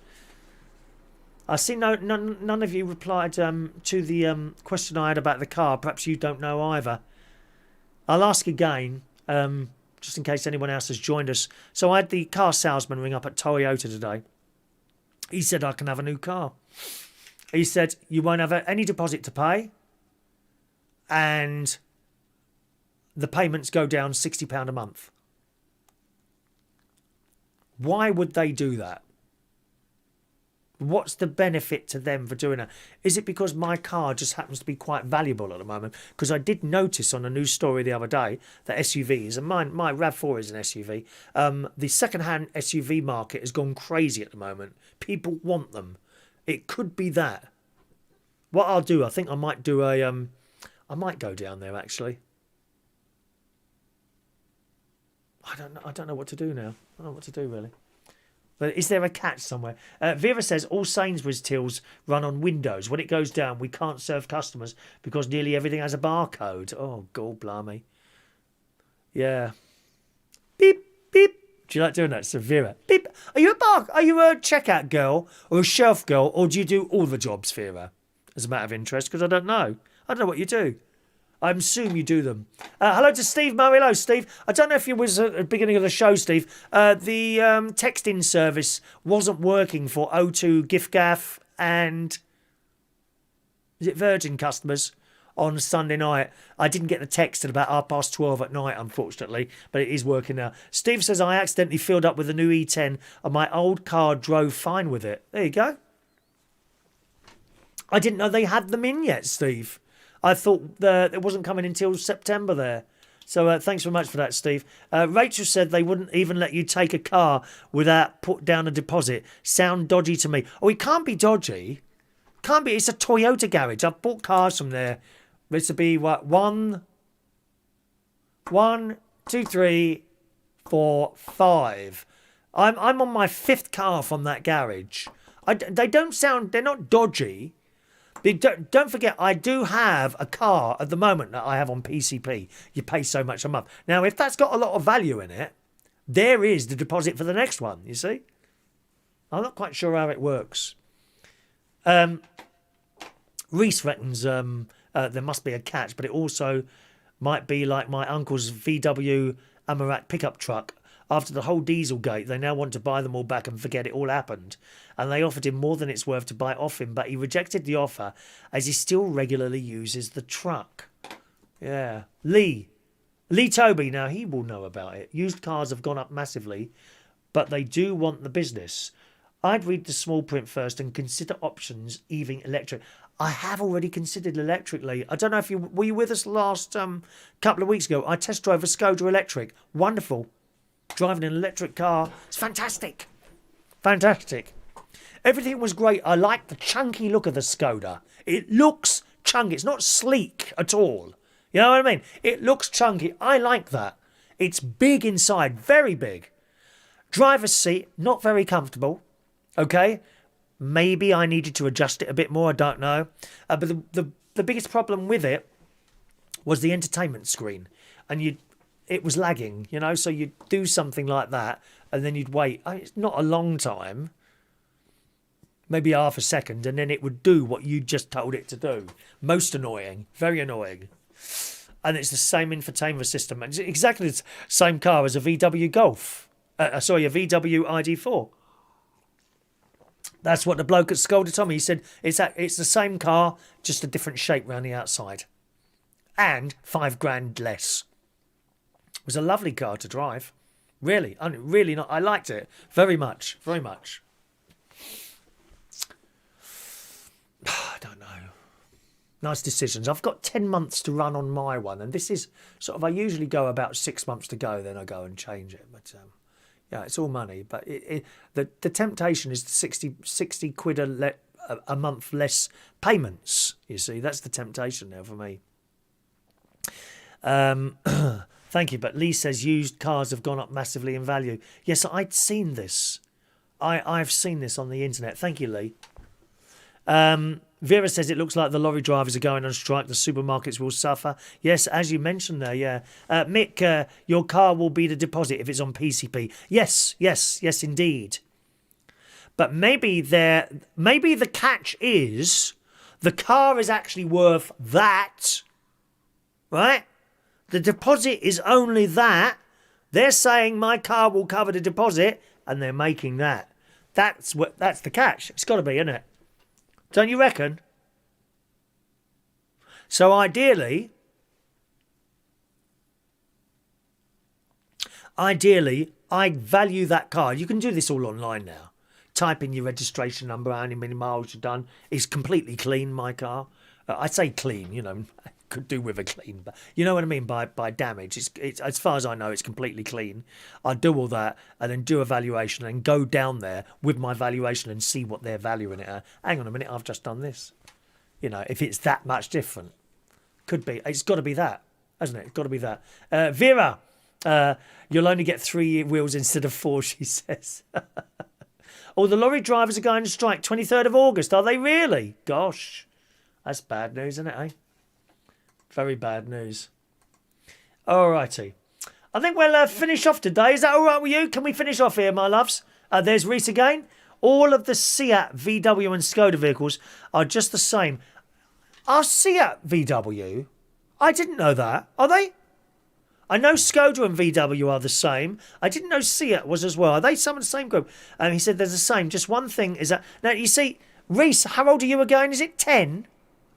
Speaker 2: I see none of you replied to the question I had about the car. Perhaps you don't know either. I'll ask again, just in case anyone else has joined us. So I had the car salesman ring up at Toyota today. He said I can have a new car. He said, you won't have any deposit to pay, and the payments go down £60 a month. Why would they do that? What's the benefit to them for doing that? Is it because my car just happens to be quite valuable at the moment? Because I did notice on a news story the other day that SUVs, and my RAV4 is an SUV, the second-hand SUV market has gone crazy at the moment. People want them. It could be that. What I'll do, I think I might do I might go down there, actually. I don't know what to do now. I don't know what to do, really. But is there a catch somewhere? Vera says all Sainsbury's tills run on Windows. When it goes down, we can't serve customers because nearly everything has a barcode. Oh, God, blimey. Yeah. Beep, beep. Do you like doing that? So Vera. Beep. Are you a checkout girl or a shelf girl, or do you do all the jobs, Vera? As a matter of interest, because I don't know. I don't know what you do. I assume you do them. Hello to Steve Murray. Hello, Steve. I don't know if you was at the beginning of the show, Steve. The texting service wasn't working for O2, GiftGaff, and is it Virgin customers on Sunday night. I didn't get the text at about 12:30 at night, unfortunately, but it is working now. Steve says, I accidentally filled up with a new E10 and my old car drove fine with it. There you go. I didn't know they had them in yet, Steve. I thought it wasn't coming until September there. So thanks very much for that, Steve. Rachel said they wouldn't even let you take a car without put down a deposit. Sound dodgy to me. Oh, it can't be dodgy. Can't be. It's a Toyota garage. I've bought cars from there. This would be what? 1, 2, 3, 4, 5. I'm on my 5th car from that garage. They don't sound. They're not dodgy. Don't forget, I do have a car at the moment that I have on PCP. You pay so much a month. Now, if that's got a lot of value in it, there is the deposit for the next one, you see? I'm not quite sure how it works. Reese reckons there must be a catch, but it also might be like my uncle's VW Amarak pickup truck. After the whole Dieselgate, they now want to buy them all back and forget it all happened. And they offered him more than it's worth to buy it off him, but he rejected the offer as he still regularly uses the truck. Yeah. Lee Toby, now he will know about it. Used cars have gone up massively, but they do want the business. I'd read the small print first and consider options, even electric. I have already considered electrically. I don't know if you were you with us last couple of weeks ago. I test drove a Skoda electric. Wonderful. Driving an electric car. It's fantastic. Fantastic. Everything was great. I like the chunky look of the Skoda. It looks chunky. It's not sleek at all. You know what I mean? It looks chunky. I like that. It's big inside. Very big. Driver's seat, not very comfortable. Okay? Maybe I needed to adjust it a bit more. I don't know. But the biggest problem with it was the entertainment screen. And it was lagging, you know? So you'd do something like that and then you'd wait. It's not a long time. Maybe half a second, and then it would do what you just told it to do. Most annoying. Very annoying. And it's the same infotainment system. It's exactly the same car as a VW Golf. A VW ID4. That's what the bloke at Skoda told me. He said it's the same car, just a different shape round the outside. And $5,000 less. It was a lovely car to drive. Really. I liked it. Very much. Very much. I don't know. Nice decisions. I've got 10 months to run on my one, and this is sort of, I usually go about 6 months to go, then I go and change it. But yeah, it's all money. But the temptation is the 60 quid a month less payments. You see, that's the temptation now for me. Thank you. But Lee says used cars have gone up massively in value. Yes, I'd seen this. I've seen this on the internet. Thank you, Lee. Vera says it looks like the lorry drivers are going on strike. The supermarkets will suffer. Yes, as you mentioned there, yeah. Mick, your car will be the deposit if it's on PCP. Yes, indeed. But maybe the catch is the car is actually worth that, right? The deposit is only that. They're saying my car will cover the deposit, and they're making that. That's the catch. It's got to be, isn't it? Don't you reckon? So ideally, I value that car. You can do this all online now. Type in your registration number, how many miles you've done. It's completely clean, my car. I say clean, you know, could do with a clean, but you know what I mean by damage. It's as far as I know, it's completely clean. I do all that and then do a valuation and go down there with my valuation and see what they're valuing it at. Hang on a minute, I've just done this. You know, if it's that much different, could be. It's got to be that, hasn't it? It's got to be that. Vera, you'll only get 3 wheels instead of 4, she says. Oh, the lorry drivers are going to strike 23rd of August. Are they really? Gosh, that's bad news, isn't it, eh? Very bad news. All righty. I think we'll finish off today. Is that all right with you? Can we finish off here, my loves? There's Reese again. All of the Seat, VW and Skoda vehicles are just the same. Are Seat VW? I didn't know that. Are they? I know Skoda and VW are the same. I didn't know Seat was as well. Are they some of the same group? And he said there's the same. Just one thing is that... Now, you see, Reese, how old are you again? Is it 10?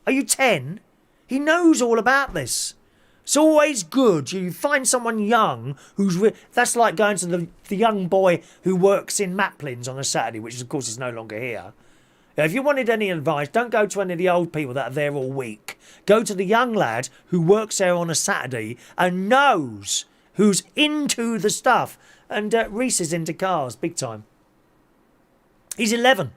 Speaker 2: Are you 10? He knows all about this. It's always good. You find someone young who's... That's like going to the young boy who works in Maplin's on a Saturday, which, of course, is no longer here. If you wanted any advice, don't go to any of the old people that are there all week. Go to the young lad who works there on a Saturday and knows, who's into the stuff. And Reese is into cars, big time. He's 11.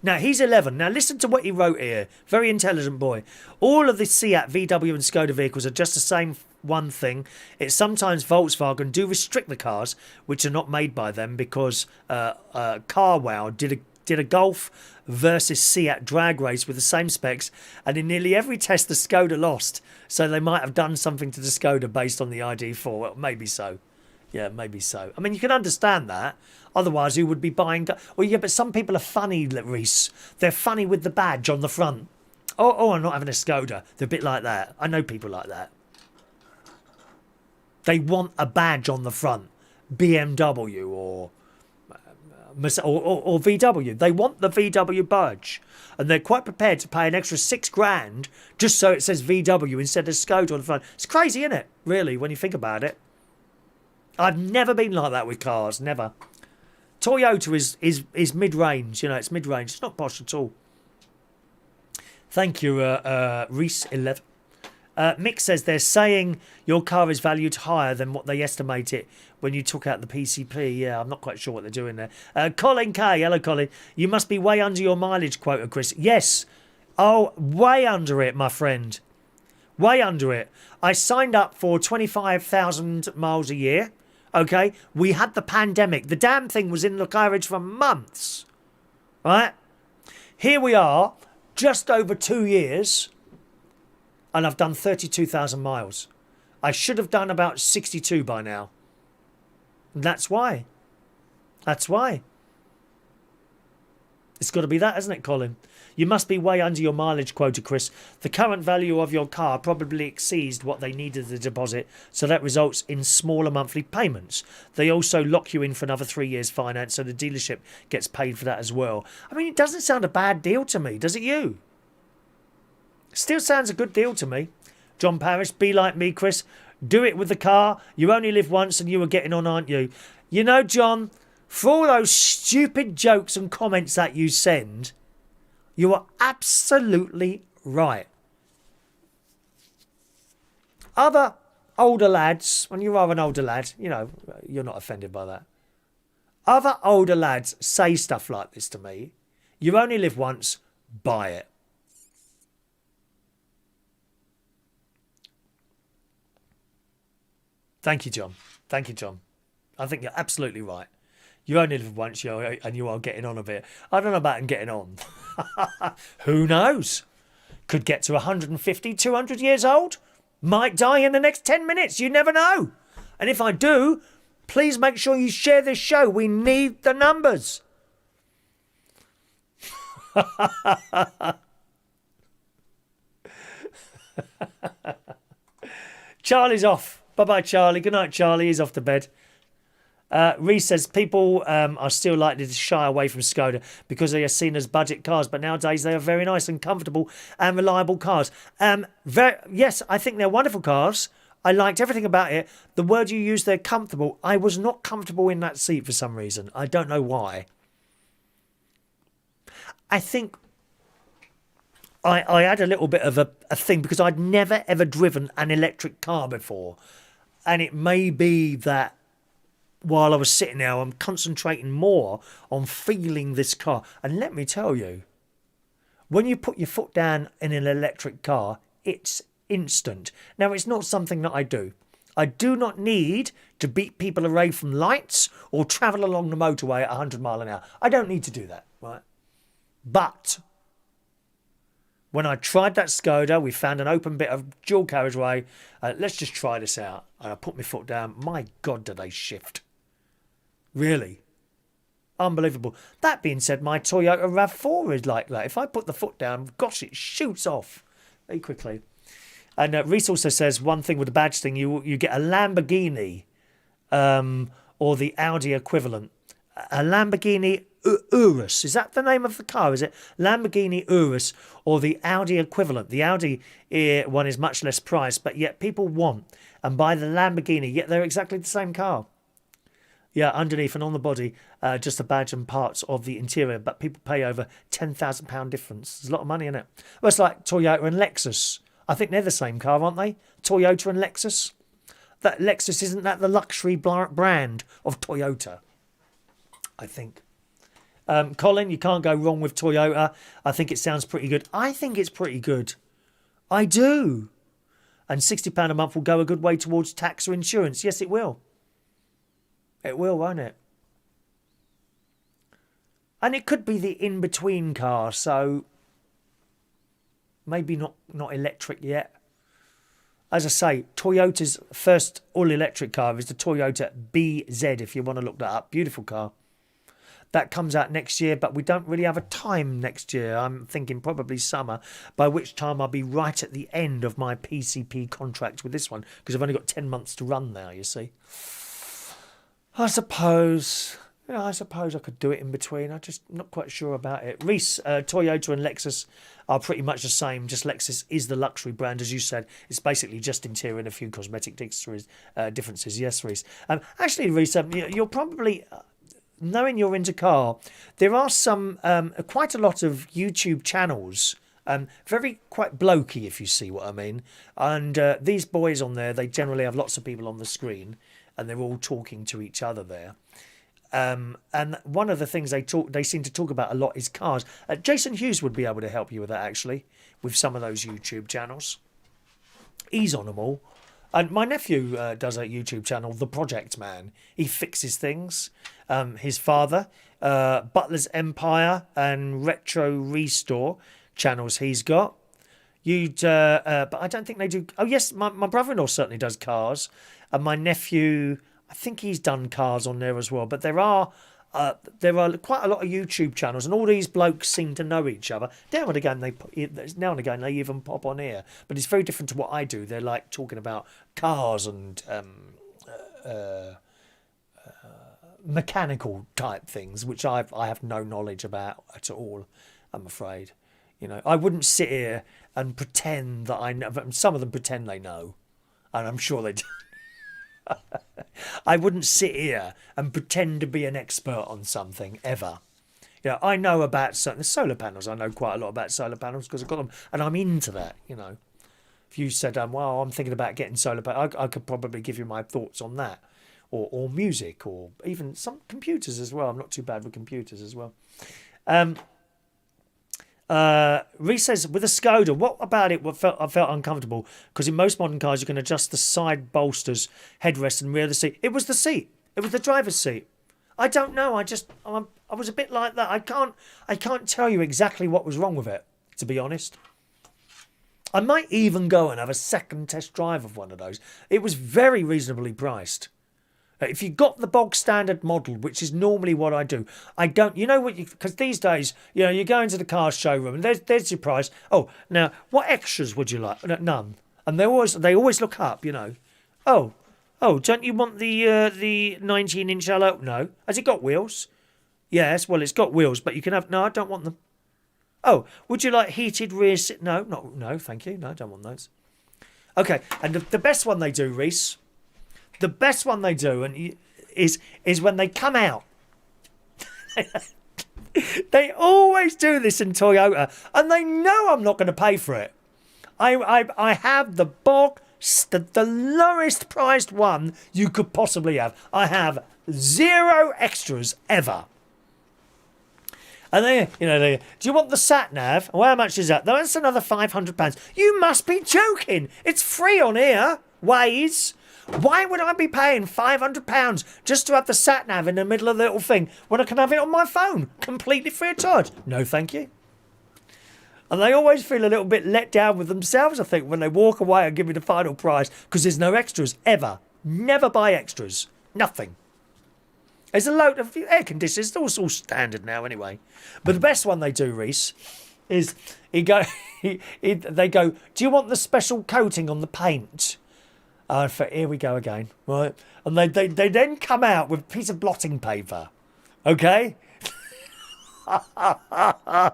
Speaker 2: Now, he's 11. Now, listen to what he wrote here. Very intelligent boy. All of the Seat, VW and Skoda vehicles are just the same one thing. It's sometimes Volkswagen do restrict the cars, which are not made by them, because CarWow did a Golf versus Seat drag race with the same specs, and in nearly every test the Skoda lost. So they might have done something to the Skoda based on the ID4. Well, maybe so. Yeah, maybe so. I mean, you can understand that. Otherwise, who would be buying... Well, yeah, but some people are funny, Reese. They're funny with the badge on the front. Oh, I'm not having a Skoda. They're a bit like that. I know people like that. They want a badge on the front. BMW or VW. They want the VW badge. And they're quite prepared to pay an extra $6,000 just so it says VW instead of Skoda on the front. It's crazy, isn't it? Really, when you think about it. I've never been like that with cars. Never. Toyota is mid-range. You know, it's mid-range. It's not posh at all. Thank you, Reese 11. Mick says they're saying your car is valued higher than what they estimate it when you took out the PCP. Yeah, I'm not quite sure what they're doing there. Colin K. Hello, Colin. You must be way under your mileage quota, Chris. Yes. Oh, way under it, my friend. Way under it. I signed up for 25,000 miles a year. Okay? We had the pandemic. The damn thing was in the garage for months. Right? Here we are, just over 2 years, and I've done 32,000 miles. I should have done about 62 by now. And that's why. That's why. It's got to be that, hasn't it, Colin? You must be way under your mileage quota, Chris. The current value of your car probably exceeds what they needed the deposit, so that results in smaller monthly payments. They also lock you in for another 3 years finance, so the dealership gets paid for that as well. I mean, it doesn't sound a bad deal to me, does it you? Still sounds a good deal to me. John Parrish, be like me, Chris. Do it with the car. You only live once and you are getting on, aren't you? You know, John, for all those stupid jokes and comments that you send, you are absolutely right. Other older lads, and you are an older lad, you know, you're not offended by that. Other older lads say stuff like this to me. You only live once, buy it. Thank you, John. Thank you, John. I think you're absolutely right. You only live once, and you are getting on a bit. I don't know about getting on. Who knows? Could get to 150, 200 years old. Might die in the next 10 minutes. You never know. And if I do, please make sure you share this show. We need the numbers. Charlie's off. Bye-bye, Charlie. Good night, Charlie. He's off to bed. Reese says people are still likely to shy away from Skoda because they are seen as budget cars, but nowadays they are very nice and comfortable and reliable cars. Yes, I think they're wonderful cars. I liked everything about it. The word you used there, comfortable, I was not comfortable in that seat for some reason. I don't know why. I think I had a little bit of a thing because I'd never ever driven an electric car before. And it may be that while I was sitting there, I'm concentrating more on feeling this car. And let me tell you, when you put your foot down in an electric car, it's instant. Now, it's not something that I do. I do not need to beat people away from lights or travel along the motorway at 100 miles an hour. I don't need to do that, right? But when I tried that Skoda, we found an open bit of dual carriageway. Let's just try this out. And I put my foot down. My God, did they shift. Really. Unbelievable. That being said, my Toyota RAV4 is like that. If I put the foot down, gosh, it shoots off very quickly. And Reese also says, one thing with the badge thing, you get a Lamborghini or the Audi equivalent. A Lamborghini Urus. Is that the name of the car? Is it Lamborghini Urus or the Audi equivalent? The Audi one is much less priced, but yet people want and buy the Lamborghini, yet they're exactly the same car. Yeah, underneath and on the body, just the badge and parts of the interior, but people pay over £10,000 difference. There's a lot of money in it. Well, it's like Toyota and Lexus. I think they're the same car, aren't they? Toyota and Lexus. That Lexus, isn't that the luxury brand of Toyota? I think. Colin, you can't go wrong with Toyota. I think it sounds pretty good. I think it's pretty good. I do. And £60 a month will go a good way towards tax or insurance. Yes, it will. It will, won't it? And it could be the in-between car, so maybe not electric yet. As I say, Toyota's first all-electric car is the Toyota BZ, if you want to look that up. Beautiful car. That comes out next year, but we don't really have a time next year. I'm thinking probably summer, by which time I'll be right at the end of my PCP contract with this one, because I've only got 10 months to run now, you see. I suppose I could do it in between. I'm just not quite sure about it. Reese, Toyota and Lexus are pretty much the same. Just Lexus is the luxury brand, as you said. It's basically just interior and a few cosmetic differences. Yes, Reese. Actually, Reese, you're probably knowing you're into car, there are some quite a lot of YouTube channels. Very quite blokey, if you see what I mean. And these boys on there, they generally have lots of people on the screen, and they're all talking to each other there. And one of the things they seem to talk about a lot is cars. Jason Hughes would be able to help you with that, actually, with some of those YouTube channels. He's on them all. And my nephew does a YouTube channel, The Project Man. He fixes things. His father, Butler's Empire and Retro Restore channels he's got. But I don't think they do. Oh, yes, my brother-in-law certainly does cars. And my nephew, I think he's done cars on there as well. But there are quite a lot of YouTube channels, and all these blokes seem to know each other. Now and again they even pop on here, but it's very different to what I do. They're like talking about cars and mechanical type things, which I have no knowledge about at all, I'm afraid. You know, I wouldn't sit here and pretend that I know. Some of them pretend they know, and I'm sure they do. I wouldn't sit here and pretend to be an expert on something ever. You know, I know about certain solar panels. I know quite a lot about solar panels because I've got them, and I'm into that. You know, if you said, "Well, I'm thinking about getting solar panels," I could probably give you my thoughts on that, or music, or even some computers as well. I'm not too bad with computers as well. Reese says, with a Skoda, what about it? I felt uncomfortable because in most modern cars you can adjust the side bolsters, headrest, and rear of the seat. It was the seat. It was the driver's seat. I don't know. I was a bit like that. I can't tell you exactly what was wrong with it, to be honest. I might even go and have a second test drive of one of those. It was very reasonably priced. If you got the bog standard model, which is normally what I do, I don't. You know what? Because these days, you know, you go into the car showroom and there's your price. Oh, now what extras would you like? None. And they always look up. You know. Oh, don't you want the 19-inch alloy? No. Has it got wheels? Yes. Well, it's got wheels, but you can have. No, I don't want them. Oh, would you like heated rear seat? No, no, thank you. No, I don't want those. Okay, and the best one they do, Reese. The best one they do is when they come out. They always do this in Toyota, and they know I'm not going to pay for it. I have the lowest priced one you could possibly have. I have 0 extras ever. And they, do you want the sat nav? Well, how much is that? That's another £500. You must be joking. It's free on here. Waze. Why would I be paying £500 just to have the sat nav in the middle of the little thing when I can have it on my phone completely free of charge? No, thank you. And they always feel a little bit let down with themselves, I think, when they walk away and give me the final price because there's no extras ever. Never buy extras. Nothing. There's a load of air conditioners. It's all standard now anyway. But the best one they do, Reese, is they go, do you want the special coating on the paint? Here we go again, right? And they then come out with a piece of blotting paper, okay? I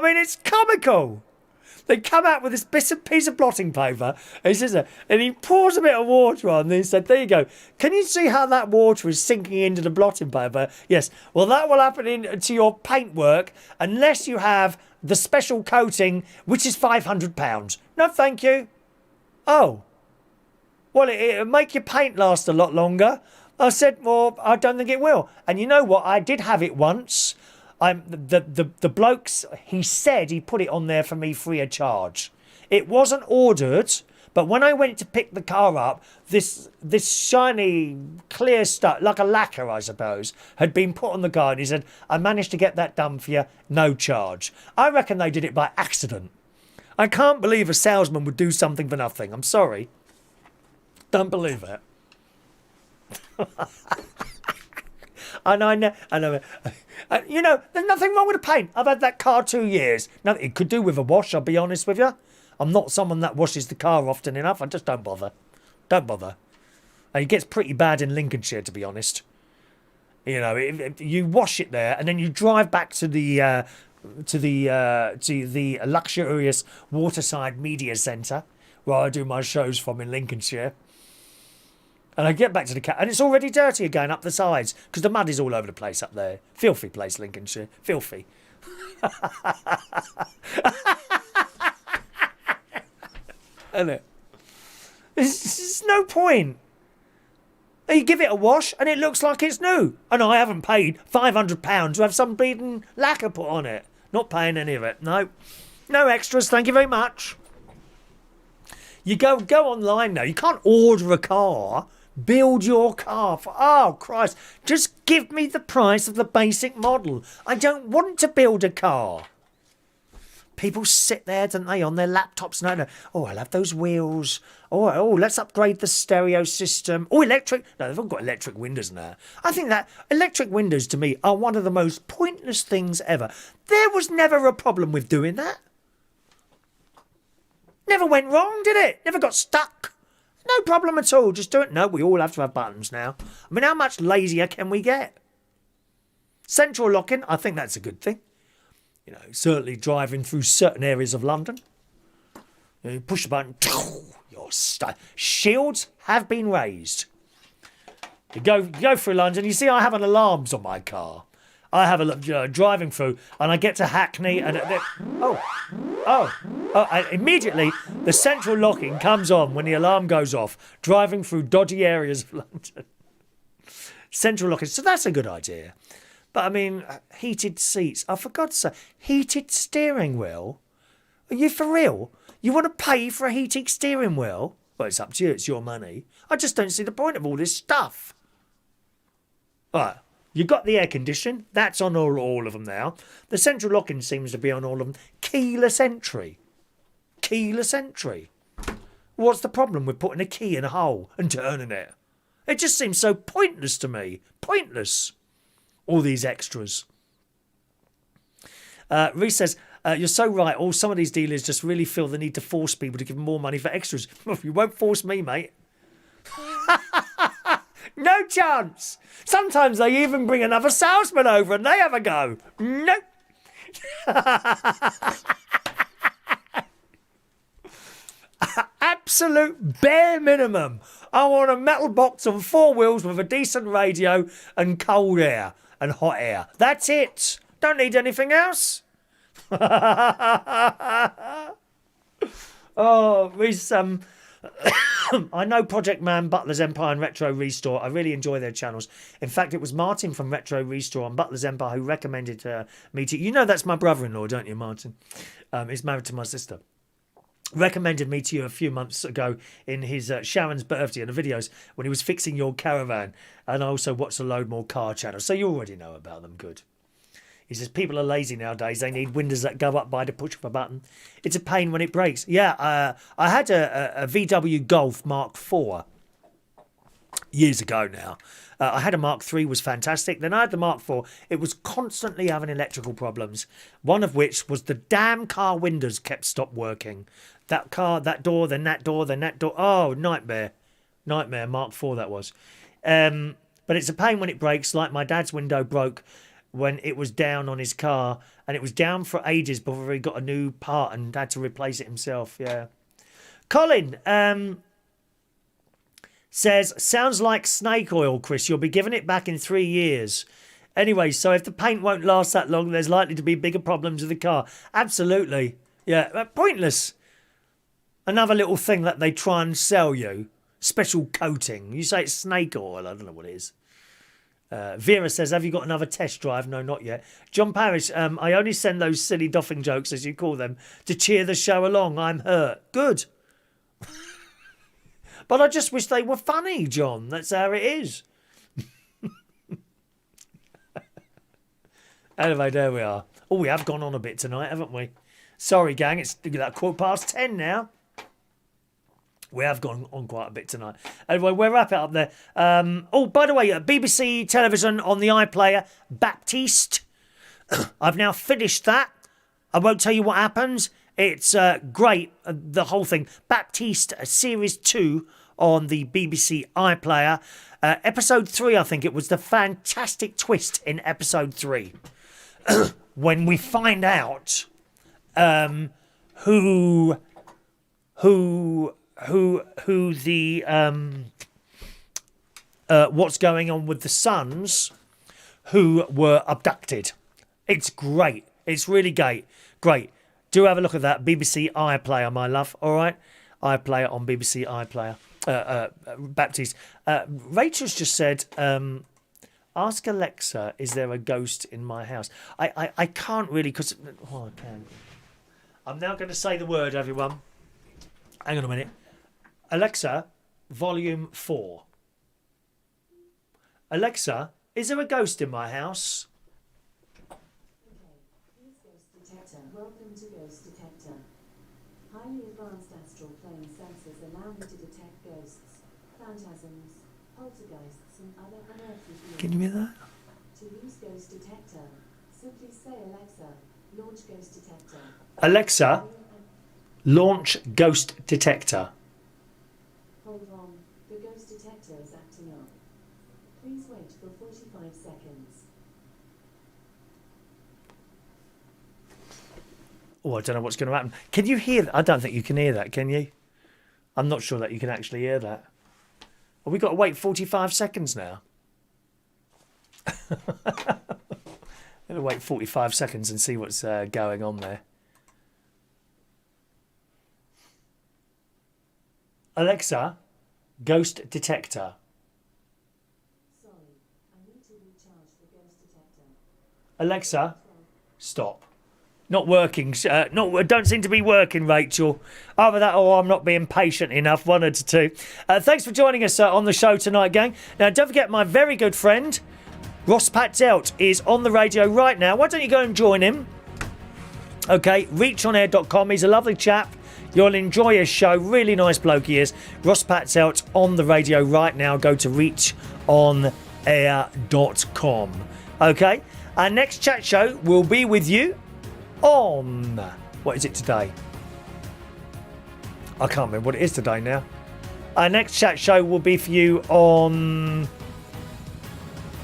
Speaker 2: mean, it's comical. They come out with this piece of blotting paper, and he pours a bit of water on, and he said, there you go. Can you see how that water is sinking into the blotting paper? Yes. Well, that will happen to your paintwork unless you have the special coating, which is £500. No, thank you. Oh. Well, it'll make your paint last a lot longer. I said, well, I don't think it will. And you know what? I did have it once. The blokes, he said he put it on there for me free of charge. It wasn't ordered, but when I went to pick the car up, this shiny, clear stuff, like a lacquer, I suppose, had been put on the car. And he said, I managed to get that done for you, no charge. I reckon they did it by accident. I can't believe a salesman would do something for nothing. I'm sorry. Don't believe it. And I know, you know, there's nothing wrong with the paint. I've had that car 2 years. Nothing it could do with a wash, I'll be honest with you. I'm not someone that washes the car often enough. I just don't bother. Don't bother. And it gets pretty bad in Lincolnshire, to be honest. You know, you wash it there, and then you drive back to the luxurious Waterside Media Centre, where I do my shows from in Lincolnshire. And I get back to the car, and it's already dirty again up the sides because the mud is all over the place up there. Filthy place, Lincolnshire. Filthy. Isn't it? There's no point. You give it a wash, and it looks like it's new. And I haven't paid £500 to have some bleeding lacquer put on it. Not paying any of it. No. No extras, thank you very much. You go online now. You can't order a car. Build your car. Oh, Christ. Just give me the price of the basic model. I don't want to build a car. People sit there, don't they, on their laptops and oh, I'll have those wheels. Oh, let's upgrade the stereo system. Oh, electric. No, they've all got electric windows now. I think that electric windows, to me, are one of the most pointless things ever. There was never a problem with doing that. Never went wrong, did it? Never got stuck. No problem at all. Just do it. No, we all have to have buttons now. I mean, how much lazier can we get? Central locking, I think that's a good thing. You know, certainly driving through certain areas of London. You push the button, you're stuck. Shields have been raised. You go through London, you see I have an alarms on my car. I have a driving through, and I get to Hackney, and immediately the central locking comes on when the alarm goes off. Driving through dodgy areas of London, central locking. So that's a good idea. But I mean, heated seats. Oh, for God's sake, heated steering wheel. Are you for real? You want to pay for a heated steering wheel? Well, it's up to you. It's your money. I just don't see the point of all this stuff. All right. You got the air condition. That's on all of them now. The central locking seems to be on all of them. Keyless entry. Keyless entry. What's the problem with putting a key in a hole and turning it? It just seems so pointless to me. Pointless. All these extras. Reese says, you're so right. Some of these dealers just really feel the need to force people to give them more money for extras. Well, you won't force me, mate. No chance. Sometimes they even bring another salesman over and they have a go. Nope. Absolute bare minimum. I want a metal box on 4 wheels with a decent radio and cold air and hot air. That's it. Don't need anything else. Oh, Reese, I know Project Man, Butler's Empire and Retro Restore. I really enjoy their channels. In fact, it was Martin from Retro Restore and Butler's Empire who recommended me to... You know that's my brother-in-law, don't you, Martin? He's married to my sister. Recommended me to you a few months ago in his Sharon's birthday and the videos when he was fixing your caravan. And I also watched a load more car channels. So you already know about them. Good. He says, people are lazy nowadays. They need windows that go up by the push of a button. It's a pain when it breaks. Yeah, I had a VW Golf Mark IV years ago now. I had a Mark III, was fantastic. Then I had the Mark IV. It was constantly having electrical problems. One of which was the damn car windows kept stop working. That car, that door, then that door, then that door. Oh, nightmare. Nightmare, Mark IV that was. But it's a pain when it breaks, like my dad's window broke when it was down on his car, and it was down for ages before he got a new part and had to replace it himself. Yeah. Colin says, sounds like snake oil, Chris. You'll be giving it back in 3 years. Anyway, so if the paint won't last that long, there's likely to be bigger problems with the car. Absolutely. Yeah, pointless. Another little thing that they try and sell you. Special coating. You say it's snake oil. I don't know what it is. Vera says, have you got another test drive? No, not yet. John Parrish, I only send those silly doffing jokes, as you call them, to cheer the show along. I'm hurt. Good. But I just wish they were funny, John. That's how it is. Anyway, there we are. Oh, we have gone on a bit tonight, haven't we? Sorry, gang. It's like 10:15 now. We have gone on quite a bit tonight. Anyway, we'll wrap it up there. Oh, by the way, BBC television on the iPlayer, Baptiste. I've now finished that. I won't tell you what happens. It's great, the whole thing. Baptiste, Series 2 on the BBC iPlayer. Episode 3, I think it was, the fantastic twist in Episode 3. When we find out who the what's going on with the sons who were abducted. It's great. It's really great. Do have a look at that. BBC iPlayer, my love. All right? iPlayer on BBC iPlayer. Baptiste. Rachel's just said, ask Alexa, is there a ghost in my house? I can't really, because... Oh, I can. I'm now going to say the word, everyone. Hang on a minute. Alexa, volume 4. Alexa, is there a ghost in my house?
Speaker 3: Welcome to Ghost Detector. Highly advanced astral plane sensors allow me to detect ghosts, phantasms, poltergeists, and other unearthly beings.
Speaker 2: Can you hear that?
Speaker 3: To use Ghost Detector, simply say Alexa, launch Ghost Detector.
Speaker 2: Alexa, launch Ghost Detector.
Speaker 3: Hold on, the Ghost Detector is acting up. Please wait for 45 seconds.
Speaker 2: Oh, I don't know what's going to happen. Can you hear that? I don't think you can hear that, can you? I'm not sure that you can actually hear that. Have we got to wait 45 seconds now? I'm going to wait 45 seconds and see what's going on there. Alexa, Ghost Detector.
Speaker 3: Sorry, I need to recharge the Ghost Detector.
Speaker 2: Alexa, stop. Not working. Don't seem to be working, Rachel. Either that or I'm not being patient enough. One of the two. Thanks for joining us on the show tonight, gang. Now, don't forget my very good friend, Ross Patzelt, is on the radio right now. Why don't you go and join him? Okay, reachonair.com. He's a lovely chap. You'll enjoy his show. Really nice bloke he is. Ross Patzelt on the radio right now. Go to reachonair.com. Okay, our next chat show will be with you on, what is it today? I can't remember what it is today now. Our next chat show will be for you on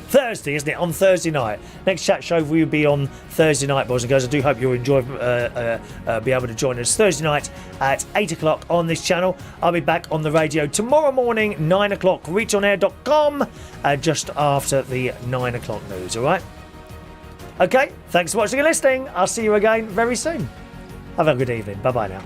Speaker 2: Thursday, isn't it? On Thursday night. Next chat show will be on Thursday night, boys and girls. I do hope you'll enjoy, be able to join us Thursday night at 8 o'clock on this channel. I'll be back on the radio tomorrow morning, 9 o'clock, reachonair.com, just after the 9 o'clock news, all right? Okay, thanks for watching and listening. I'll see you again very soon. Have a good evening. Bye-bye now.